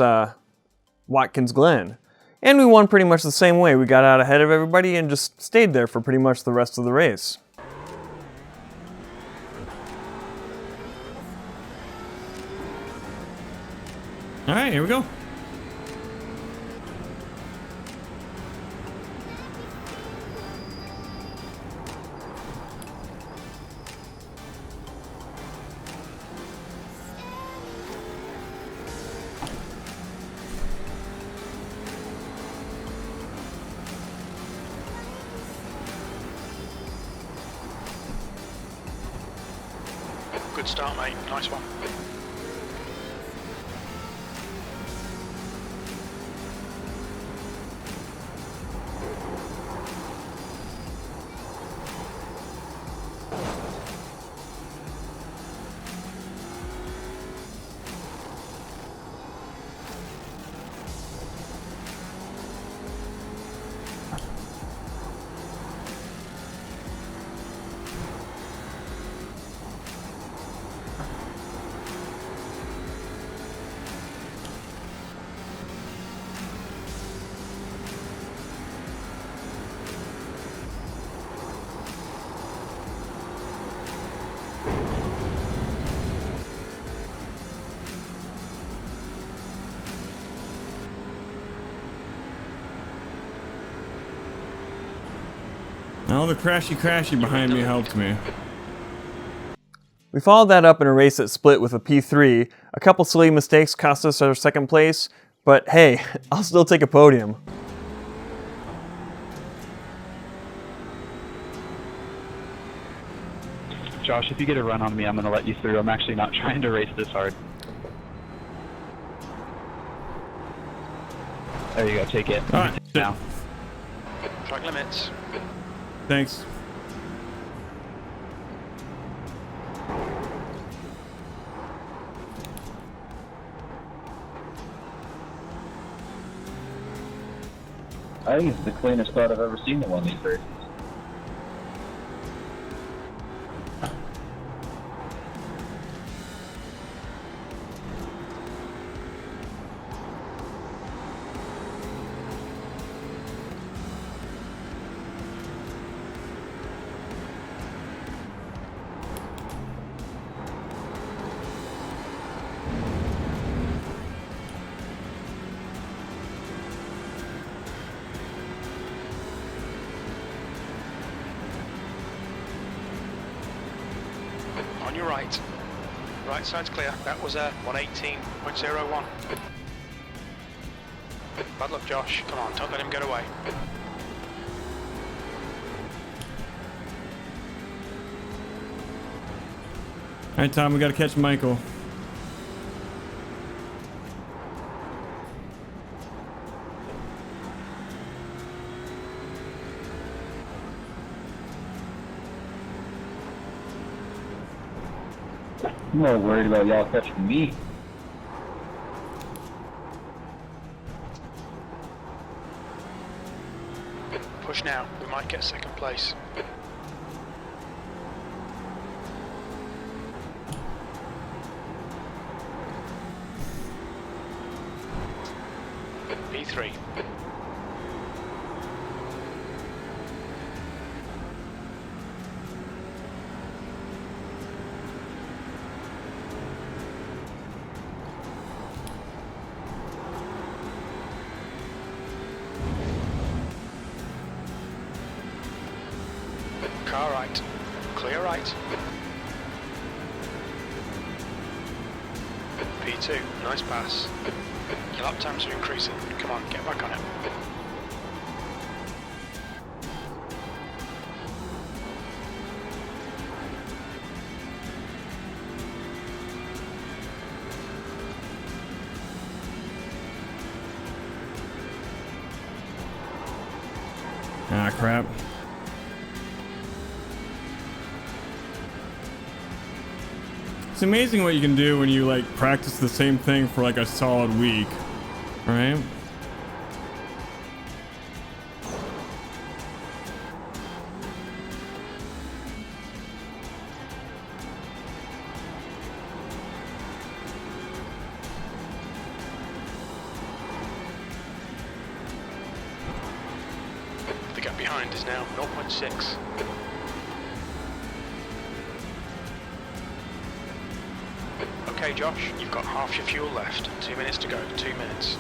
Watkins Glen. And we won pretty much the same way. We got out ahead of everybody and just stayed there for pretty much the rest of the race. All right, here we go. Good start, mate. Nice one. All the crashy behind me helped me. We followed that up in a race that split with a P3. A couple silly mistakes cost us our 2nd place, but hey, I'll still take a podium. Josh, if you get a run on me, I'm going to let you through. I'm actually not trying to race this hard. There you go, take it. All right. Now. Track limits. Thanks. I think it's the cleanest start I've ever seen in one of these races. On your right. Right side's clear. That was a 118.01. Bad luck, Josh. Come on, don't let him get away. All right, Tom, we got to catch Michael. I'm more worried about y'all catching me. Push now. We might get second place. B3. Car right. Clear right. P2. Nice pass. Your lap times are increasing. Come on, get back on it. Ah, crap. It's amazing what you can do when you like practice the same thing for like a solid week, right? The gap behind is now 0.6. Okay, Josh, you've got half your fuel left. 2 minutes to go. 2 minutes.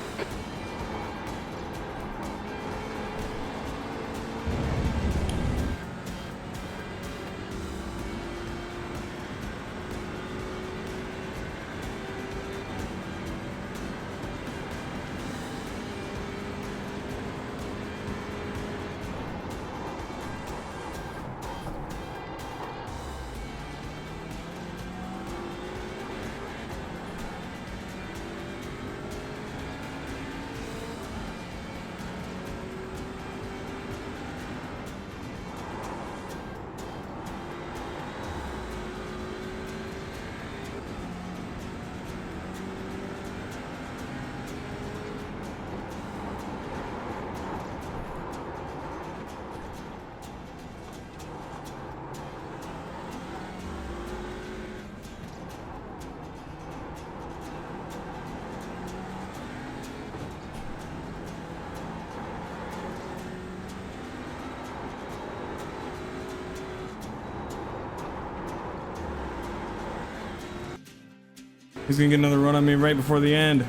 He's gonna get another run on me right before the end.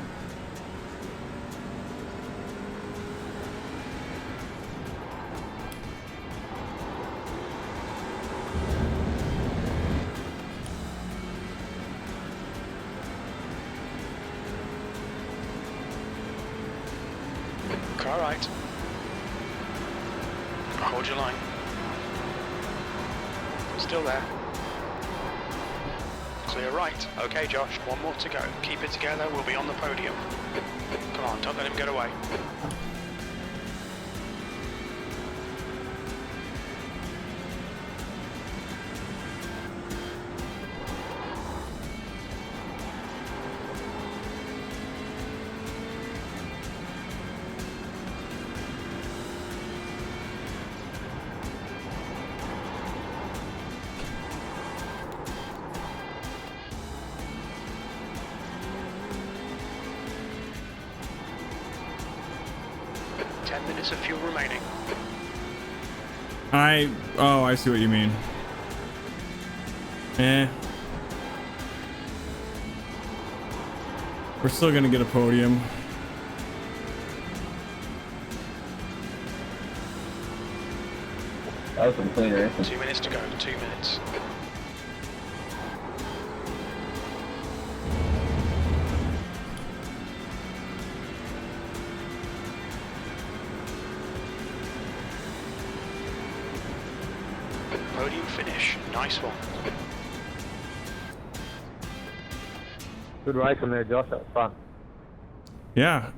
Car right. Hold your line. Still there. Clear right. Okay, Josh, one more to go. Keep it together, we'll be on the podium. Come on, don't let him get away. Minutes of fuel remaining. Oh, I see what you mean. We're still gonna get a podium. That was some clean racing. 2 minutes to go, 2 minutes. Podium finish, nice one. Good race from there, Josh. That was fun. Yeah.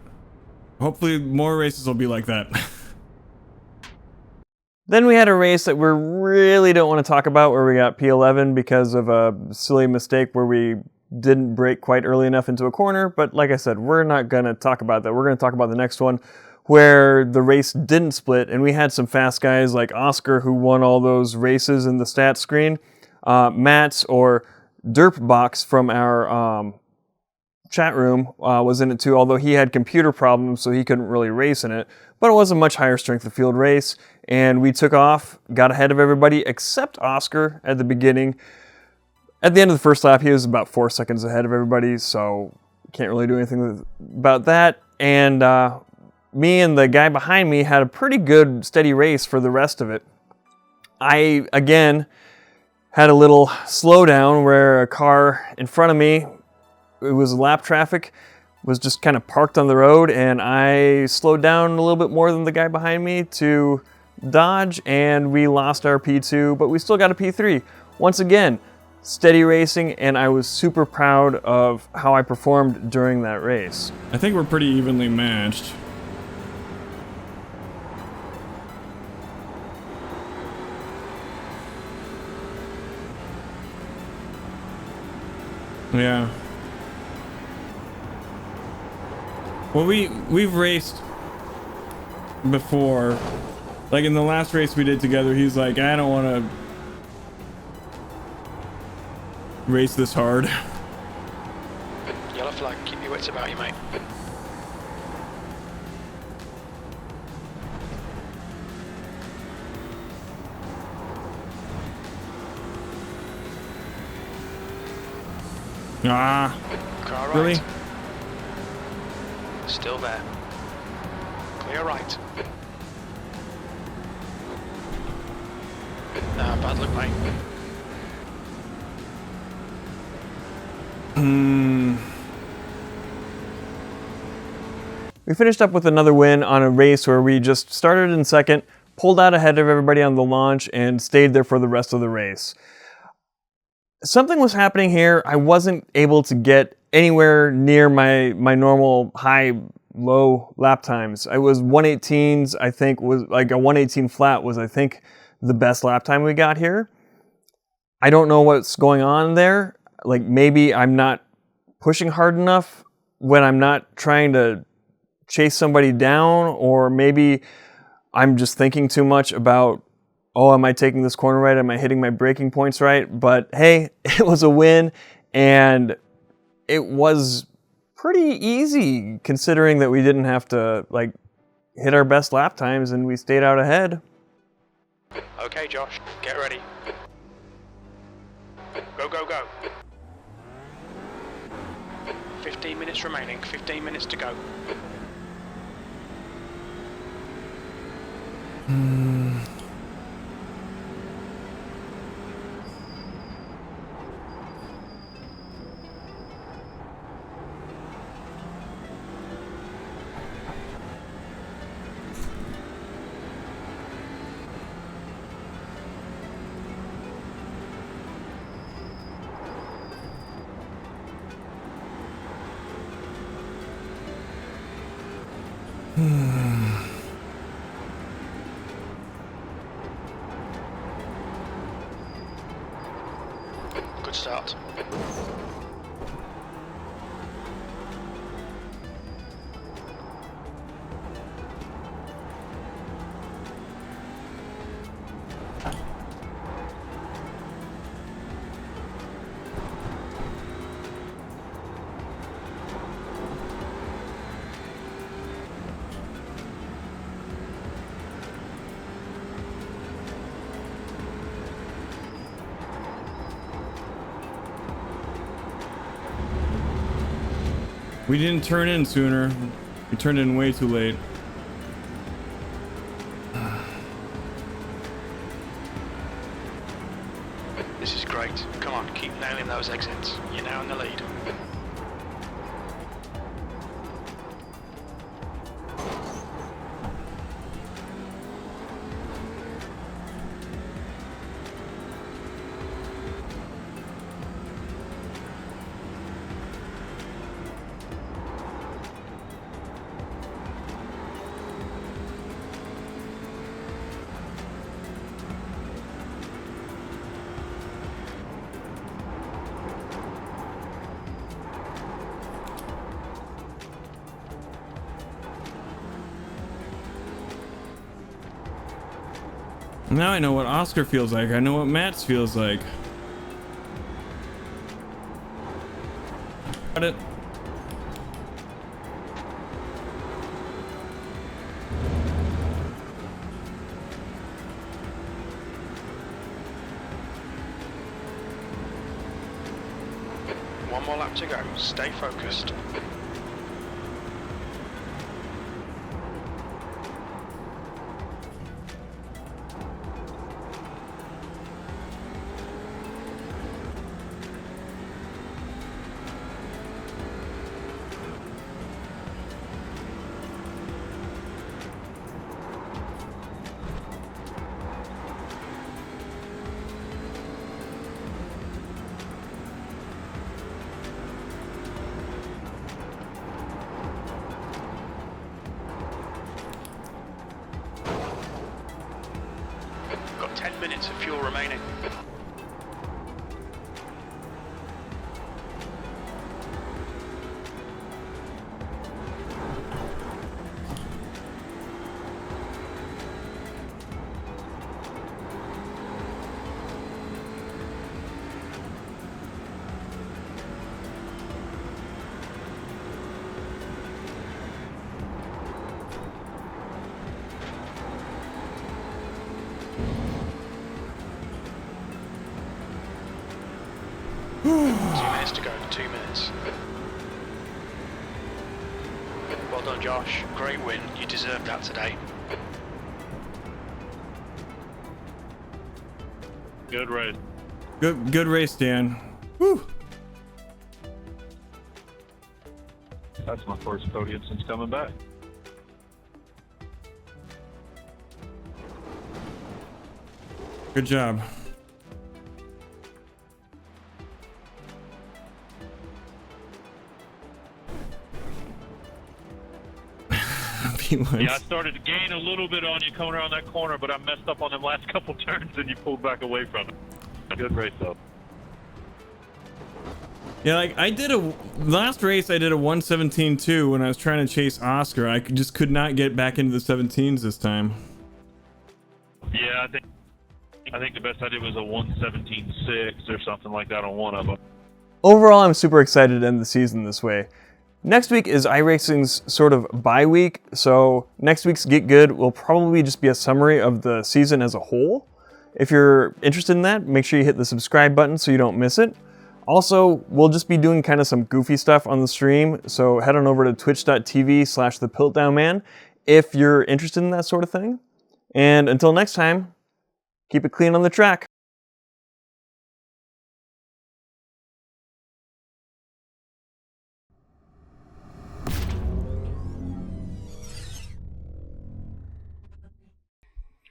Hopefully more races will be like that. Then we had a race that we really don't want to talk about where we got P11 because of a silly mistake where we didn't brake quite early enough into a corner. But like I said, we're not going to talk about that. We're going to talk about the next one where the race didn't split. And we had some fast guys like Oscar who won all those races in the stats screen. Matt's or Derpbox from our chat room was in it too, although he had computer problems so he couldn't really race in it. But it was a much higher strength of field race, and we took off, got ahead of everybody except Oscar at the beginning. At the end of the first lap, he was about 4 seconds ahead of everybody, so can't really do anything about that. And me and the guy behind me had a pretty good steady race for the rest of it. I, again, had a little slowdown where a car in front of me, it was lap traffic, was just kind of parked on the road, and I slowed down a little bit more than the guy behind me to dodge, and we lost our P2, but we still got a P3. Once again, steady racing, and I was super proud of how I performed during that race. I think we're pretty evenly matched. Yeah. Well, we've raced before. Like in the last race we did together, he's like, I don't want to race this hard. Yellow flag, keep your wits about you, mate. Ah, Car right. Really? Still there. Clear right. Nah, bad luck, mate. We finished up with another win on a race where we just started in second, pulled out ahead of everybody on the launch, and stayed there for the rest of the race. Something was happening here. I wasn't able to get anywhere near my normal high-low lap times. I was 118s, I think, was like a 118 flat was, I think, the best lap time we got here. I don't know what's going on there. Like, maybe I'm not pushing hard enough when I'm not trying to chase somebody down, or maybe I'm just thinking too much about, oh, am I taking this corner right? Am I hitting my braking points right? But hey, it was a win, and it was pretty easy considering that we didn't have to like hit our best lap times and we stayed out ahead. Okay, Josh, get ready. Go, go, go. 15 minutes remaining, 15 minutes to go. Good start. We didn't turn in sooner. We turned in way too late. This is great. Come on, keep nailing those exits. You're now in the lead. Now I know what Oscar feels like. I know what Matt's feels like. Got it. One more lap to go. Stay focused. Got 10 minutes of fuel remaining. To go, 2 minutes. Well done, Josh. Great win. You deserved that today. Good race. Good race, Dan. Woo. That's my first podium since coming back. Good job. Yeah, I started to gain a little bit on you coming around that corner, but I messed up on them last couple turns and you pulled back away from it. Good race, though. Yeah, like I did last race I did a 117.2 when I was trying to chase Oscar. I just could not get back into the 17s this time. Yeah, I think the best I did was a 117.6 or something like that on one of them. Overall, I'm super excited to end the season this way. Next week is iRacing's sort of bye week, so next week's Git Good will probably just be a summary of the season as a whole. If you're interested in that, make sure you hit the subscribe button so you don't miss it. Also, we'll just be doing kind of some goofy stuff on the stream, so head on over to twitch.tv/thepiltdownman if you're interested in that sort of thing. And until next time, keep it clean on the track.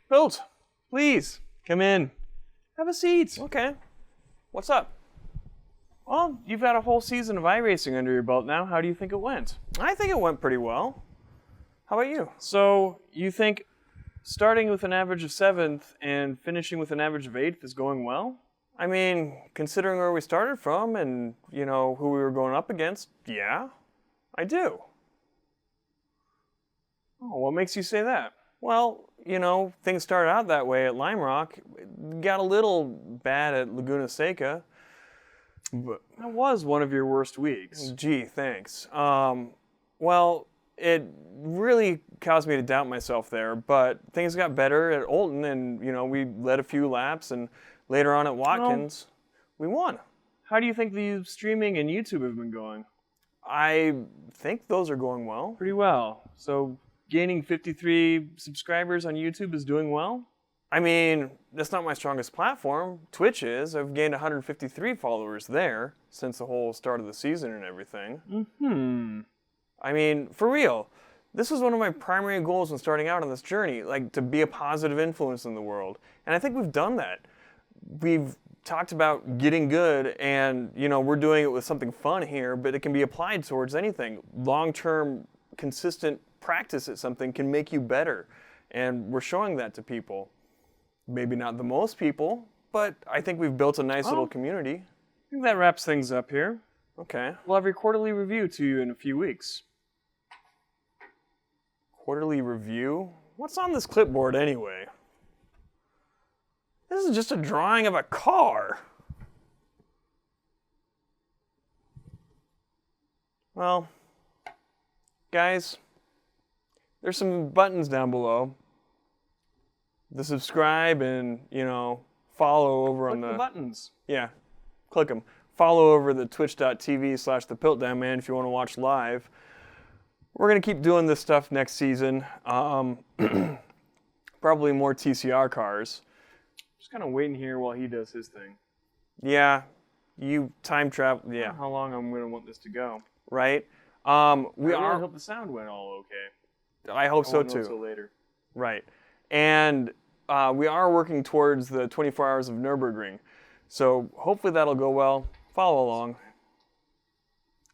Pilt, please, come in. Have a seat. Okay. What's up? Well, you've got a whole season of iRacing under your belt now. How do you think it went? I think it went pretty well. How about you? So you think starting with an average of 7th and finishing with an average of 8th is going well? I mean, considering where we started from and, you know, who we were going up against, yeah, I do. Oh, what makes you say that? Well, you know, things started out that way at Lime Rock. Got a little bad at Laguna Seca. But that was one of your worst weeks. Gee, thanks. Well, it really caused me to doubt myself there, but things got better at Olton, and, you know, we led a few laps, and later on at Watkins, we won. How do you think the streaming and YouTube have been going? I think those are going well. Pretty well. So gaining 53 subscribers on YouTube is doing well? I mean, that's not my strongest platform. Twitch is. I've gained 153 followers there since the whole start of the season and everything. Mm-hmm. I mean, for real, this was one of my primary goals when starting out on this journey, like to be a positive influence in the world. And I think we've done that. We've talked about getting good, and, you know, we're doing it with something fun here, but it can be applied towards anything. Long-term, consistent practice at something can make you better. And we're showing that to people. Maybe not the most people, but I think we've built a nice little community. I think that wraps things up here. Okay. We'll have your quarterly review to you in a few weeks. Quarterly review? What's on this clipboard anyway? This is just a drawing of a car. Well, guys, there's some buttons down below. The subscribe and, you know, follow over on the buttons. Yeah, click them. Follow over the twitch.tv/thepiltdownman if you want to watch live. We're going to keep doing this stuff next season. Probably more TCR cars. Just kind of waiting here while he does his thing. Yeah, you time travel. Yeah. How long I'm going to want this to go. Right? We I hope the sound went all okay. I hope so won't know too. Until later. Right. And we are working towards the 24 hours of Nürburgring. So hopefully that'll go well. Follow along.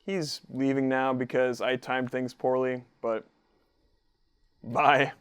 He's leaving now because I timed things poorly, but bye.